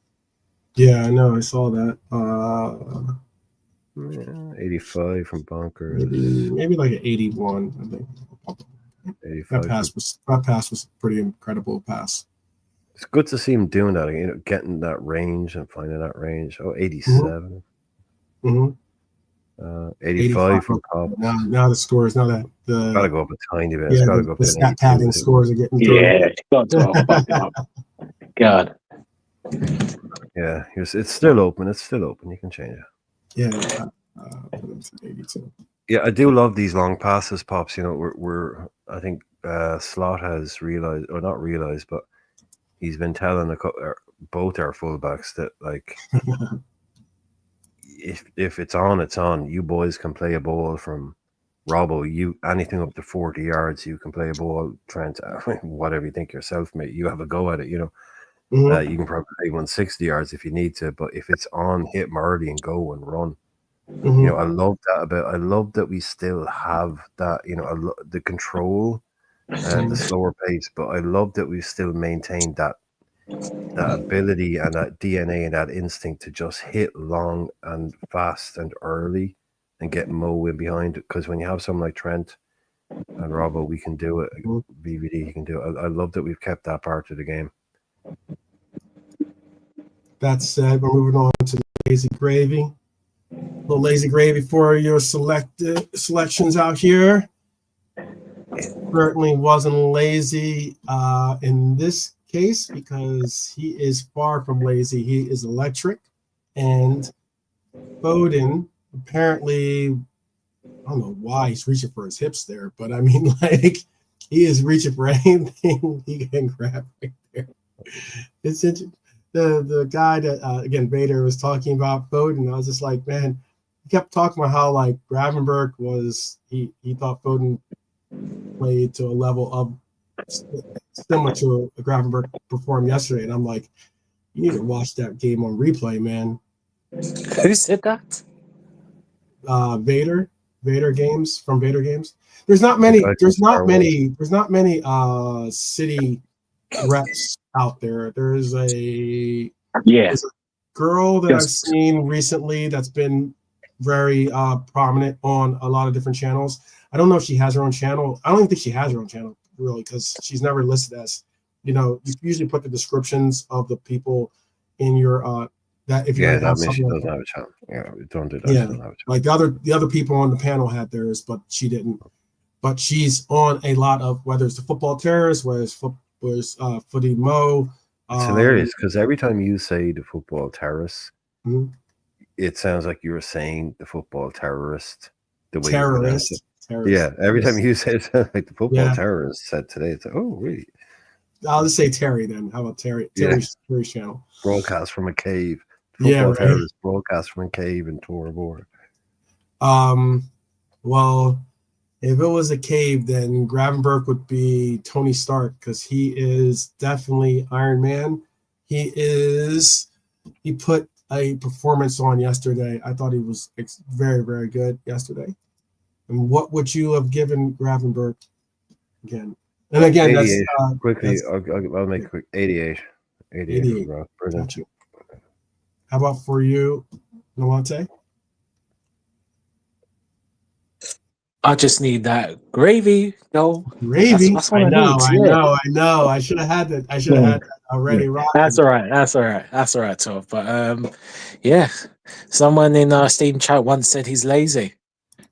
Yeah, I know. I saw that. 85 from Bonkers. Maybe like an 81. I think. 85. That pass was a pretty incredible pass. It's good to see him doing that. Getting that range and finding that range. Oh, 87. Mm-hmm. 85 from Pop. Now the scores. Now that the gotta go up a tiny bit. Yeah, it's gotta go up the stat padding scores are getting through. Yeah, got to God. Yeah, it's still open. You can change it. Yeah. 82. Yeah, I do love these long passes, Pops. We're I think Slot has realized, or not realized, but he's been telling both our fullbacks that, like, if it's on, it's on. You boys can play a ball from Robbo. Anything up to 40 yards, you can play a ball. Trent, whatever you think yourself, mate. You have a go at it. You can probably play 160 yards if you need to, but if it's on, hit them early and go and run. I love that I love that we still have that. The control and the slower pace, but I love that we still maintain that ability and that DNA and that instinct to just hit long and fast and early and get Mo in behind. Because when you have someone like Trent and Robbo, we can do it. VVD, he can do it. I love that we've kept that part of the game. That said, we're moving on to Lazy Gravy. A little Lazy Gravy for your selections out here. It certainly wasn't lazy in this case, because he is far from lazy. He is electric, and Foden apparently, I don't know why he's reaching for his hips there, but I mean, like, he is reaching for anything he can grab right there. It's interesting. The guy that again Vader was talking about Foden, I was just like, man, kept talking about how like Gravenberg was he thought Foden played to a level of similar to a Gravenberg performed yesterday, and I'm like, you need to watch that game on replay, man. Who said that? Vader games from Vader games. There's not many. There's not many. There's not many city reps out there. There's a girl that I've seen recently that's been very prominent on a lot of different channels. I don't know if she has her own channel. I don't even think she has her own channel really, because she's never listed as. You usually put the descriptions of the people in your that if you that means she doesn't have a channel. Yeah, don't do that. Yeah, like the other people on the panel had theirs, but she didn't. But she's on a lot of, whether it's the football terrorists, whether it's Footy Mo. It's hilarious because every time you say the football terrorists, it sounds like you're saying the football terrorist the way you pronounce it. Yeah, every time you say it, sounds like the football terrorist said today. It's like, oh, really? I'll just say Terry then. How about Terry? Terry's channel. Broadcast from a cave. Football terrorist broadcast from a cave in Tora Bora. Well, if it was a cave, then Gravenberg would be Tony Stark, because he is definitely Iron Man. He put a performance on yesterday. I thought he was very, very good yesterday. And what would you have given Gravenberg again? And again, that's quickly. I'll make it quick. 88. 88. Brilliant. How about for you, Nolante? I just need that gravy, though. Gravy. That's what I know. I should have had that. I should have had that already. Yeah. That's all right, Tom. But someone in our Steam chat once said he's lazy.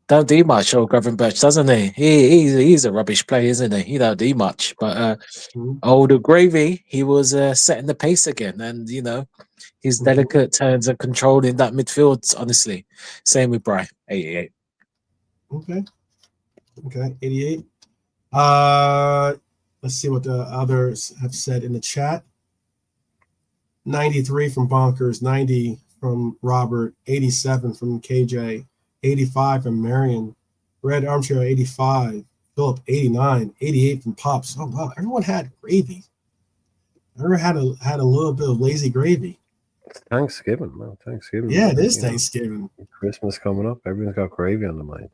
Don't do much, old Gravenberch, doesn't he? He's a rubbish player, isn't he? He don't do much. But old Gravy, he was setting the pace again, and his delicate turns and controlling that midfield. Honestly, same with Bry. 88. Okay, 88. Let's see what the others have said in the chat. 93 from Bonkers, 90 from Robert, 87 from KJ, 85 from Marion, Red Armchair 85, Philip 89, 88 from Pops. Oh wow, everyone had gravy. Everyone had a little bit of lazy gravy. It's Thanksgiving, man. Thanksgiving. Yeah, it is Thanksgiving. Christmas coming up. Everyone's got gravy on the mind.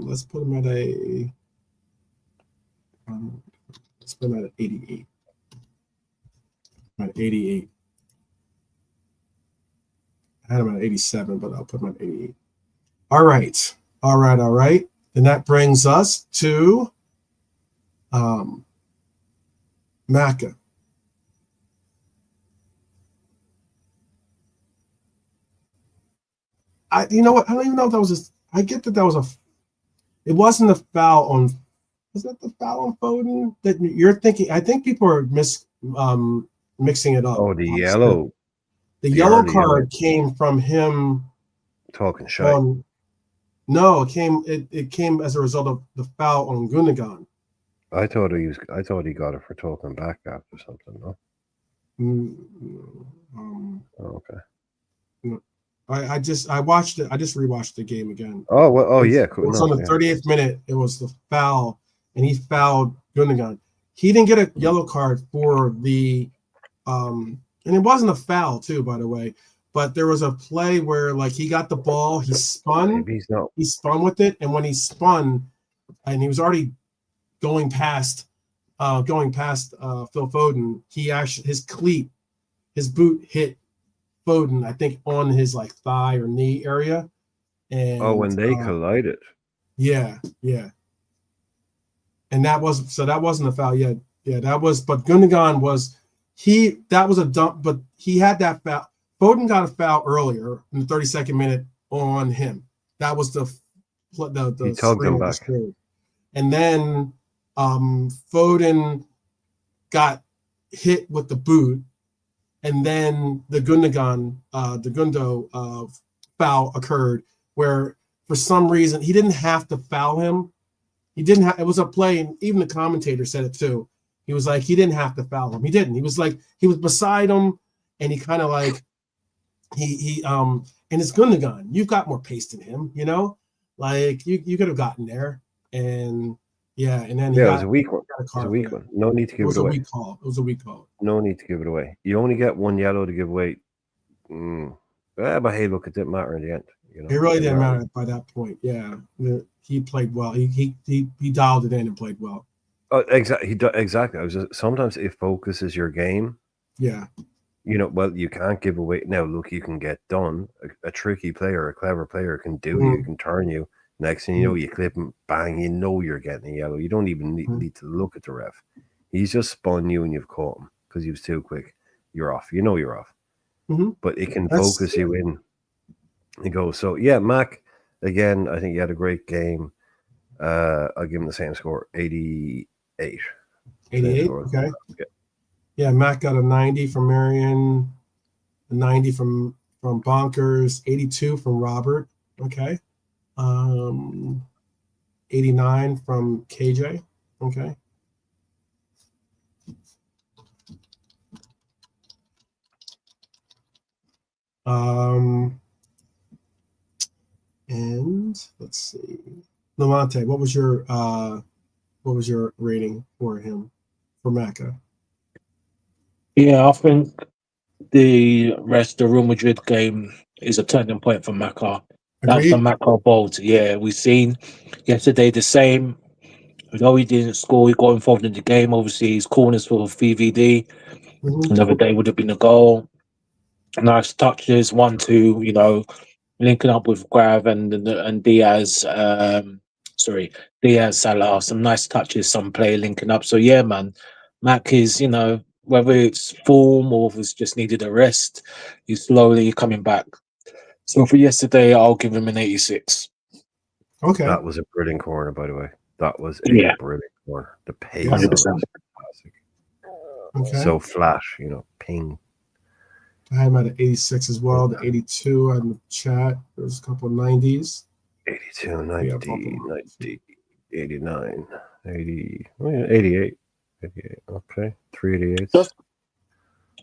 Let's put him at a. Let's put him at 88. At 88. I had him at 87, but I'll put him at 88. All right. Then that brings us to Macca. You know what? I don't even know if that was I get that was it wasn't a foul on. Was that the foul on Foden that you're thinking? I think people are mixing it up. Oh, the yellow. The yellow card came from him talking shit. No, it came as a result of the foul on Gundogan. I thought he got it for talking back after something. No. Okay. I just watched it. I just rewatched the game again. Oh well. Oh yeah. Cool. It was on the 38th minute. It was the foul, and he fouled Gundogan. He didn't get a yellow card for the and it wasn't a foul too, by the way. But there was a play where like he got the ball, he spun with it, and when he spun, and he was already going past Phil Foden, his boot hit Foden, I think, on his like thigh or knee area. And when they collided. Yeah. And that wasn't a foul. Yeah, that was, but Gundogan that was a dump, but he had that foul. Foden got a foul earlier in the 32nd minute on him. That was the he tugged him back. And then Foden got hit with the boot, and then the Gundo foul occurred where for some reason he didn't have to foul him. It was a play, and even the commentator said it too. He was like, he didn't have to foul him. He didn't. He was beside him, and he kind of like and it's Gundogan. You've got more pace than him, you know? Like you could have gotten there. And yeah, and then Yeah, it was a weak one. got a It was a card weak for that. one. No need to It give was it a away. weak call. It was a weak call. No need to give it away. You only get one yellow to give away. But hey, look, it didn't matter in the end. You know, It really didn't matter by that point. Yeah, he played well. He dialed it in and played well. Oh, exactly. Exactly. Sometimes it focuses your game. Yeah. You know, well, you can't give away. Now, look, you can get done. A tricky player, a clever player can do you, can turn you. Next thing you know, you clip him, bang, you know you're getting a yellow. You don't even need to look at the ref. He's just spun you and you've caught him because he was too quick. You're off. You know you're off. But it can focus you in. You go, so yeah, Mac, again, I think he had a great game. I'll give him the same score, 88. 88, okay. Yeah, Mac got a 90 from Marion, a 90 from Bonkers, 82 from Robert, okay. 89 from KJ, okay. And let's see, Lamante, what was your rating for him, for Macca? Yeah, I think the Real Madrid game is a turning point for Macca. That's the Macca bolt. Yeah, we've seen yesterday the same. Although he didn't score, he got involved in the game. Obviously, his corners for VVD. Another day would have been a goal. Nice touches, 1-2. You know, linking up with Grav and Diaz. Diaz, Salah. Some nice touches, some play linking up. So yeah, man, Mac is, you know, whether it's form or if it's just needed a rest, he's slowly coming back. So for yesterday, I'll give him an 86. Okay. That was a brilliant corner, by the way. That was a brilliant corner. The pace of it was fantastic. Okay. So flash, you know, ping. I had him at an 86 as well. The 82 in the chat. There's a couple of 90s. 82, 90, 90, 89, 80, 88. 88. Okay. 388.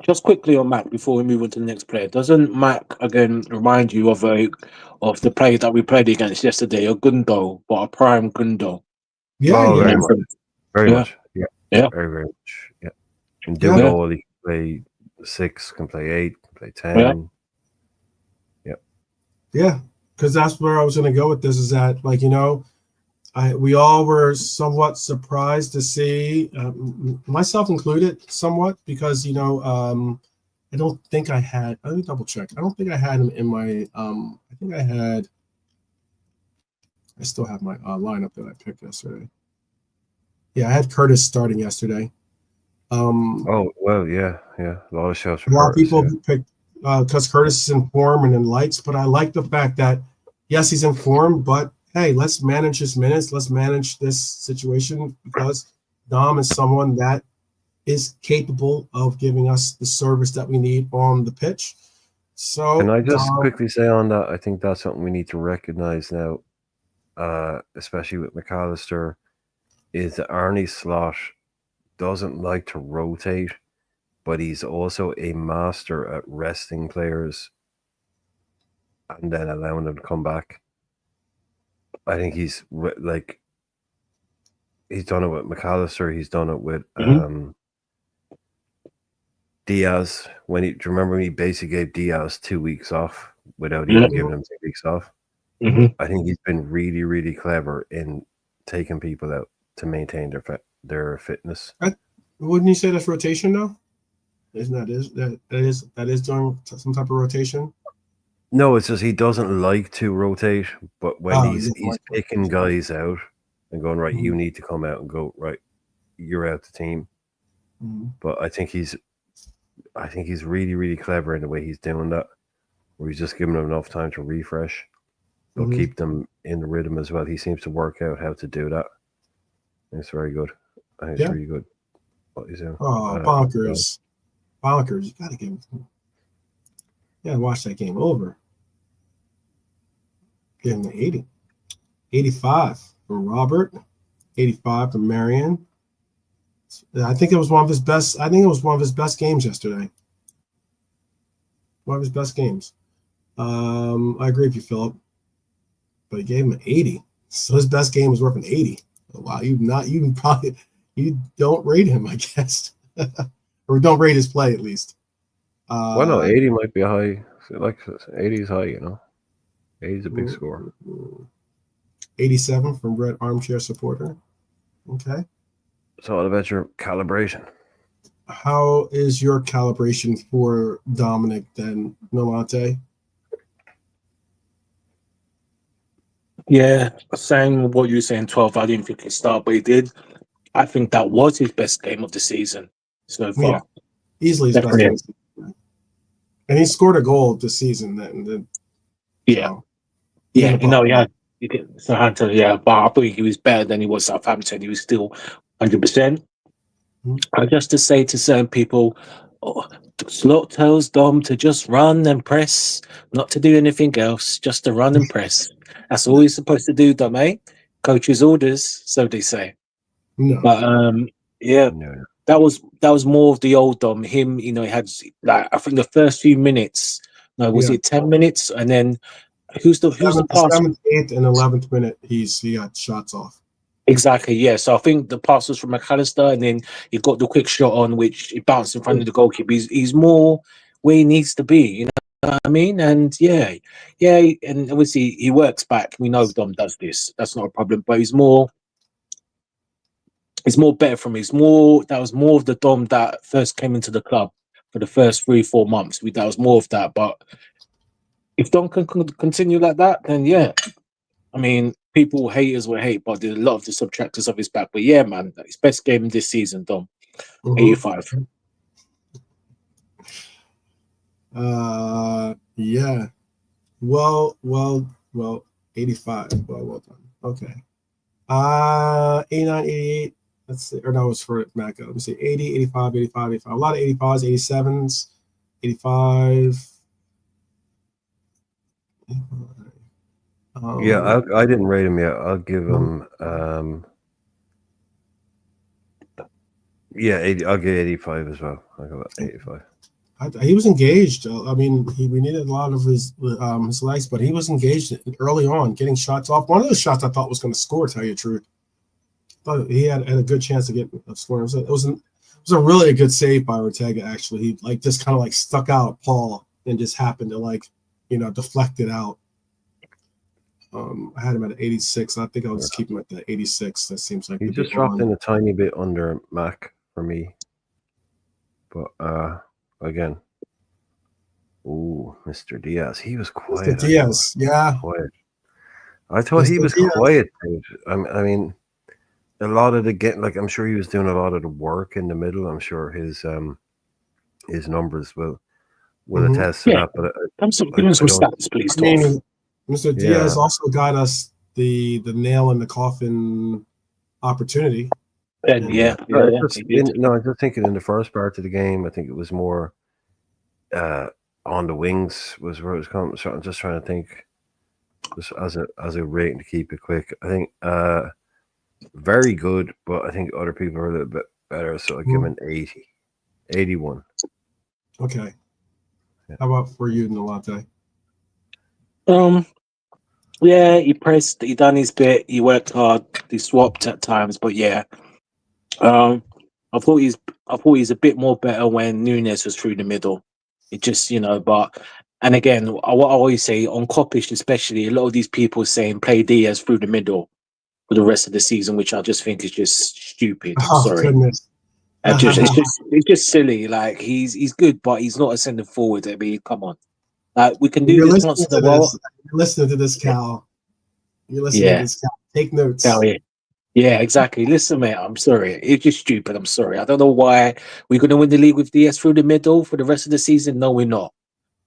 Just quickly on Mac before we move on to the next player. Doesn't Mac again remind you of the player that we played against yesterday, a Gundo, but a prime Gundo? Yeah, very much. Very much. Yeah. Very, very much. Yeah. Can do it all. He can play 6, can play 8, can play 10. Yeah, because that's where I was going to go with this. Is that, like, you know, we all were somewhat surprised to see, myself included, somewhat, because, you know, I don't think I had. Let me double check. I don't think I had him in my. I think I still have my lineup that I picked yesterday. Yeah, I had Curtis starting yesterday. Oh well, yeah. A lot of shots. A lot of people picked because Curtis is in form and in lights, but I like the fact that yes, he's in form, but hey, let's manage his minutes. Let's manage this situation because Dom is someone that is capable of giving us the service that we need on the pitch. So can I just quickly say on that? I think that's something we need to recognize now, especially with McAllister, is that Arne Slot doesn't like to rotate, but he's also a master at resting players and then allowing them to come back. I think he's done it with McAllister. He's done it with Diaz. Do you remember when he basically gave Diaz 2 weeks off without even giving him 2 weeks off? I think he's been really, really clever in taking people out to maintain their fitness. Wouldn't you say that's rotation though? Isn't that is doing some type of rotation? No, it's just he doesn't like to rotate, but when he's picking guys out and going, right, you need to come out and go, right, you're out the team. But I think he's really, really clever in the way he's doing that, where he's just giving them enough time to refresh. They'll keep them in the rhythm as well. He seems to work out how to do that. It's very good. I think it's really good what he's doing. Oh, bonkers. Bonkers. You got to give him. Yeah, watch that game over. Give him the 80. 85 from Robert. 85 from Marion. I think it was one of his best games yesterday. One of his best games. I agree with you, Philip. But he gave him an 80. So his best game was worth an 80. Wow, you don't rate him, I guess. Or don't rate his play at least. Well, no, 80 might be high. Like 80 is high, 80 is a big score. 87 from Red Armchair Supporter. Okay. It's all about your calibration. How is your calibration for Dominic then, Nolante? Yeah, saying what you were saying, 12. I didn't think he'd start, but he did. I think that was his best game of the season so far. Yeah, easily his best game. And he scored a goal this season. Yeah, he did. So Hunter, but I thought he was better than he was Southampton. He was still 100%. Just to say to certain people, Slot tells Dom to just run and press, not to do anything else, just to run and press. That's all he's supposed to do, Dom, eh? Coach's orders, so they say. No. But that was more of the old Dom. Him, he had like I think the first few minutes. No, was it 10 minutes? And then who's the pass? 7th, 8th, and 11th minute, he got shots off. Exactly, yeah. So I think the pass was from McAllister, and then he got the quick shot on, which he bounced in front of the goalkeeper. He's more where he needs to be, you know what I mean? And yeah, and obviously he works back. We know Dom does this. That's not a problem. But he's more better from me. That was more of the Dom that first came into the club for the first 3-4 months. That was more of that. But if Dom can continue like that, then yeah. I mean, haters will hate, but there's a lot of the subtractors of his back. But yeah, man, his best game this season, Dom. 85. Yeah. Well, 85. Well done. Okay. 89, 88. Let's see. Or no, it was for Macca. Let me see. 80, 85, 85, 85. A lot of 85s, 87s, 85. I didn't rate him yet. I'll give him 80. I'll give 85 as well. I'll go 85. He was engaged. I mean, we needed a lot of his legs, but he was engaged early on, getting shots off. One of those shots I thought was going to score. To tell you the truth, I thought he had a good chance to get a score. It was a really good save by Ortega. Actually, he just kind of stuck out at Paul and just happened to deflect it out. I had him at 86. I think I'll just keep him at the 86. That seems like he just dropped in a tiny bit under Mac for me. But again, Mr. Diaz, he was quiet. Mr. Diaz, yeah. Quiet. I thought he was quiet. I mean, a lot of I'm sure he was doing a lot of the work in the middle. I'm sure his numbers will attest to that. But give him some stats, please. Mr. Diaz also got us the nail in the coffin opportunity. I was just thinking in the first part of the game, I think it was more on the wings was where it was coming. So I'm just trying to think, just as a rating to keep it quick. I think very good, but I think other people are a little bit better. So I give him an 80, 81. Okay. Yeah. How about for you, Nolante? Yeah, he pressed, he done his bit, he worked hard, he swapped at times, but yeah. I thought he's a bit more better when Nunes was through the middle. It just, and again, what I always say on Kopic especially, a lot of these people saying play Diaz through the middle for the rest of the season, which I just think is just stupid. Sorry. Goodness. It's just silly. Like he's good, but he's not a centre forward. I mean, come on. We can do this once in a while. You're listening to this, Cal. You're listening to this, Cal. Take notes. Cal, yeah, exactly. Listen, mate, I'm sorry. It's just stupid. I'm sorry. I don't know why we're going to win the league with DS through the middle for the rest of the season. No, we're not.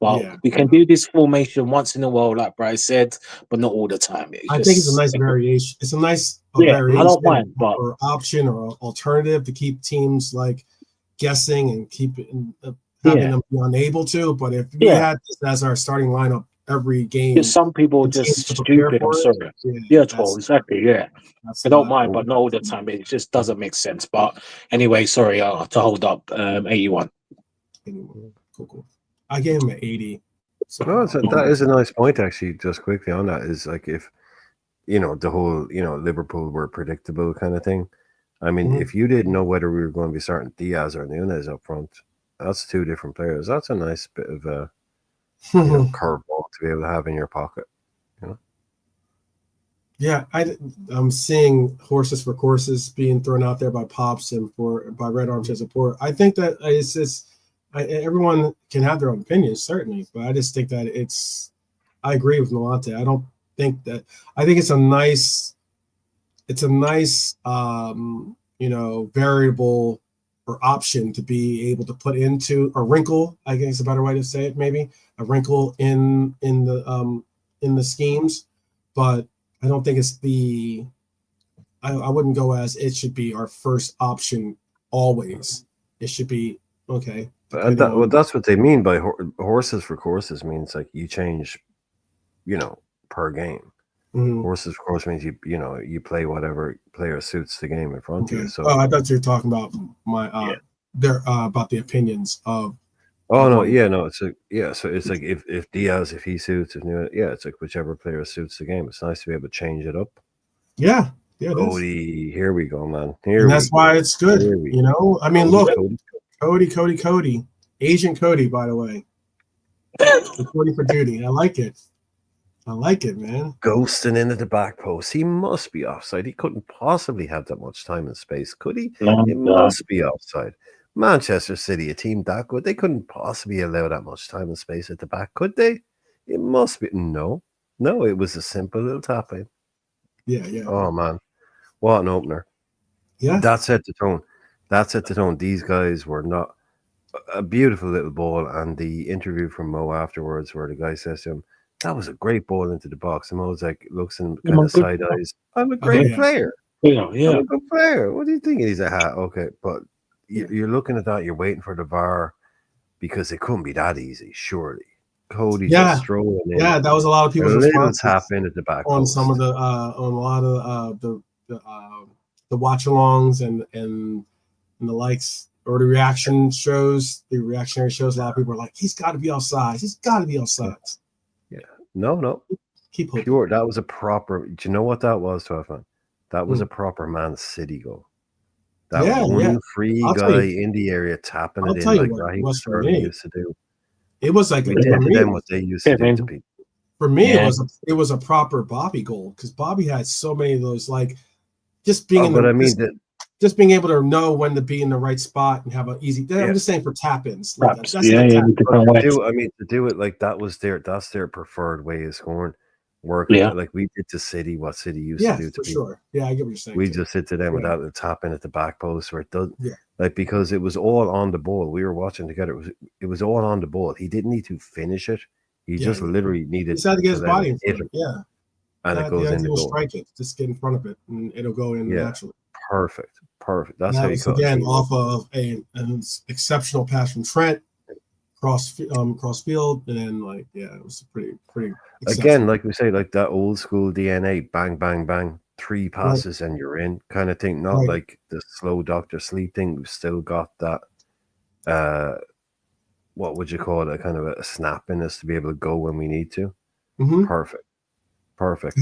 Well, we can do this formation once in a while, like Bryce said, but not all the time. I think it's a nice variation. It's a nice variation. I don't mind, or option or alternative to keep teams guessing and keep having them be unable to. But if we had this as our starting lineup every game, some people just stupid. I'm sorry. Exactly. Yeah, I don't mind, but not all the time. It just doesn't make sense. But anyway, sorry to hold up. 81. Cool. I gave him an 80. So No, that is a nice point, actually. Just quickly on that is like if the whole Liverpool were predictable kind of thing. I mean, if you didn't know whether we were going to be starting Diaz or Nunes up front, that's two different players. That's a nice bit of a curveball to be able to have in your pocket. Yeah, I'm seeing horses for courses being thrown out there by Pops and by Red Armchair Support. I think that it's just everyone can have their own opinions, certainly, but I just think that I agree with Nolante. I don't think that. I think it's a nice variable or option to be able to put into a wrinkle. I guess a better way to say it, maybe a wrinkle in the schemes, but I don't think it's I wouldn't go as it should be our first option always. It should be okay. That's what they mean by horses for courses. Means like you change, per game. Mm-hmm. Horses for course means you play whatever player suits the game in front of you. So I thought you were talking about about the opinions of. Oh no, yeah, no, it's like so it's like if Diaz, if he suits, it's like whichever player suits the game. It's nice to be able to change it up. Yeah, Cody, here we go, man. That's why it's good. I mean, look, Cody, Asian Cody, by the way, Cody for duty. I like it, man. Ghosting into the back post. He must be offside. He couldn't possibly have that much time and space, could he? It must be offside. Manchester City, a team that good, they couldn't possibly allow that much time and space at the back, could they? It must be. No, it was a simple little tap in. Yeah. Oh, man. What an opener. Yeah. That set the tone. These guys were not a beautiful little ball. And the interview from Mo afterwards, where the guy says to him, that was a great ball into the box. And Mo's like, looks in kind of side eyes. I'm a great player. Yeah. I'm a good player. What do you think? And he's like, okay, but you're looking at that, you're waiting for the VAR because it couldn't be that easy, surely. Cody just strolling in. Yeah, that was a lot of people's responses. Tap in at the back on post. Some of the on a lot of the watch-alongs and the likes or the reaction shows, the reactionary shows. A lot of people are like, he's got to be offside. He's got to be offside. Yeah. No. Keep hoping. Pure. That was a proper. Do you know what that was, Twelfman? That was a proper Man City goal. That one free guy in the area tapping it in like Raheem Sterling used to do. It was like we did to them what they used to do to people. For me, it was a proper Bobby goal because Bobby had so many of those, like just being just being able to know when to be in the right spot and have an easy. I'm just saying for tap-ins. Like to do it like that's their preferred way of scoring. Like we did to City, what City used to do to people. Sure. Yeah, I get what you're saying. We just hit to them without the tap in at the back post where it does like because it was all on the ball. We were watching together. It was all on the ball. He didn't need to finish it. He just literally needed to get his body in front of it. Yeah. And it goes in the goal. Strike it. Just get in front of it and it'll go in naturally. Perfect. That's how you cut again off of an exceptional pass from Trent. Cross field, and then it was pretty again, like we say, like that old school DNA, bang, bang, bang, 3 passes and you're in kind of thing. Not like the slow Dr. Sleep thing. We've still got that what would you call it? Kind of a snappiness to be able to go when we need to. Mm-hmm. Perfect.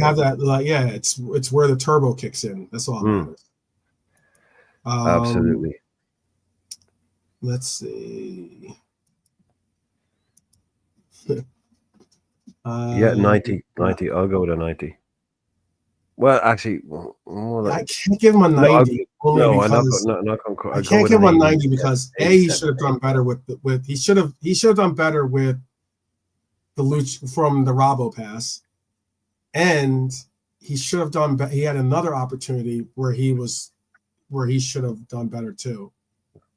Have that it's where the turbo kicks in. That's all that matters. Absolutely. Let's see. 90. I'll go with a 90. Well, actually, I can't give him a 90. I can't give him a 90 because he should have done better with he should have done better with the Luch from the Rabo pass, and he should have done. He had another opportunity where he should have done better too.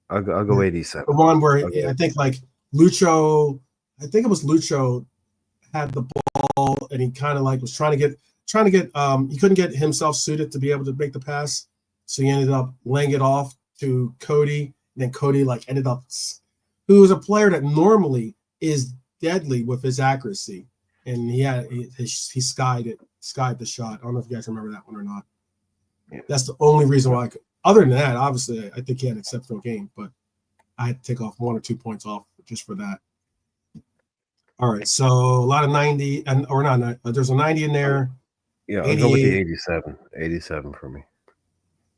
I'll go 87. The one where I think like Lucho. I think it was Lucho had the ball and he kind of like was trying to get he couldn't get himself suited to be able to make the pass, so he ended up laying it off to Cody, and then Cody ended up, who is a player that normally is deadly with his accuracy, and he skied the shot. I don't know if you guys remember that one or not. That's the only reason why other than that, obviously I think he had an exceptional game, but I had to take off 1 or 2 points off just for that. All right, so a lot of 90 and or not. There's a 90 in there. Yeah, I'll go with the 87. 87 for me.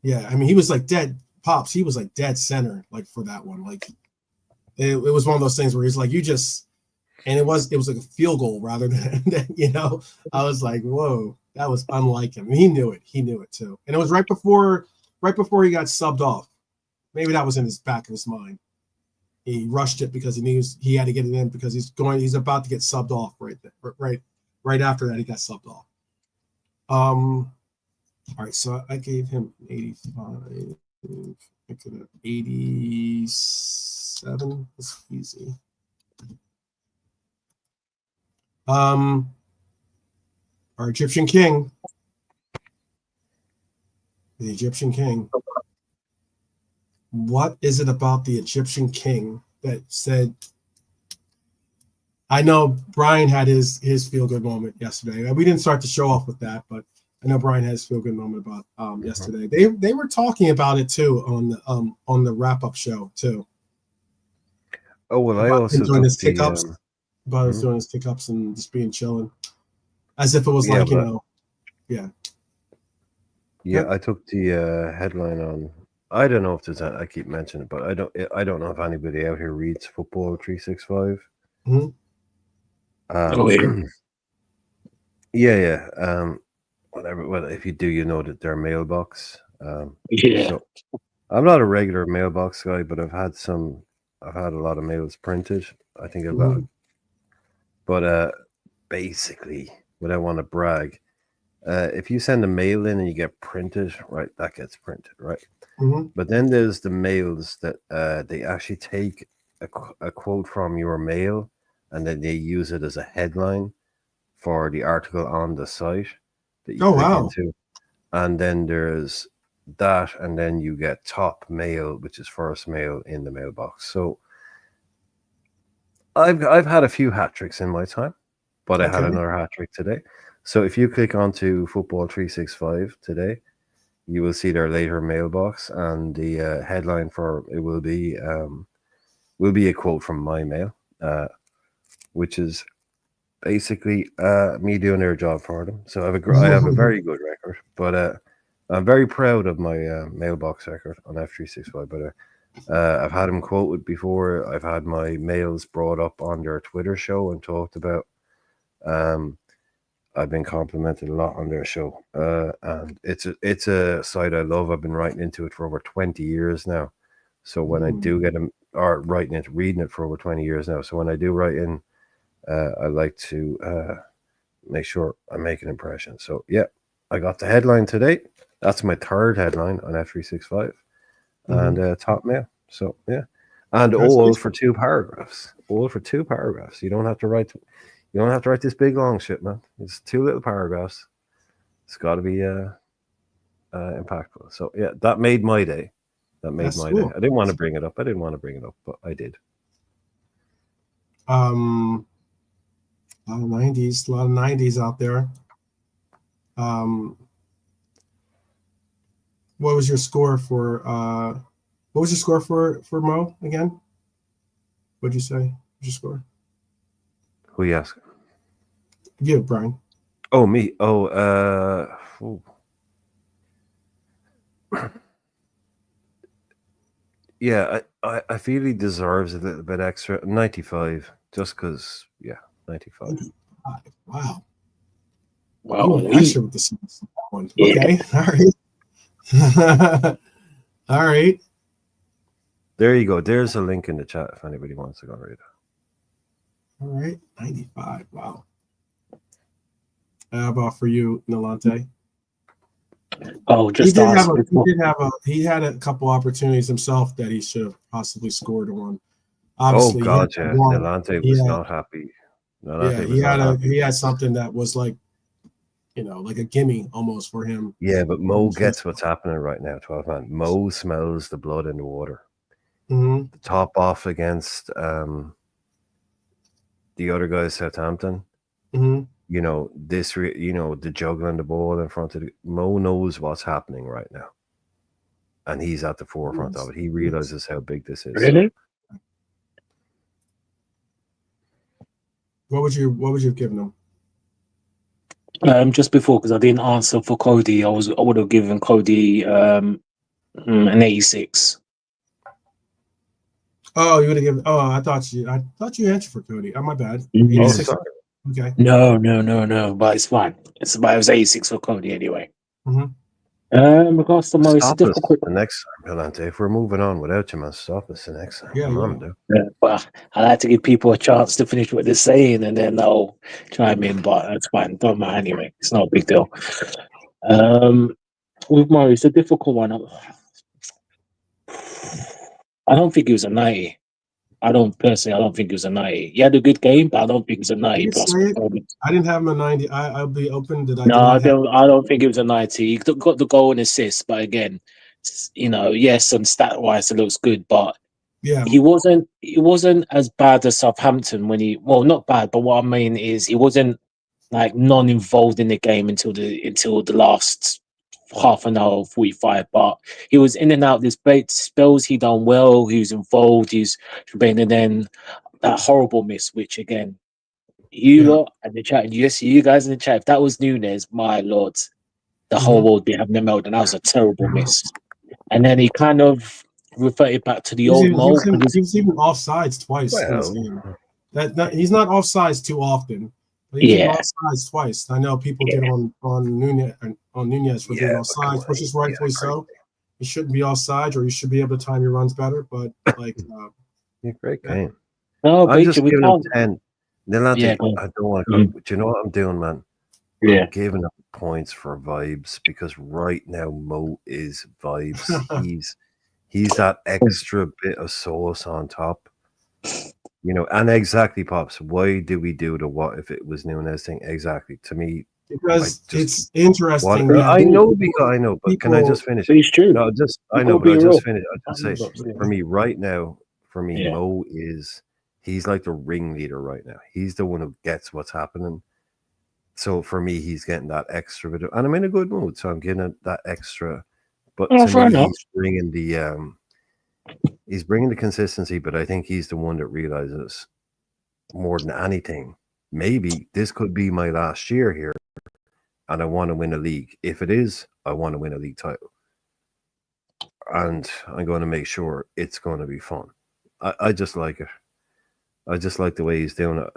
Yeah, I mean, he was like dead pops. He was like dead center, like for that one. Like it was one of those things where he's like, you just, and it was like a field goal rather than I was like, whoa, that was unlike him. He knew it. He knew it too. And it was right before he got subbed off. Maybe that was in his back of his mind. He rushed it because he knew he had to get it in because he's about to get subbed off right after that he got subbed off. All right, so I gave him 85. I could have 87. That's easy. Our Egyptian king. The Egyptian king. What is it about the Egyptian king that said? I know Brian had his feel-good moment yesterday. We didn't start the show off with that, but I know Brian has feel-good moment about yesterday. They were talking about it too on the wrap-up show too. Oh well, I also doing his hiccups, doing his hiccups and just being chilling, as if it was yeah. I took the headline on. I don't know if there's. I keep mentioning it, but I don't know if anybody out here reads Football 365. Mm-hmm. Yeah. Whatever. Well, if you do, you know that they're mailbox. So I'm not a regular mailbox guy, but I've had a lot of mails printed. I think I've got. But basically, what I want to brag, if you send a mail in and you get printed, right, that gets printed, right? Mm-hmm. But then there's the mails that they actually take a quote from your mail and then they use it as a headline for the article on the site that you click into. And then there's that, and then you get top mail, which is first mail in the mailbox. So I've had a few hat tricks in my time, but I had another hat trick today. So if you click onto Football 365 today, you will see their later mailbox, and the headline for it will be a quote from my mail, which is basically me doing their job for them. So I have a very good record, but I'm very proud of my mailbox record on F365. But I've had them quoted before. I've had my mails brought up on their Twitter show and talked about. I've been complimented a lot on their show, and it's a site I love. I've been writing into it for over 20 years now. So when I do get them, or reading it for over 20 years now. So when I do write in, I like to make sure I make an impression. So yeah, I got the headline today. That's my third headline on F365, and top mail. So yeah, and all for 2 paragraphs. All for 2 paragraphs. You don't have to write. You don't have to write this big long shit, man. It's 2 little paragraphs. It's got to be impactful. So yeah, that made my day. That made my day. I didn't want to bring it up. But I did. A lot of 90s out there. What was your score for Mo again? What'd you say? What's your score? Who you asking? You, Brian. Oh, me. Oh, yeah, I feel he deserves a little bit extra. 95, just because, 95. 95. Wow. Wow. Extra with this one. Okay. All right. All right. There you go. There's a link in the chat if anybody wants to go read it. All right. 95. Wow. How about for you, Nalante? Oh, just he had a couple opportunities himself that he should have possibly scored on. Obviously, Nalante was not happy. He had something that was like, like a gimme almost for him. Yeah, but Mo gets what's happening right now, 12 man. Mo smells the blood in the water. Mm-hmm. The top off against the other guys, Southampton. Mm-hmm. The juggling the ball in front of Mo knows what's happening right now, and he's at the forefront of it. He realizes how big this is. Really? What would you have given him? Just before, because I didn't answer for Cody, I would have given Cody an 86. Oh, you would have given. Oh, I thought you answered for Cody. Oh, my bad. Mhm. 86. sorry. Okay. No, but it's fine. It was 86 for Cody anyway. Mhm. Regards to Mo, it's a Stop us difficult. the next time, Jolante. If we're moving on without you, man, stop us the next time. Yeah, Come on, yeah. dude. Yeah, but I like to give people a chance to finish what they're saying, and then they'll chime in. But that's fine. Don't matter anyway. It's not a big deal. With Mo, it's a difficult one. I don't think he was a 90. I don't think he was a 90. He had a good game, but I don't think he was a You 90 can plus say it. performance. I didn't have him a 90. I'll be open that I No, did not have. I don't think it was a 90. He got the goal and assist, but again, yes, and stat wise it looks good, but Yeah. he wasn't as bad as Southampton when not bad, but what I mean is he wasn't like non-involved in the game until the last half an hour, 45. But he was in and out. This spells he done well. He was involved. And then that horrible miss, which again, you Yeah. lot and the chat, you guys in the chat, if that was Nunes, my lord, the whole world would be having a meltdown. That was a terrible miss. And then he kind of reverted back to the old mold. He was even offsides twice in this game. He's not offsides too often, but he's even offsides twice. I know people get on Nunez for being offsides, which is rightfully so. He shouldn't be offsides, or you should be able to time your runs better. But like, great game. No, I'm just giving him 10. Yeah, I don't want to. Do you know what I'm doing, man? Yeah. I'm giving him points for vibes because right now Mo is vibes. He's that extra bit of sauce on top. And exactly, Pops. Why do we do the what if it was Nunes thing? Exactly. To me, because it's interesting. I know, but can I just finish? It's true. No, I know, but I just finished. I just say, for me right now, Mo he's like the ringleader right now. He's the one who gets what's happening. So for me, he's getting that extra bit, and I'm in a good mood, so I'm getting that extra. But to me, he's bringing the consistency. But I think he's the one that realizes more than anything, maybe this could be my last year here, and I want to win a league. If it is, I want to win a league title, and I'm going to make sure it's going to be fun. I just like it. I just like the way he's doing it.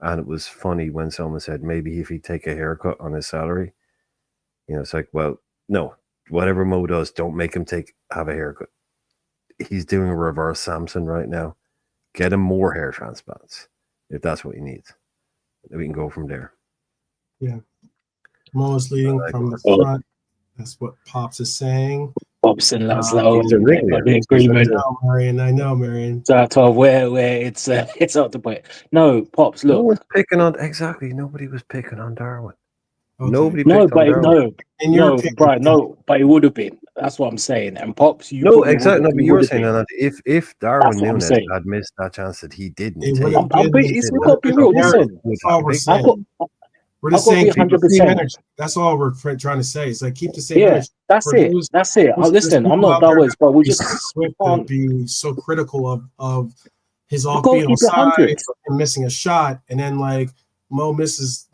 And it was funny when someone said maybe if he'd take a haircut on his salary, it's like, well, no, whatever Mo does, don't make him have a haircut. He's doing a reverse Samson right now. Get him more hair transplants if that's what he needs. We can go from there. Yeah. Mo is leading from the front. That's what Pops is saying. Pops and Laszlo. I know, Marion. So where it's up to point. No, Pops, look. No one's picking on nobody was picking on Darwin. Okay. Nobody picked on Darwin. But it would have been. That's what I'm saying. And Pops, exactly. No, but you were saying that if Darwin Nunes had missed that chance that he didn't take, it's not be real. Listen, that's all we're saying. We're just saying keep the same energy. That's all we're trying to say. It's like keep the same energy. That's it. Listen, I'm not that way, but we just can't be so critical of his off being offside and missing a shot, and then like Mo misses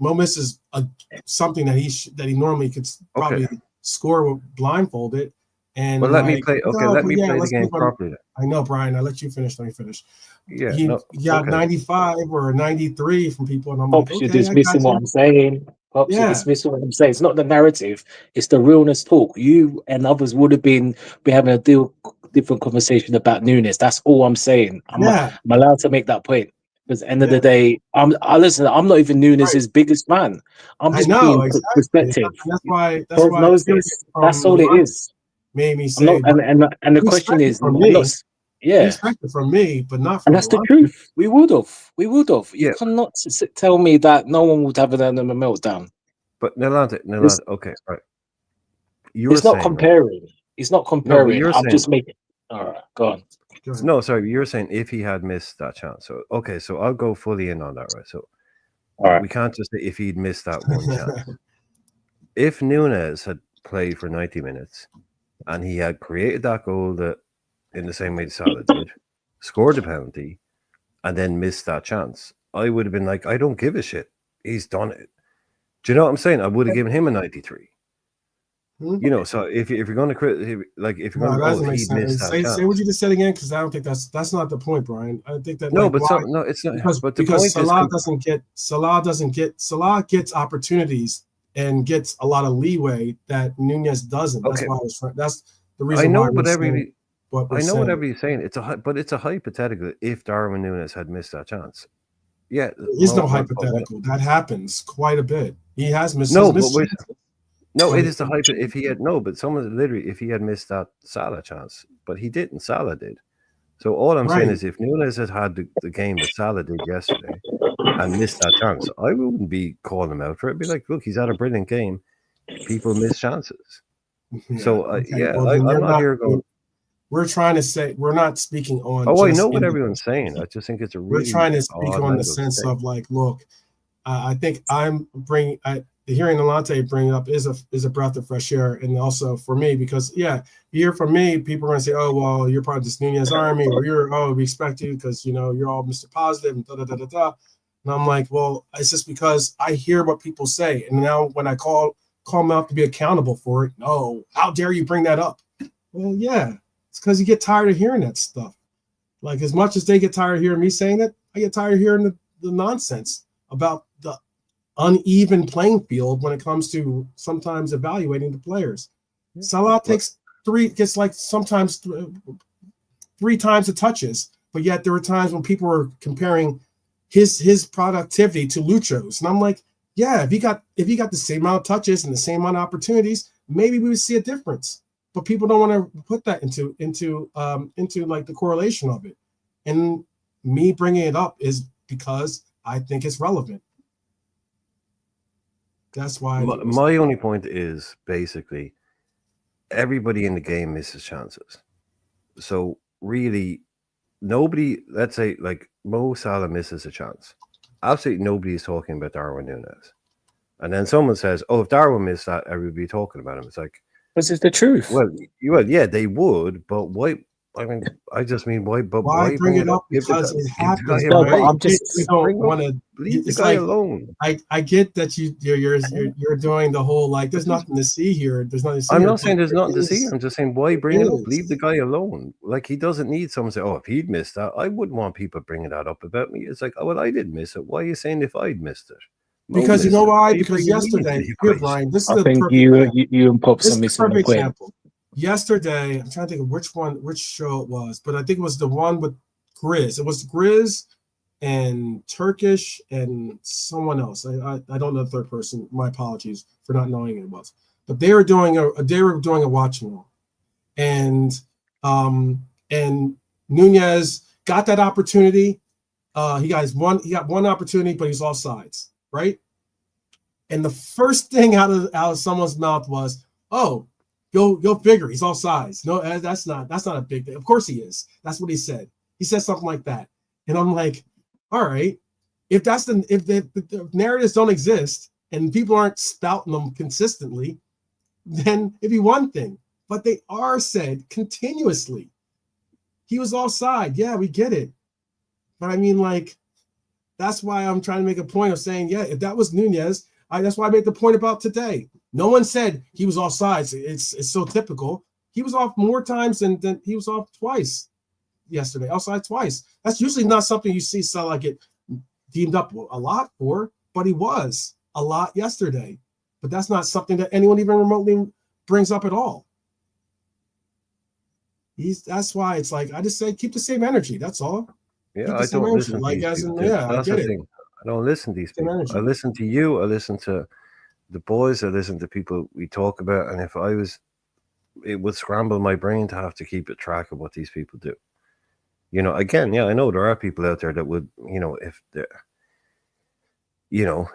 something that he normally could probably score blindfolded. And let me play. Okay, let me play the game properly. I know, Brian. I let you finish. Let me finish. Yeah, he got 95 or 93 from people, and I'm Pops, like, you're dismissing what I'm saying. Pops, you're dismissing what I'm saying. It's not the narrative; it's the realness talk. You and others would have been having a different conversation about Nunes. That's all I'm saying. I'm allowed to make that point. Because at the end of the day, I'm not even Nunes' biggest fan. I'm just being perspective. That's why that's all it is. Made me say, and the question is, he expected from me, but not from. And that's the truth. We would have. You cannot tell me that no one would have a meltdown. But Nolante, okay, right. It's not comparing. It's not comparing. I'm just making. All right, go on. No, sorry, you're saying if he had missed that chance. So okay, so I'll go fully in on that, right? So we can't just say if he'd missed that one chance. If Nunes had played for 90 minutes and he had created that goal that in the same way Salah did, scored the penalty, and then missed that chance, I would have been like, I don't give a shit. He's done it. Do you know what I'm saying? I would have given him a 93. You know, so if you're going to like, if you're going to, oh, he missed that chance. Say what you just said again, because I don't think that's not the point, Brian. I think that no, but no, it's not. Because Salah gets opportunities and gets a lot of leeway that Nunez doesn't. Okay. That's the reason. I know why whatever you're saying. It's a hypothetical. If Darwin Núñez had missed that chance, yeah, it's no hypothetical. That happens quite a bit. He has missed. No, it is the hype. If he had if he had missed that Salah chance, but he didn't. Salah did. So all I'm saying is, if Núñez had the game that Salah did yesterday and missed that chance, I wouldn't be calling him out for it. I'd be like, look, he's had a brilliant game. People miss chances. Yeah, so I'm not here going. We're trying to say we're not speaking on. Oh, I know what everyone's saying. I just think it's a really. We're trying to speak on the sense of like, look, I think hearing Alante bring it up is a breath of fresh air, and also for me, because you hear from me, people are going to say, oh well, you're part of this Nunez army, or we expect you because you're all Mr. Positive and da da da da da. And I'm like, well, it's just because I hear what people say, and now when I call them out to be accountable for it, no, how dare you bring that up? Well, yeah, it's because you get tired of hearing that stuff. Like as much as they get tired of hearing me saying it, I get tired of hearing the nonsense about the uneven playing field when it comes to sometimes evaluating the players. Salah gets like sometimes 3 times the touches, but yet there were times when people were comparing his productivity to Lucho's, and I'm like, yeah, if he got the same amount of touches and the same amount of opportunities, maybe we would see a difference. But people don't want to put that into like the correlation of it. And me bringing it up is because I think it's relevant. That's why. My only point is basically everybody in the game misses chances. So really, nobody. Let's say like Mo Salah misses a chance. Absolutely nobody is talking about Darwin Núñez. And then someone says, "Oh, if Darwin missed that, everybody would be talking about him." It's like, this is the truth. Well, yeah, they would, but why? I mean, I just mean why? But why bring it up? Because it happens. No, but I'm just don't want to leave the guy alone. I get that you're doing the whole like there's nothing to see here. There's nothing to see. I'm not saying there's nothing to see. I'm just saying why bring it up? Leave the guy alone. Like he doesn't need someone to say, "Oh, if he'd missed that," I wouldn't want people bringing that up about me. It's like, "Oh, well, I didn't miss it. Why are you saying if I'd missed it?" Because you know why? Because yesterday, here, Brian, this is I think you and Pops are missing the point. Yesterday, I'm trying to think of which show it was, but I think it was the one with Grizz. It was Grizz and Turkish and someone else. I don't know the third person. My apologies for not knowing who it was. But they were doing a watching along, and Núñez got that opportunity. He got one opportunity, but he's offsides, right? And the first thing out of someone's mouth was, "Oh, go figure. He's offsides." No, that's not a big thing. Of course he is. That's what he said. He said something like that, and I'm like, all right. If the narratives don't exist and people aren't spouting them consistently, then it'd be one thing. But they are said continuously. He was offside. Yeah, we get it. But I mean, like, that's why I'm trying to make a point of saying, yeah, if that was Núñez, that's why I made the point about today. No one said he was offside. It's so typical. He was off more times than he was off twice yesterday, offside twice. That's usually not something you see Salah get deemed up a lot for, but he was a lot yesterday. But that's not something that anyone even remotely brings up at all. That's why it's like, I just say keep the same energy. That's all. Yeah, I don't listen to these people. I get it. I don't listen to these people. I listen to you. I listen to the boys. I listen to people we talk about. And if I was, it would scramble my brain to have to keep a track of what these people do. You know, again, yeah, I know there are people out there that would, you know,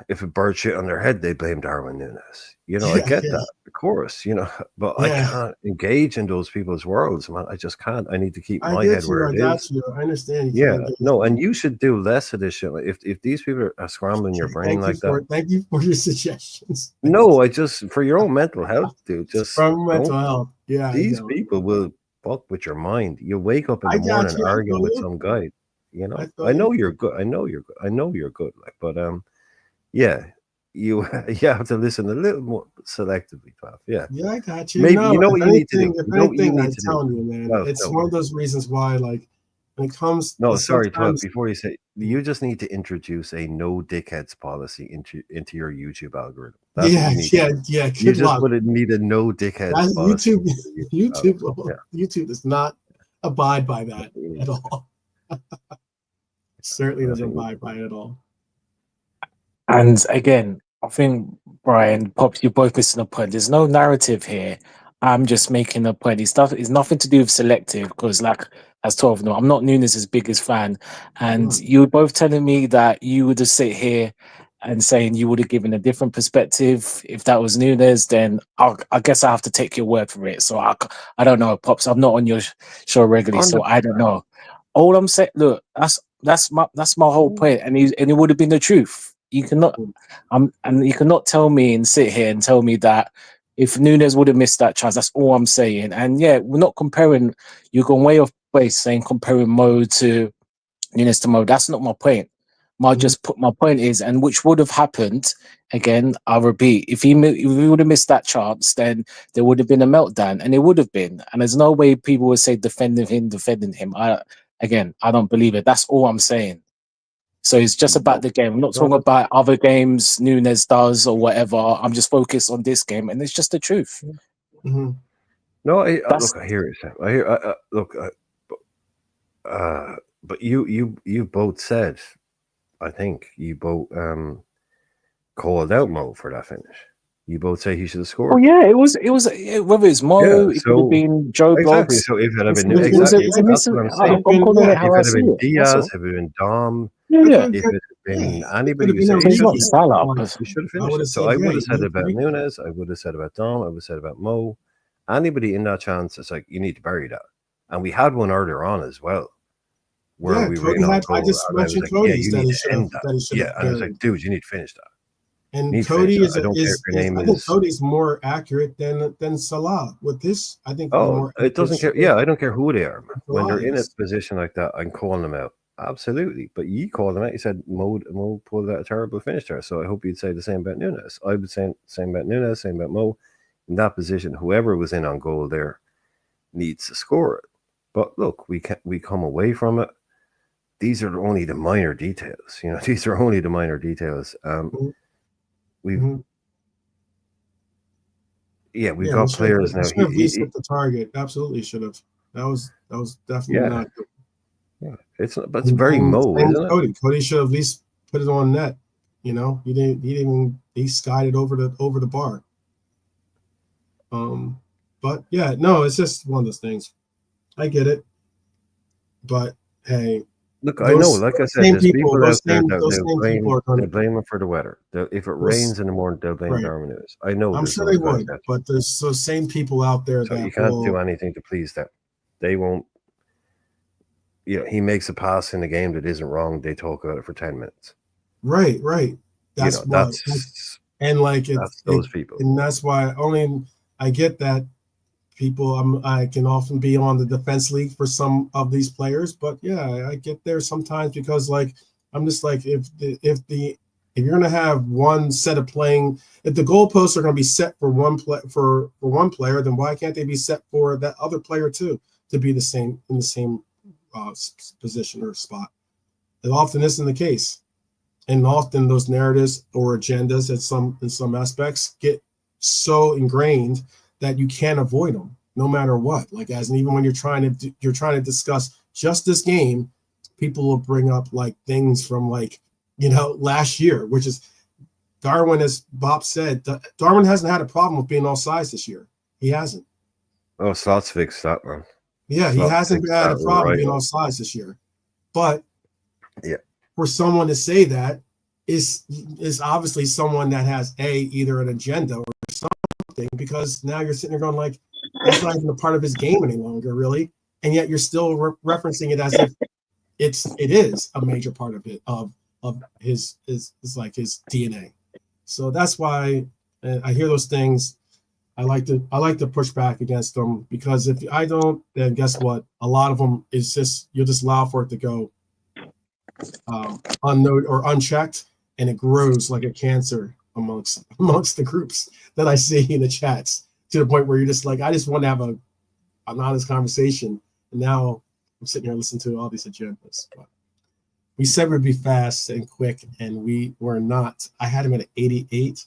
if a bird shit on their head, they blame Darwin Núñez. You know, I get that, of course, you know, but I can't engage in those people's worlds, man. I just can't. I need to keep my head where it is. I understand. And you should do less of this shit. If these people are scrambling your brain like that. Thank you for your suggestions. No, I just, for your own mental health, dude. Just from mental health. Yeah. These people will fuck with your mind. You wake up in the morning arguing with some guy. You know, feel I know you. you're good. I know you're good. I know you're good. Like, but yeah, you you have to listen a little more selectively, Pav. Yeah, Yeah, I got you. maybe you No, know what you need to do. if You know what you anything, need I'm to do. telling you, man, Well, it's no, one of those reasons why, like, when it comes, no, sorry, Twelve. sometimes, Before you say, you just need to introduce a no dickheads policy into your YouTube algorithm. That's what yeah, you need. yeah. You Good just luck. would need a no dickheads That's policy. YouTube. Into your YouTube algorithm. YouTube does not abide by That's that what you need at to do. all. Certainly That's what doesn't you need abide by it at all. And again, I think Brian, Pops, you're both missing a point. There's no narrative here. I'm just making a point. It's nothing to do with selective because, like, as 12, no, I'm not Nunes' biggest fan. And Right. you were both telling me that you would just sit here and saying you would have given a different perspective if that was Nunes. Then I guess I have to take your word for it. So I don't know, Pops. I'm not on your show regularly, On the so I don't know. All I'm saying, look, that's my whole point, and it would have been the truth. You cannot, and you cannot tell me and sit here and tell me that if Nunes would have missed that chance, that's all I'm saying. And yeah, we're not comparing. You're going way off base saying comparing Mo to Nunes to Mo. That's not my point. My point is, and which would have happened again. I repeat, if he would have missed that chance, then there would have been a meltdown, and it would have been. And there's no way people would say defending him. I don't believe it. That's all I'm saying. So it's just about the game. I'm not talking about other games Nunes does or whatever. I'm just focused on this game, and it's just the truth. Mm-hmm. No, look, I hear it. Sam. I hear. Look, but you both said, I think you both called out Mo for that finish. You both say he should have scored. Oh yeah, it was whether it's Mo, it could have been Joe exactly. Blogs. So if it had been It's exactly, a that's what I'm saying. I'm calling it how If I it had see been it. Diaz, if it had been Dom, Yeah. if it had been anybody, Could have you been say a So it's not repeat. Salah. Like, you should have I finished would it. have So said, I would yeah, have said you about agree. Nunes, I would have said about Dom, I would have said about Mo. Anybody in that chance, it's like you need to bury that. And we had one earlier on as well, where we were in on goal, I just and I was mentioned like, yeah, Cody's you that need he to should have end that. that he should Yeah, have and I was buried. like, dude, you need to finish that. And Cody I don't care if your name I think is. Cody's more accurate than Salah with this. I think It doesn't care. Yeah, I don't care who they are. Man. When they're in a is. position like that, I'm calling them out. Absolutely. But you called them out. You said Mo pulled out a terrible finish there. So I hope you'd say the same about Nunes. I would say same about Nunes, same about Mo. In that position, whoever was in on goal there needs to score it. But look, we come away from it. These are only the minor details. You know, these are only the minor details. We've we've got players now. He should have at least hit the target. Absolutely should have. That was definitely not good. Yeah, it's very Mo, isn't it? Cody should have at least put it on net. You know, he didn't he skied it over the bar. But yeah, no, it's just one of those things. I get it, but hey, look, I know, like I said, there's people out there that they'll blame him for the weather. If it rains in the morning, they'll blame Darwin Nunes. I know. I'm sure they would, but there's those same people out there that you can't do anything to please them. They won't. You know, he makes a pass in the game that isn't wrong. They talk about it for 10 minutes. Right. That's those people, and that's why I get that people. I can often be on the defense league for some of these players, but yeah, I get there sometimes because I'm just like if you're gonna have one set of playing, if the goalposts are gonna be set for one player, then why can't they be set for that other player too to be in the same position or spot? It often isn't the case. And often those narratives or agendas in some aspects get so ingrained that you can't avoid them no matter what. Like even when you're trying to discuss just this game, people will bring up things from last year, which is Darwin, as Bob said, Darwin hasn't had a problem with being offsides this year. He hasn't. Oh, Slots fixed that, man. Yeah, he hasn't had a problem being offsides this year. But for someone to say that is obviously someone that has either an agenda or something, because now you're sitting there going that's not even a part of his game any longer, really, and yet you're still referencing it as if it is a major part of it of his DNA. So that's why I hear those things. I like to push back against them, because if I don't, then guess what? A lot of them is just you'll just allow for it to go unnoted or unchecked, and it grows like a cancer amongst the groups that I see in the chats, to the point where you're just like, I just want to have an honest conversation. And now I'm sitting here listening to all these agendas. But we said we'd be fast and quick, and we were not. I had him at an 88.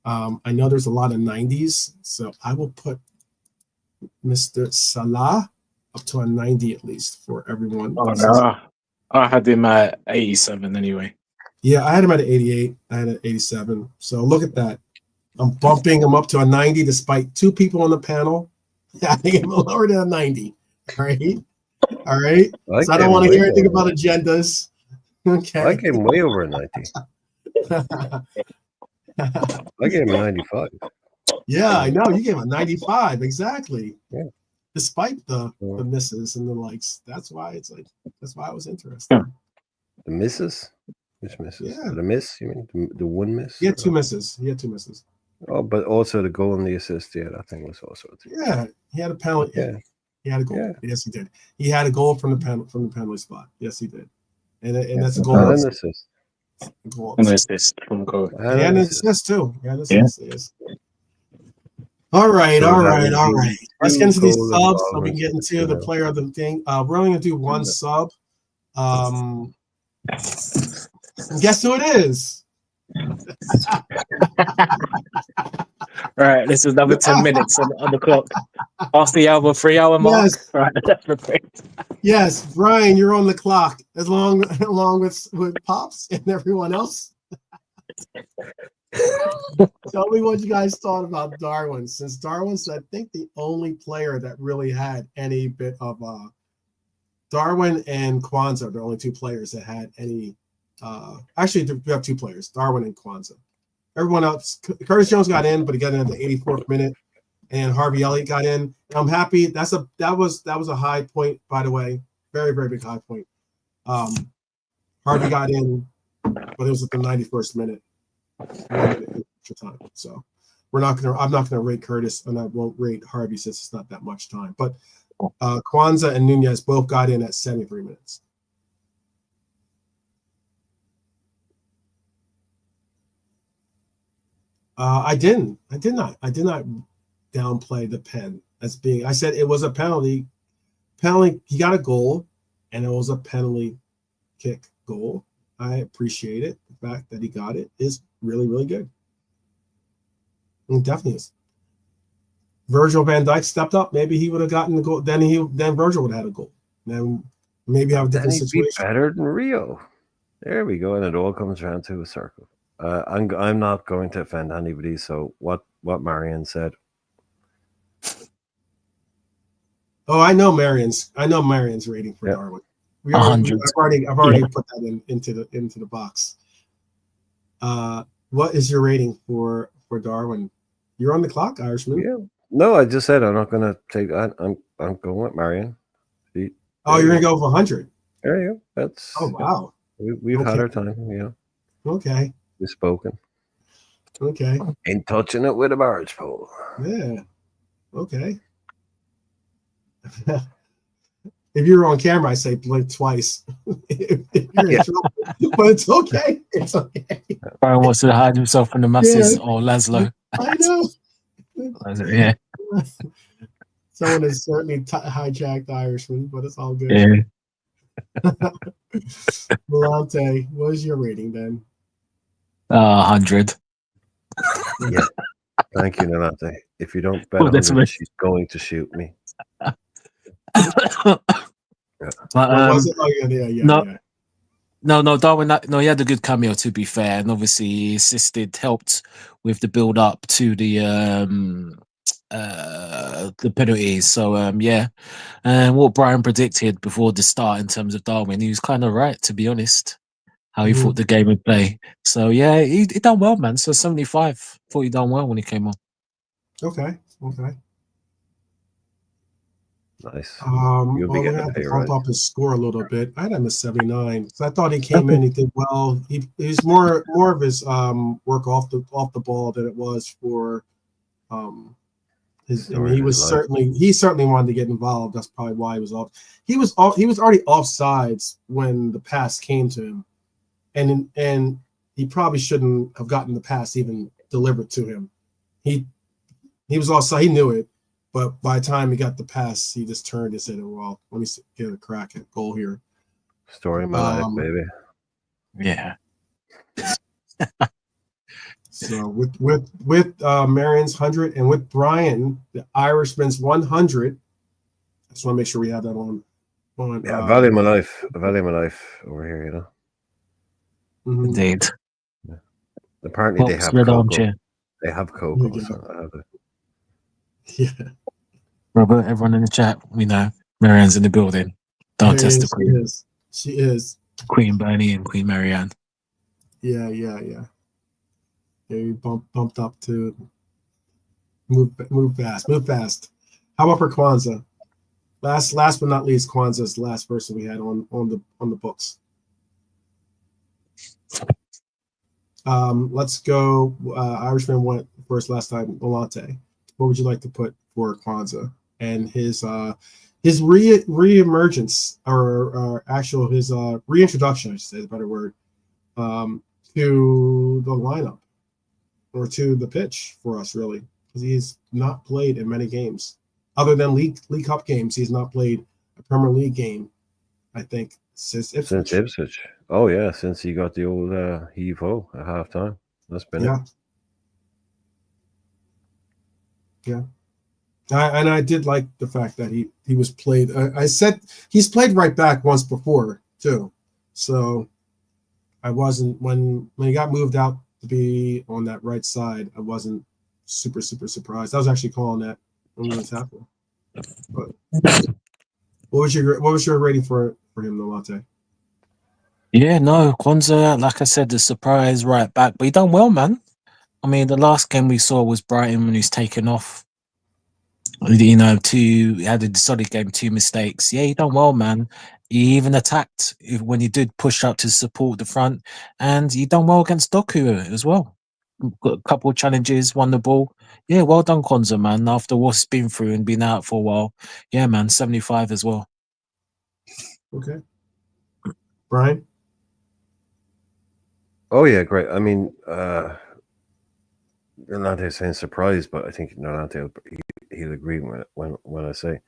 I know there's a lot of 90s, so I will put Mr. Salah up to a 90 at least for everyone. Oh, no. I had him at 87 anyway. Yeah, I had him at an 88. I had an 87. So look at that. I'm bumping him up to a 90 despite two people on the panel having him lower than a 90. All right. All right. So I don't want to hear anything about agendas. Okay. I gave him way over a 90. I gave him a 95. Yeah, I know. You gave him a 95. Exactly. Yeah. Despite the misses and the likes. That's why I was interested. The misses? Which misses? Yeah. The miss? You mean the one miss? He had two misses. Oh, but also the goal and the assist. Yeah, that thing was also. Yeah, he had a penalty. Yeah. He had a goal. Yeah. Yes, he did. He had a goal from the penalty spot. Yes, he did. And that's a goal. And an assist. And assist from goal. And an assist too. Yeah, yes. All right. Let's get into these subs so we can get into the player of the thing. We're only gonna do one sub. Guess who it is? All right, this is another 10 minutes on the clock. Past the 3-hour mark. Yes. Right. Yes, Brian, you're on the clock along with Pops and everyone else. Tell me what you guys thought about Darwin, since Darwin's, I think, the only player that really had any bit of Darwin and Kwanzaa are the only two players that had any. Actually, we have two players, Darwin and Kwanzaa. Everyone else, Curtis Jones got in, but he got in at the 84th minute, and Harvey Elliott got in. And I'm happy. That was a high point, by the way, very, very big high point. Harvey got in, but it was at the 91st minute. Time. So I'm not gonna rate Curtis, and I won't rate Harvey since it's not that much time. But Kwanzaa and Nunez both got in at 73 minutes. I did not downplay the pen as being. I said it was a penalty. He got a goal, and it was a penalty kick goal. I appreciate it. The fact that he got it is really, really good. It definitely is. Virgil van Dijk stepped up. Maybe he would have gotten the goal. Then Virgil would have had a goal. Then maybe have a different situation. Be better than Rio. There we go, and it all comes around to a circle. I'm not going to offend anybody. So what Marion said. Oh, I know Marion's rating for Darwin. I've already put that into the box. What is your rating for Darwin? You're on the clock, Irishman. Yeah. No, I just said I'm not going to take that. I'm going with Marion. You're going to go with 100. There you go. That's. Oh wow. We've had our time. Yeah. Okay. We've spoken. Okay. Ain't touching it with a barge pole. Yeah. Okay. If you're on camera, I say blink twice. if you're in trouble. But it's okay. It's okay. Brian wants to hide himself from the masses, or Laszlo. I know. Yeah. Someone has certainly hijacked the Irishman, but it's all good. Yeah. Malante, what is your rating then? 100. Yeah. Thank you, Nalante. If you don't bet 100, she's going to shoot me. No, Darwin. No, he had a good cameo, to be fair, and obviously he helped with the build up to the penalties. So yeah, and what Brian predicted before the start in terms of Darwin, he was kind of right, to be honest. How he thought the game would play. So yeah, he done well, man. So 75. Thought he done well when he came on. Okay. Nice. You'll be getting to pump up his score a little bit. I had him at 79. So I thought he came in. He did well. He's more of his work off the ball than it was for He certainly wanted to get involved. That's probably why he was off. He was already offsides when the pass came to him, and he probably shouldn't have gotten the pass even delivered to him. He was offside. He knew it, but by the time he got the pass, he just turned and said, "Well, let me get a crack at goal here." Story of my life, baby. Yeah. So with Marion's 100 and with Brian, the Irishman's 100. I just want to make sure we have that on. Yeah, value my life over here, you know. Indeed. Yeah. Apparently they have cocoa. They have cocoa. So I have it. Yeah. Robert, everyone in the chat, we know Marianne's in the building. Don't test the Queen. She is. Queen Bernie and Queen Marianne. Yeah. Yeah, you bumped up to move fast. How about for Kwanzaa? Last but not least, Kwanzaa's the last person we had on the books. Let's go. Irishman went first last time. Volante. What would you like to put for Kwanzaa and his re-emergence or actual his reintroduction? I should say, is a better word. To the lineup. Or to the pitch for us, really, because he's not played in many games, other than League Cup games. He's not played a Premier League game, I think, since Ipswich. Oh yeah, since he got the old heave-ho at halftime. That's been it. Yeah. And I did like the fact that he was played. I said he's played right back once before too, so I wasn't when he got moved out to be on that right side. I wasn't super surprised. I was actually calling that when we were tackle. But what was your rating for him, Nolate? Yeah, no, Kwanzaa, like I said, the surprise right back, but he done well, man. I mean, the last game we saw was Brighton when he's taken off. You know, he had a solid game, 2 mistakes. Yeah, he done well, man. He even attacked when he did push up to support the front, and he done well against Doku as well. Got a couple of challenges, won the ball. Yeah, well done, Kwanzaa, man. After what's been through and been out for a while. Yeah, man, 75 as well. Okay. Brian? Oh yeah, great. I mean, Nolante saying surprised, but I think Nolante he'll agree when I say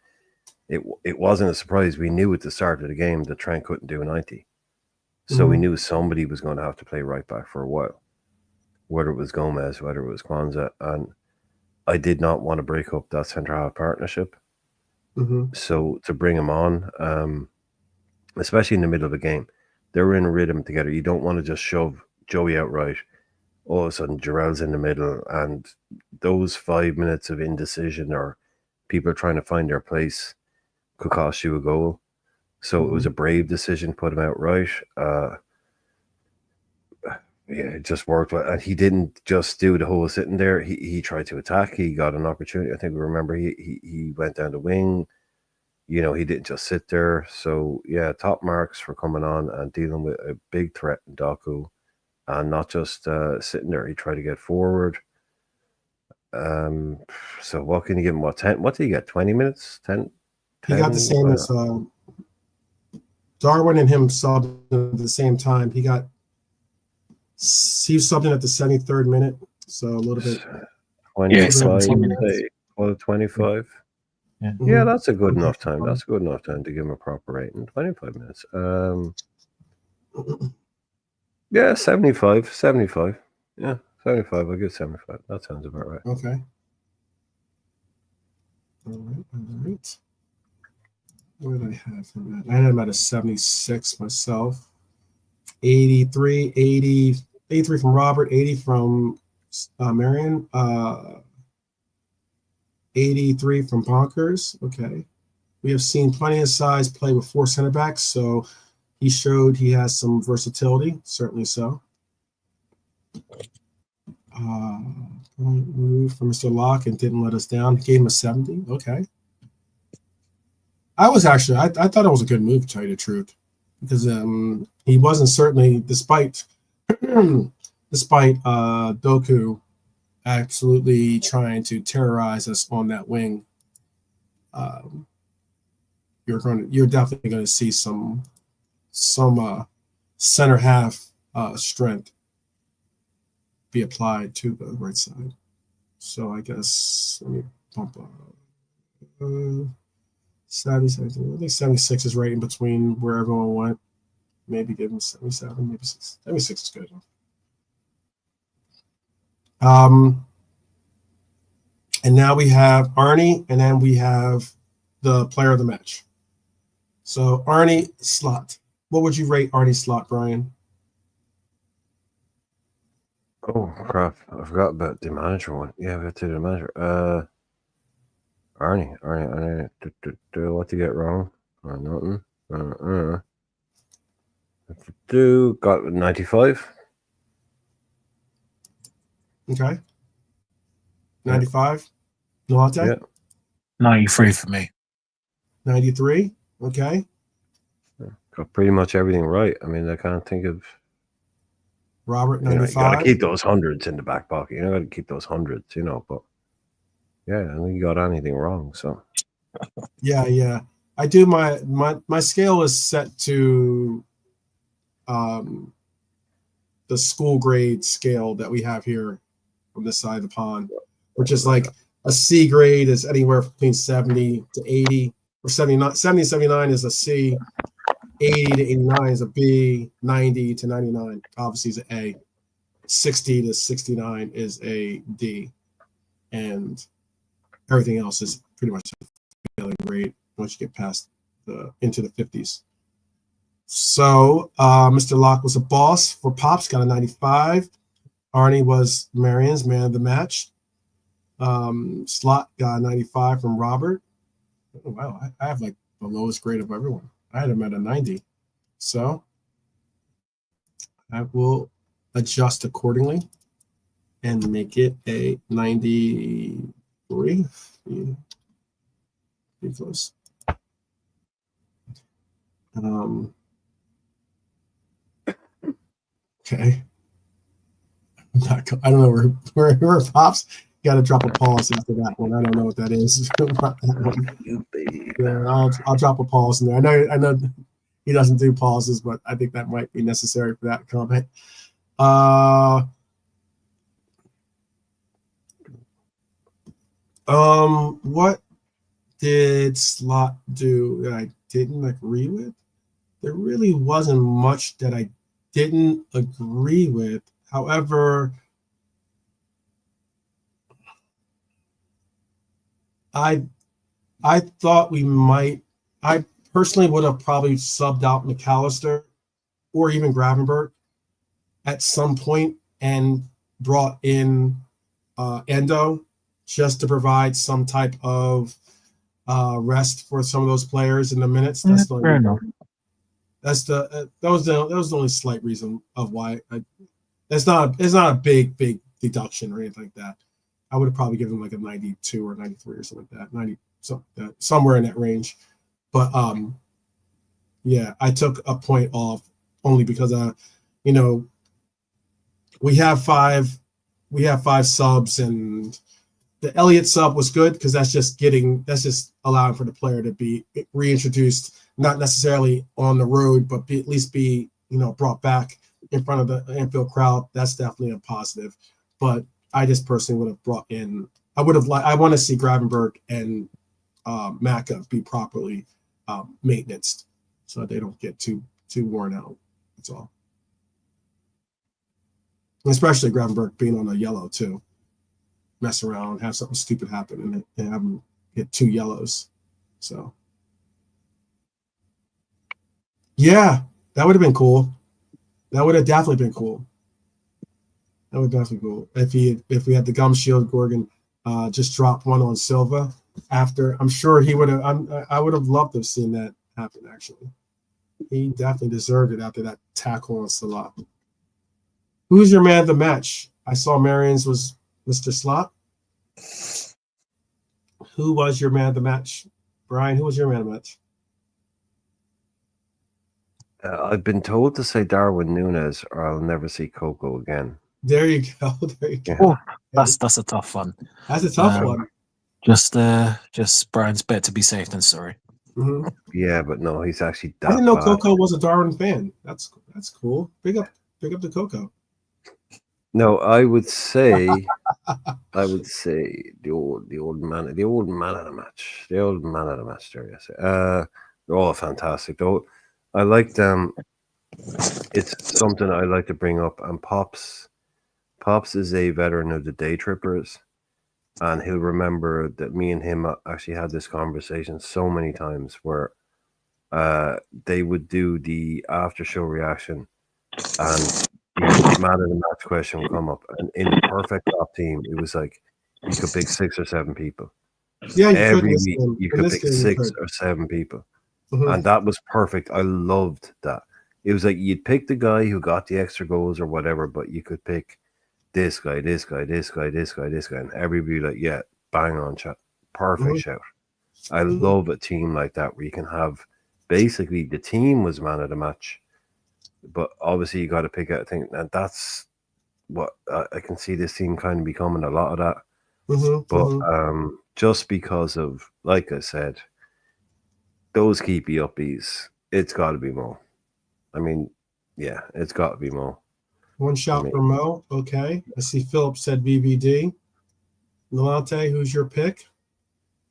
it wasn't a surprise. We knew at the start of the game that Trent couldn't do 90, so we knew somebody was going to have to play right back for a while, whether it was Gomez, whether it was Kwanzaa, and I did not want to break up that centre half partnership. So to bring him on, especially in the middle of a game, they were in a rhythm together. You don't want to just shove Joey out right. All of a sudden, Jarrell's in the middle, and those 5 minutes of indecision or people trying to find their place could cost you a goal. So it was a brave decision to put him out right. Yeah, it just worked. And he didn't just do the whole sitting there. He tried to attack. He got an opportunity. I think we remember he went down the wing. You know, he didn't just sit there. So, yeah, top marks for coming on and dealing with a big threat in Doku. And not just sitting there. He tried to get forward. So what can you give him? What 10? What did he get? 20 minutes? 10? He got the same as Darwin and him subbed at the same time. He was subbed in at the 73rd minute. So a little bit. 25. Yeah, that's a good enough time. That's a good enough time to give him a proper rating. 25 minutes. Yeah, 75. Yeah, 75. I'll give 75. That sounds about right. Okay. All right. What did I have for that? I had him at a 76 myself. 83 from Robert, 80 from Marion, 83 from Bonkers. Okay. We have seen plenty of size play with 4 center backs, so he showed he has some versatility, certainly so. Move from Mr. Locke and didn't let us down. Gave him a 70. Okay. I thought it was a good move, to tell you the truth, because he wasn't certainly, despite Doku absolutely trying to terrorize us on that wing, you're definitely going to see some center half strength be applied to the right side. So I guess let me bump up. 76. I think 76 is right in between where everyone went. Maybe give him 77, maybe 76 is good. And now we have Arnie, and then we have the player of the match. So Arnie Slot. What would you rate Arnie Slot, Brian? Oh crap! I forgot about the manager one. Yeah, we have to do the manager. Arnie. What to get wrong? Nothing. Got 95. Okay. 95. Nolate? Yeah. 93 for me. 93. Okay. Got pretty much everything right. I mean, I can't think of. Robert, You 95. got to keep those hundreds in the back pocket. You know, got to keep those hundreds. But yeah, I don't think you got anything wrong. So Yeah. I do my scale is set to the school grade scale that we have here on this side of the pond, which is like a C grade is anywhere between 70 to 80, or 79. 70 to 79 is a C, 80 to 89 is a B, 90 to 99 obviously is an A, 60 to 69 is a D, and everything else is pretty much a failing grade once you get past into the 50s. So Mr. Locke was a boss for Pops, got a 95. Arnie was Marion's man of the match. Slot got a 95 from Robert. Oh, wow, I have like the lowest grade of everyone. I had him at a 90. So I will adjust accordingly and make it a 93. Pretty close. Okay. I don't know where Pops got to drop a pause after that one. I don't know what that is. Yeah, I'll drop a pause in there. I know he doesn't do pauses, but I think that might be necessary for that comment. What did Slot do that I didn't agree with? There really wasn't much that I didn't agree with. However, I thought I personally would have probably subbed out McAllister or even Gravenberg at some point and brought in Endo just to provide some type of rest for some of those players in the minutes. That's Fair enough. that was the only slight reason of why it's not a big deduction or anything like that. I would have probably given him like a 92 or 93 or something like that, 90 somewhere in that range. But yeah, I took a point off only because we have five subs, and the Elliott sub was good because that's just allowing for the player to be reintroduced, not necessarily on the road, but at least be brought back in front of the Anfield crowd. That's definitely a positive. But I just personally would have brought in. I want to see Gravenberg and Maka be properly maintenanced so they don't get too worn out. That's all. And especially Gravenberg being on a yellow too. Mess around, have something stupid happen, and have him get 2 yellows. So yeah, that would have been cool. That would have definitely been cool. That would definitely be cool if we had the gum shield Gorgon just drop one on Silva after. I'm sure he would have. I would have loved to have seen that happen. Actually, he definitely deserved it after that tackle on Salah. Who's your man of the match? I saw Marion's was Mr. Slot. Who was your man of the match? Brian, who was your man of the match? I've been told to say Darwin Núñez or I'll never see Coco again. There you go. There you go. Oh, that's a tough one. That's a tough one. Just Brian's bet to be safe than sorry. Mm-hmm. Yeah, but no, he's actually that I didn't know bad. Coco was a Darwin fan. That's cool. Big up to Coco. No, I would say the old man of the match. The old man of the match there, yes. They're all fantastic. Though I like them. It's something I like to bring up, and Pops is a veteran of the Day Trippers, and he'll remember that me and him actually had this conversation so many times where they would do the after show reaction, and the man of the match question would come up, and in the perfect top team, it was like you could pick 6 or 7 people. Yeah, Every week you could pick 6 or 7 people, Mm-hmm. and that was perfect. I loved that. It was like you'd pick the guy who got the extra goals or whatever, but you could pick this guy, this guy, this guy, this guy, this guy, and everybody like, yeah, bang on, shot, perfect shout. I love a team like that where you can have basically the team was man of the match, but obviously you got to pick out a thing, and that's what I can see this team kind of becoming a lot of that. But just because of, like I said, those keepy uppies, it's got to be Mo. I mean, yeah, it's got to be Mo. One shot for Mo. Okay. I see Philip said VVD. Nolante, who's your pick?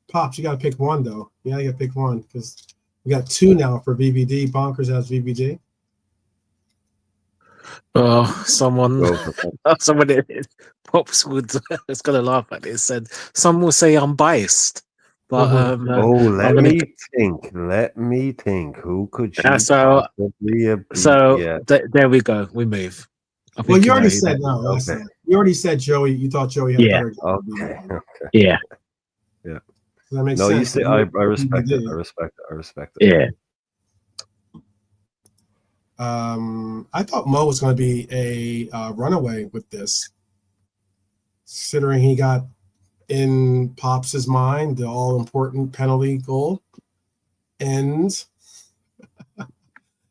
Pops, you got to pick one, though. Yeah, you got to pick one because we got 2 now for VVD. Bonkers has VVD. Oh, someone Pops would is gonna laugh at this. Said some will say I'm biased, but let me think. Who could she possibly be? There we go. We move. Well, you already said no. Okay. You already said Joey. You thought Joey had a better job. Okay. Yeah. Does that make sense? No, you say I respect it. I respect it. Yeah. I thought Mo was going to be a runaway with this, considering he got in Pops' mind the all-important penalty goal, and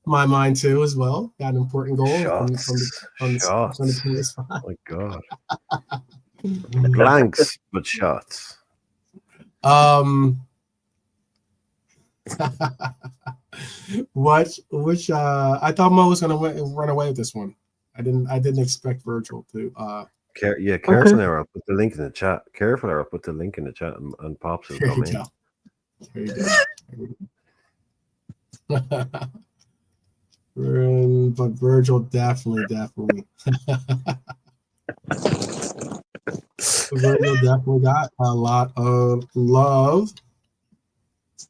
my mind too as well. Got an important goal from the previous spot. Oh my God. Blanks, but shots. Which I thought Mo was going to run away with this one. I didn't expect Virgil to. Careful there. I'll put the link in the chat. Careful there. I'll put the link in the chat, and Pops will come in. There you go. But Virgil definitely. Virgil definitely got a lot of love.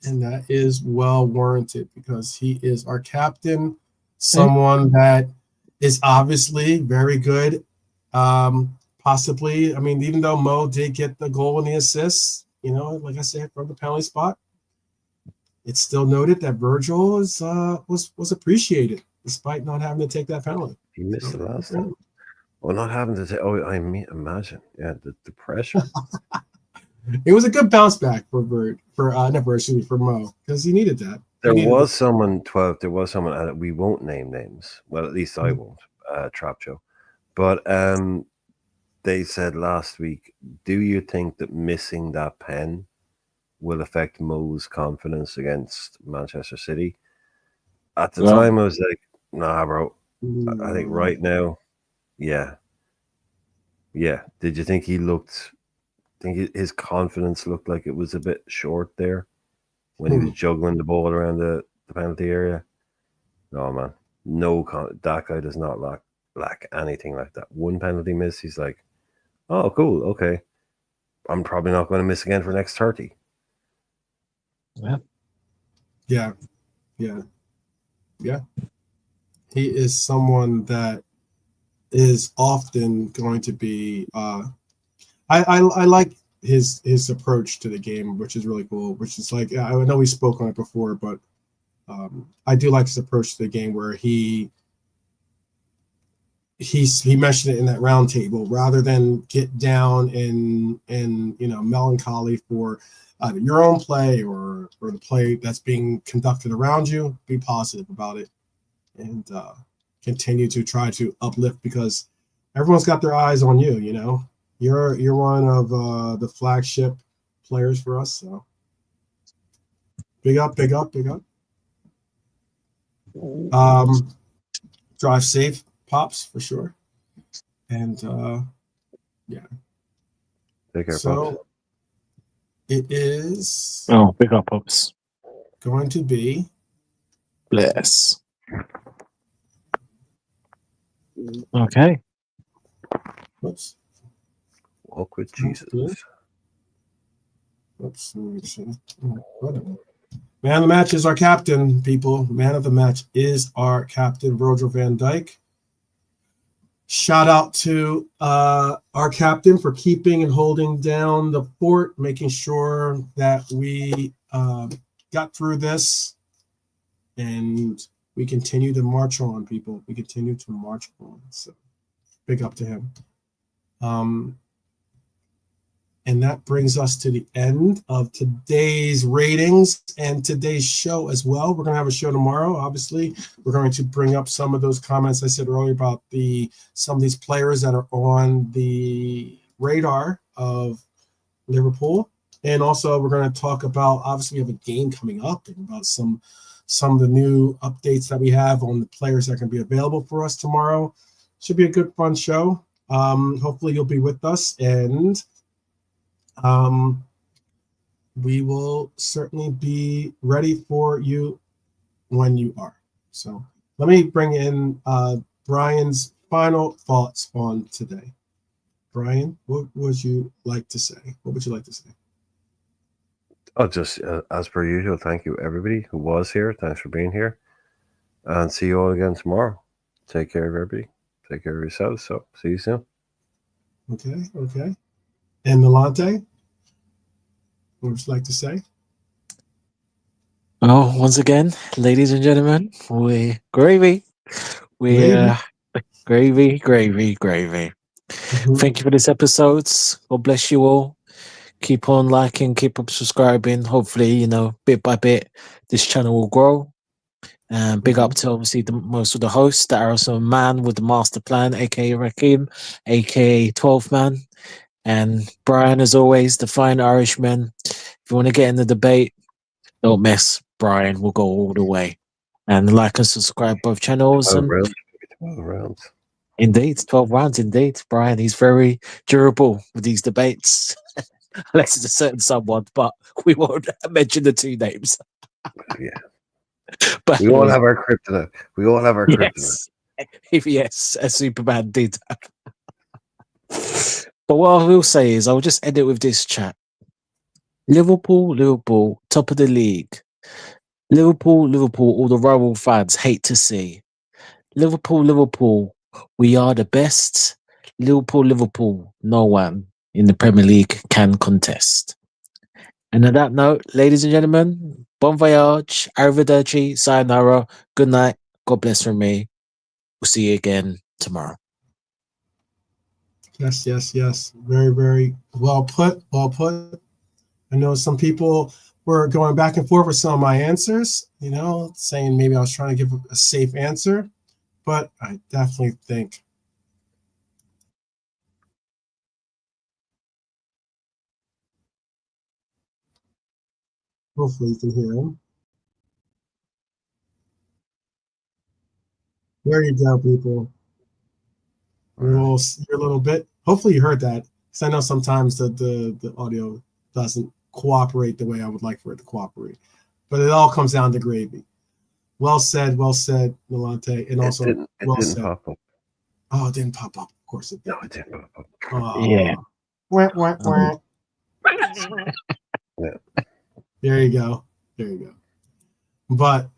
And that is well warranted because he is our captain, someone that is obviously very good. Possibly, I mean, even though Mo did get the goal and the assists, like I said, from the penalty spot, it's still noted that Virgil was appreciated despite not having to take that penalty. He missed the last time. Well, not having to take. Oh, I mean, imagine, the pressure. It was a good bounce back for Mo because he needed that. There was someone, and we won't name names. Well, at least I won't, Trap Joe. But they said last week, do you think that missing that pen will affect Mo's confidence against Manchester City? At the time, I was like, nah, bro. I think right now, yeah. Did you think he looked... I think his confidence looked like it was a bit short there when he was juggling the ball around the penalty area. No, man. That guy does not lack anything like that. One penalty miss, he's like, oh, cool, okay. I'm probably not going to miss again for the next 30. Yeah. He is someone that is often going to be... I like his approach to the game, which is really cool. Which is like, I know we spoke on it before, but I do like his approach to the game where he mentioned it in that round table rather than get down and melancholy for either your own play or the play that's being conducted around you. Be positive about it and continue to try to uplift because everyone's got their eyes on you. You know, you're one of the flagship players for us. So big up, big up, big up. Drive safe, Pops, for sure. And yeah. Take care, So Pops. it is big up, Pops. going to be Bless. Okay. whoops. Walk with Jesus. Oops, let me see. Man of the match is our captain, people. Man of the match is our captain, Virgil van Dijk. Shout out to our captain for keeping and holding down the fort, making sure that we got through this, and we continue to march on, people. We continue to march on. So big up to him. And that brings us to the end of today's ratings and today's show as well. We're going to have a show tomorrow. Obviously, we're going to bring up some of those comments I said earlier about some of these players that are on the radar of Liverpool. And also, we're going to talk about, obviously, we have a game coming up and about some of the new updates that we have on the players that can be available for us tomorrow. Should be a good, fun show. Hopefully, you'll be with us, and we will certainly be ready for you when you are. So let me bring in Brian's final thoughts on today. Brian, what would you like to say? What would you like to say? Oh, just as per usual, thank you everybody who was here. Thanks for being here, and see you all again tomorrow. Take care of everybody. Take care of yourselves. So see you soon. Okay. And Nolante, what would you like to say? Oh, once again, ladies and gentlemen, we gravy. Gravy. Thank you for this episode. God bless you all. Keep on liking, keep on subscribing. Hopefully, bit by bit, this channel will grow. And big up to obviously most of the hosts that are also man with the master plan, aka Rakim, aka 12 Man. And Brian, as always, the fine Irishman. If you want to get in the debate, don't mess. Brian will go all the way. And like and subscribe both channels. 12 rounds. 12 rounds. Indeed, 12 rounds indeed. Brian, he's very durable with these debates. Unless it's a certain someone, but we won't mention the two names. Yeah. But we all have our kryptonite. We all have our kryptonite. Yes, as Superman did. But what I will say is, I'll just end it with this chat. Liverpool, top of the league. Liverpool, all the rival fans hate to see. Liverpool, we are the best. Liverpool, no one in the Premier League can contest. And on that note, ladies and gentlemen, bon voyage, arrivederci, sayonara, good night, God bless from me. We'll see you again tomorrow. Yes. Very, very well put. I know some people were going back and forth with some of my answers, saying maybe I was trying to give a safe answer, but I definitely think hopefully you can hear him. There you go, people. You're a little bit. Hopefully you heard that, because I know sometimes the audio doesn't cooperate the way I would like for it to cooperate, but it all comes down to gravy. Well said, Nolante, and also it didn't pop up. Oh, it didn't pop up. Of course it did. No, it didn't pop up. Yeah. Wah. Yeah. There you go. But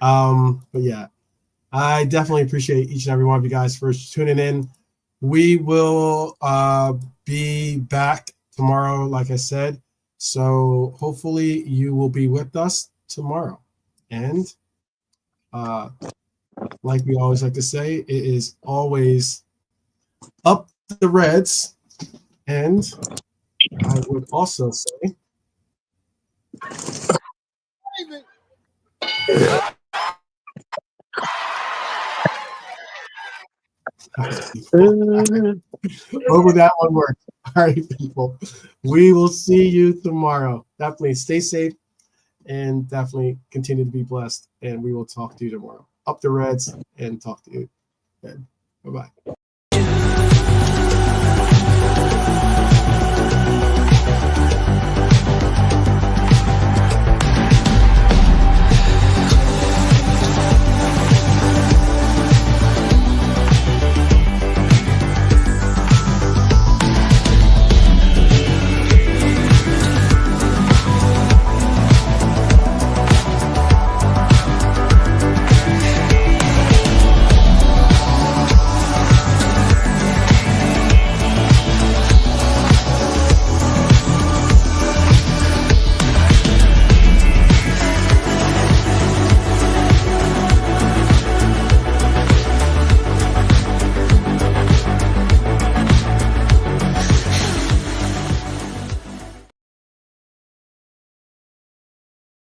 yeah, I definitely appreciate each and every one of you guys for tuning in. We will be back tomorrow, like I said. So hopefully you will be with us tomorrow. And like we always like to say, it is always up the Reds. And I would also say Hopefully that one worked. All right, people. We will see you tomorrow. Definitely stay safe and definitely continue to be blessed. And we will talk to you tomorrow. Up the Reds and talk to you then. Bye-bye.